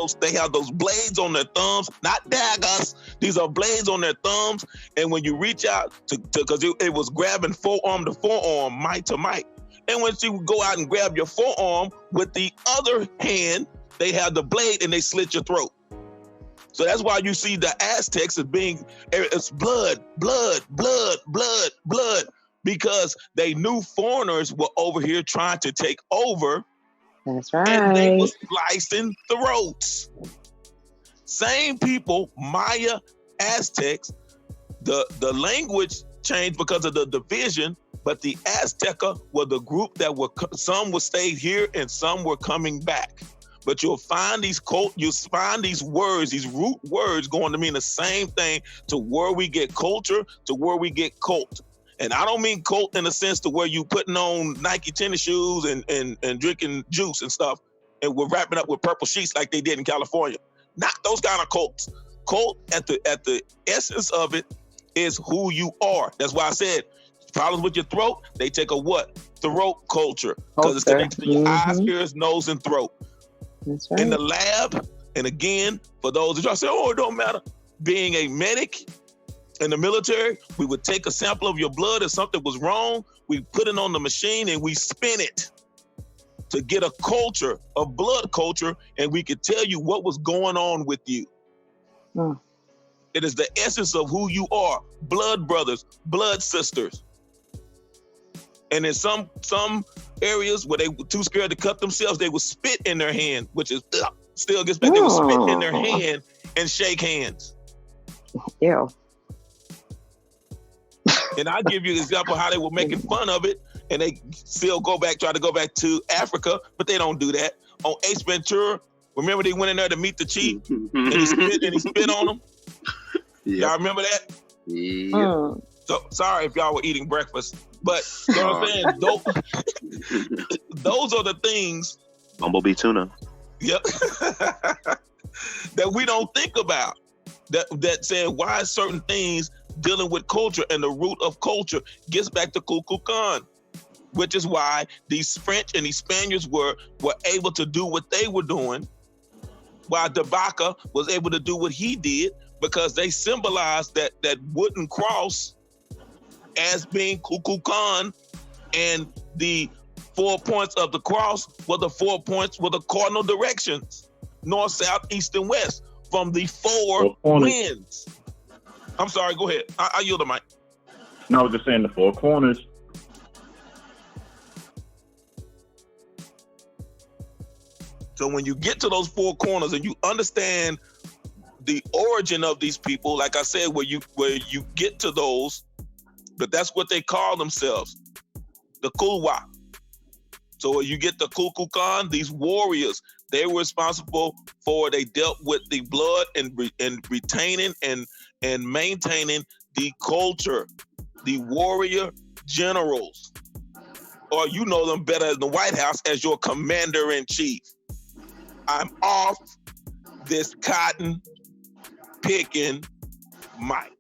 those blades on their thumbs, not daggers. These are blades on their thumbs. And when you reach out because it was grabbing forearm to forearm, mic to mic. And when she would go out and grab your forearm with the other hand, they have the blade and they slit your throat. So that's why you see the Aztecs as being, it's blood, because they knew foreigners were over here trying to take over. That's right. And they were slicing throats. Same people, Maya, Aztecs, the language changed because of the division, but the Azteca were the group that some were stayed here and some were coming back. But you'll find these words, these root words going to mean the same thing to where we get culture, to where we get cult. And I don't mean cult in the sense to where you putting on Nike tennis shoes and drinking juice and stuff, and we're wrapping up with purple sheets like they did in California. Not those kind of cults. Cult at the essence of it is who you are. That's why I said problems with your throat, they take a what? Throat culture. Because it's connected to your eyes, ears, nose, and throat. That's right. In the lab, and again, for those that y'all say, it don't matter. Being a medic in the military, we would take a sample of your blood if something was wrong, we put it on the machine and we spin it to get a culture, a blood culture, and we could tell you what was going on with you. It is the essence of who you are, blood brothers, blood sisters. And in some areas where they were too scared to cut themselves, they would spit in their hand, which is still gets back. They would spit in their hand and shake hands. Ew. And I'll give you an example how they were making fun of it, and they still try to go back to Africa, but they don't do that. On Ace Ventura, remember they went in there to meet the chief, and he spit on them? Y'all remember that? Yeah. So sorry if y'all were eating breakfast, but you know what I'm saying? Those are the things. Bumblebee tuna. Yep. That we don't think about. That saying why certain things dealing with culture, and the root of culture gets back to Kukulkan, which is why these French and these Spaniards were able to do what they were doing, while Dabaka was able to do what he did, because they symbolized that wooden cross as being Kukulkan, and the 4 points of the cross were the 4 points were the cardinal directions, north, south, east, and west, from the four winds. I'm sorry, go ahead. I yield the mic. No, I was just saying the four corners. So when you get to those four corners and you understand the origin of these people, like I said, where you get to those, but that's what they call themselves, the Kulwa. So when you get the Kukulkan, these warriors, they were responsible for, they dealt with the blood and retaining and maintaining the culture, the warrior generals, or you know them better in the White House as your commander-in-chief. I'm off this cotton picking mic.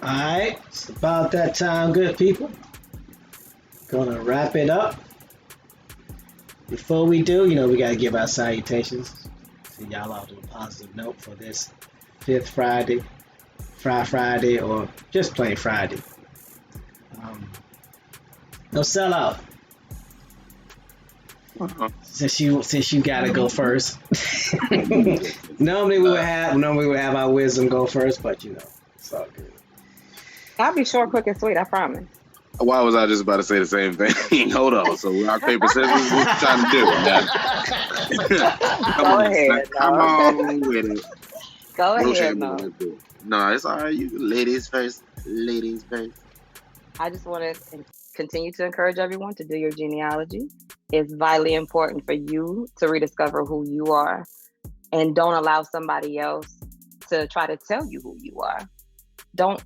All right, it's about that time, good people. Gonna wrap it up. Before we do, we gotta give our salutations. So y'all off to a positive note for this 5th Friday, Friday, or just plain Friday. No sellout. Since you gotta go first. normally we would have our wisdom go first, but it's all good. I'll be short, quick, and sweet. I promise. Why was I just about to say the same thing? Hold on. So rock, paper, scissors. What you trying to do, man? Go ahead. Come on with it. Go No ahead, shame no. in it. No, it's all right. You ladies first. Ladies first. I just want to continue to encourage everyone to do your genealogy. It's vitally important for you to rediscover who you are, and don't allow somebody else to try to tell you who you are. Don't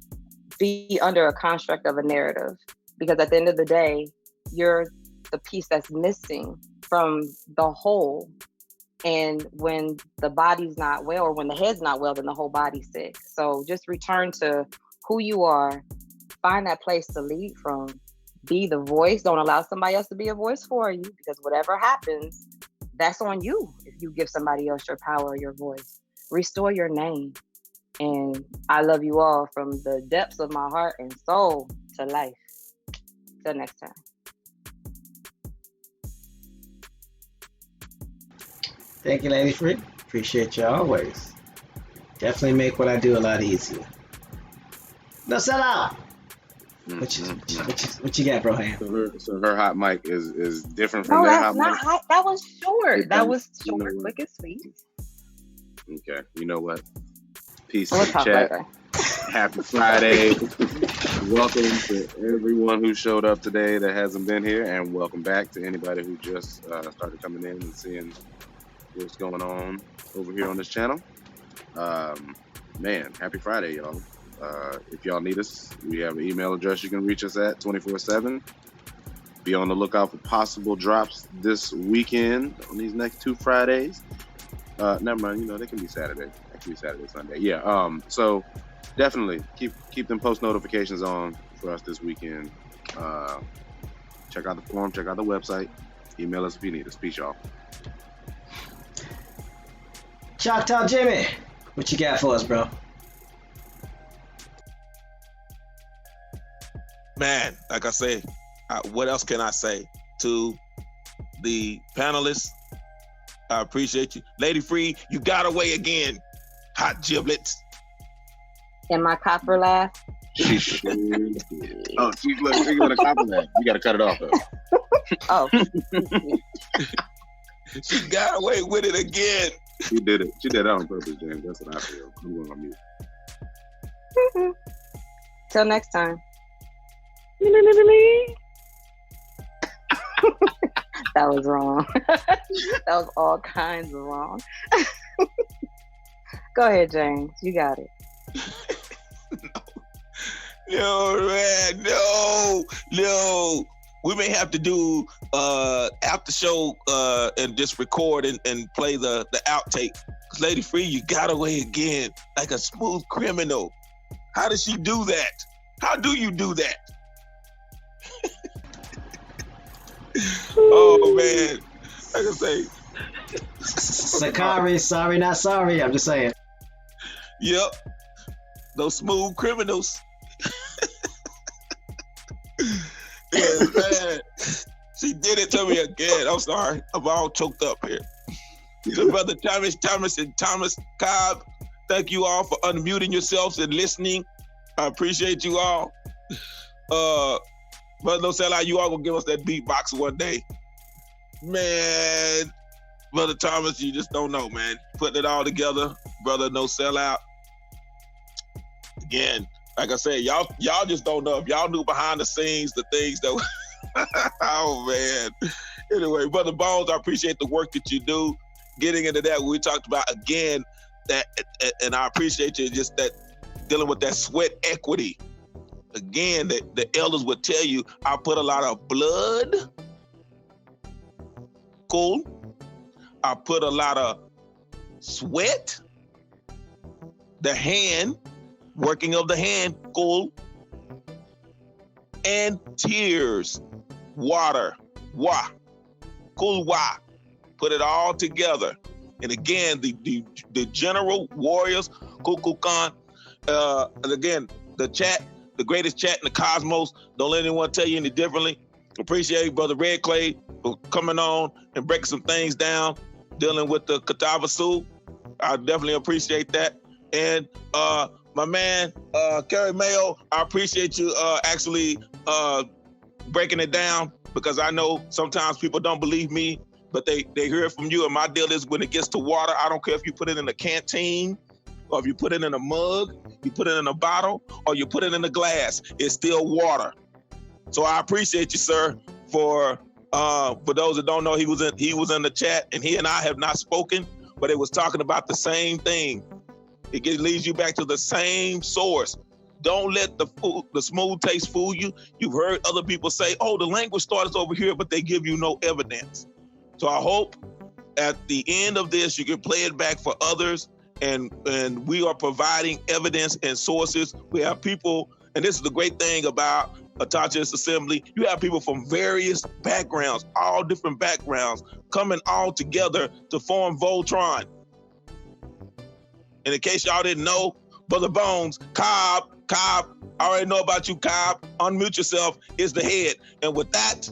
be under a construct of a narrative, because at the end of the day, you're the piece that's missing from the whole. And when the body's not well, or when the head's not well, then the whole body's sick. So just return to who you are. Find that place to lead from. Be the voice. Don't allow somebody else to be a voice for you, because whatever happens, that's on you if you give somebody else your power or your voice. Restore your name. And I love you all from the depths of my heart and soul to life. Till next time. Thank you, Lady Free. Appreciate you always. Definitely make what I do a lot easier. No sellout. What you got, bro? So her hot mic is different from No, their that's hot not mic. hot. That was short. That was You know short, what? quick, and sweet. Okay, you know what? Peace We'll to the talk chat. later. Happy Friday. Welcome to everyone who showed up today that hasn't been here, and welcome back to anybody who just started coming in and seeing what's going on over here on this channel. Man, happy Friday, y'all. If y'all need us, we have an email address you can reach us at 24/7. Be on the lookout for possible drops this weekend on these next 2 Fridays. Never mind, they can be Saturday. That can be Saturday, Sunday. Yeah. So definitely keep them post notifications on for us this weekend. Check out the forum, check out the website. Email us if you need us. Peace, y'all. Choctaw Jimmy, what you got for us, bro? Man, like I say, what else can I say to the panelists? I appreciate you. Lady Free, you got away again. Hot giblets. And my copper laugh. She's she's going to compliment. You got to cut it off, though. Oh. She got away with it again. She did it. She did it on purpose, James. That's what I feel. I'm going on mute. Till next time. That was wrong. That was all kinds of wrong. Go ahead, James. You got it. No, man. No. We may have to do after show and just record and play the outtake. Because Lady Free, you got away again like a smooth criminal. How does she do that? How do you do that? Oh, man. Like I say. Sakari, sorry, not sorry. I'm just saying. Yep. Those smooth criminals. Yeah, man. She did it to me again. I'm sorry. I'm all choked up here. So Brother Thomas and Thomas Cobb, thank you all for unmuting yourselves and listening. I appreciate you all. Brother No Sellout, you all gonna give us that beatbox one day. Man, Brother Thomas, you just don't know, man. Putting it all together, Brother No Sellout. Again, like I said, y'all just don't know. If y'all knew behind the scenes the things that oh man. Anyway, Brother Bones, I appreciate the work that you do. Getting into that, we talked about again that, and I appreciate you just that dealing with that sweat equity. Again, the elders would tell you, I put a lot of blood. Cool. I put a lot of sweat. The hand, working of the hand, cool. And tears, water, wa, kulwa. Put it all together. And again, the general warriors, Kukulkan, and again, the chat, the greatest chat in the cosmos. Don't let anyone tell you any differently. Appreciate Brother Red Clay for coming on and breaking some things down, dealing with the Catawba Sioux. I definitely appreciate that. And my man, Kerry Mayo, I appreciate you actually breaking it down, because I know sometimes people don't believe me, but they hear it from you. And my deal is, when it gets to water, I don't care if you put it in a canteen, or if you put it in a mug, you put it in a bottle, or you put it in a glass, it's still water. So I appreciate you, sir, for those that don't know, he was in the chat, and he and I have not spoken, but it was talking about the same thing. It leads you back to the same source. Don't let the smooth taste fool you. You've heard other people say, oh, the language started over here, but they give you no evidence. So I hope at the end of this, you can play it back for others, and we are providing evidence and sources. We have people, and this is the great thing about Atacha's Assembly, you have people from various backgrounds, all different backgrounds, coming all together to form Voltron. And in case y'all didn't know, Brother Bones, Cobb, I already know about you, Cobb. Unmute yourself, is the head. And with that,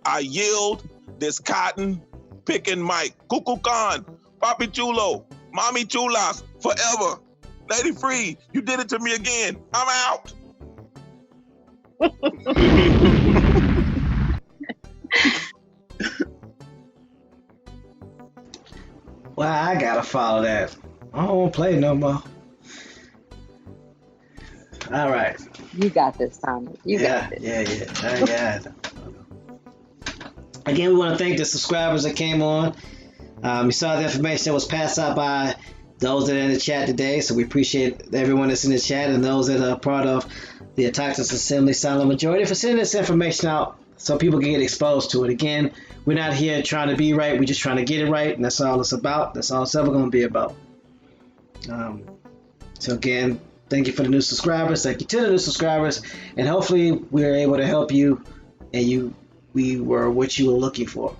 I yield this cotton picking mic. Kukulkan, Papi Chulo, Mommy Chulas, forever. Lady Free, you did it to me again. I'm out. Well, I gotta follow that. I don't want to play no more. All right. You got this, Thomas. You got this. Yeah. Again, we want to thank the subscribers that came on. You saw the information that was passed out by those that are in the chat today, so we appreciate everyone that's in the chat and those that are part of the Autochthonous Assembly Silent Majority for sending this information out so people can get exposed to it. Again, we're not here trying to be right. We're just trying to get it right, and that's all it's about. That's all it's ever going to be about. So again, thank you for the new subscribers. Thank you to the new subscribers, and hopefully we're able to help you, and we were what you were looking for.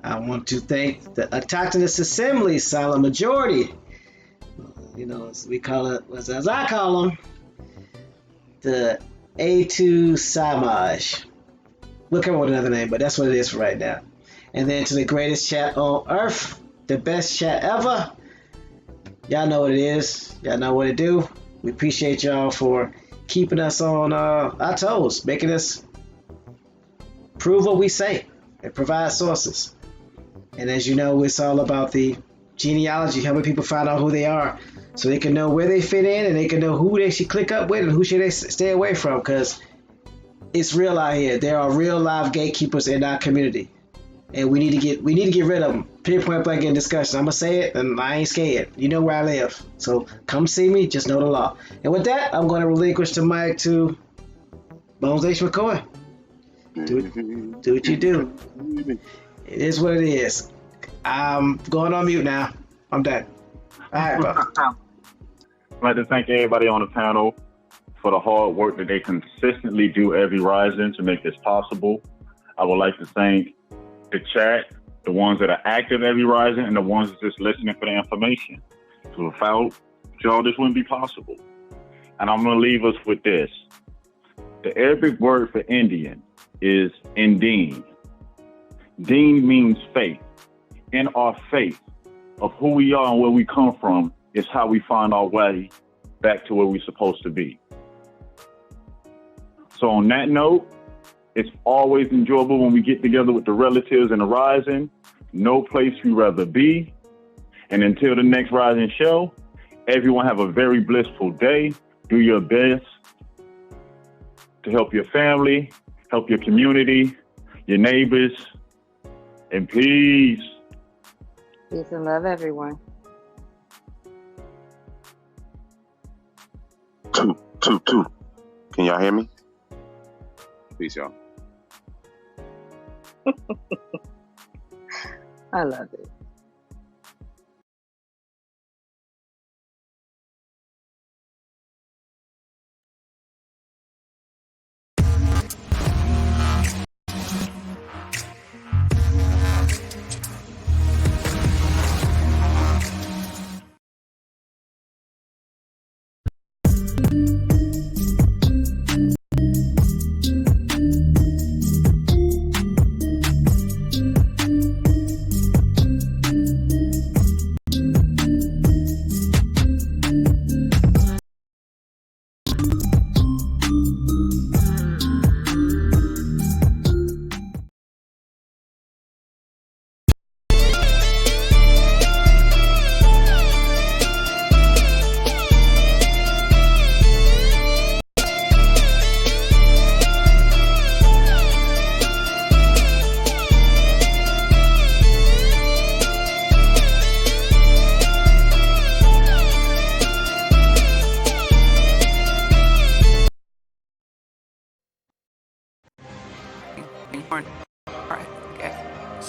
I want to thank the Autochthonous Assembly Silent Majority. You know, as we call it, as I call them, the A2 Samaj. We'll come up with another name, but that's what it is for right now. And then to the greatest chat on earth, the best chat ever. Y'all know what it is. Y'all know what to do. We appreciate y'all for keeping us on our toes, making us prove what we say and provide sources. And as you know, it's all about the genealogy, helping people find out who they are so they can know where they fit in, and they can know who they should click up with and who should they stay away from, because it's real out here. There are real live gatekeepers in our community, and we need to get rid of them. Point blank in discussion. I'm gonna say it, and I ain't scared. You know where I live, so come see me. Just know the law. And with that, I'm going to relinquish the mic to Bones H. McCoy. Do what you do. It is what it is. I'm going on mute now. I'm done. All right, bro. I'd like to thank everybody on the panel for the hard work that they consistently do every rising to make this possible. I would like to thank the chat, the ones that are active every rising, and the ones that just listening for the information. So without y'all, this wouldn't be possible. And I'm going to leave us with this. The Arabic word for Indian is Indine. Deen means faith. In our faith of who we are and where we come from is how we find our way back to where we're supposed to be. So on that note, it's always enjoyable when we get together with the relatives and the rising. No place we'd rather be. And until the next rising show, everyone have a very blissful day. Do your best to help your family, help your community, your neighbors, and peace. Peace and love, everyone. Two. Can y'all hear me? Peace, y'all. I love it.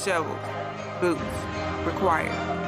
Shovels, boots, required.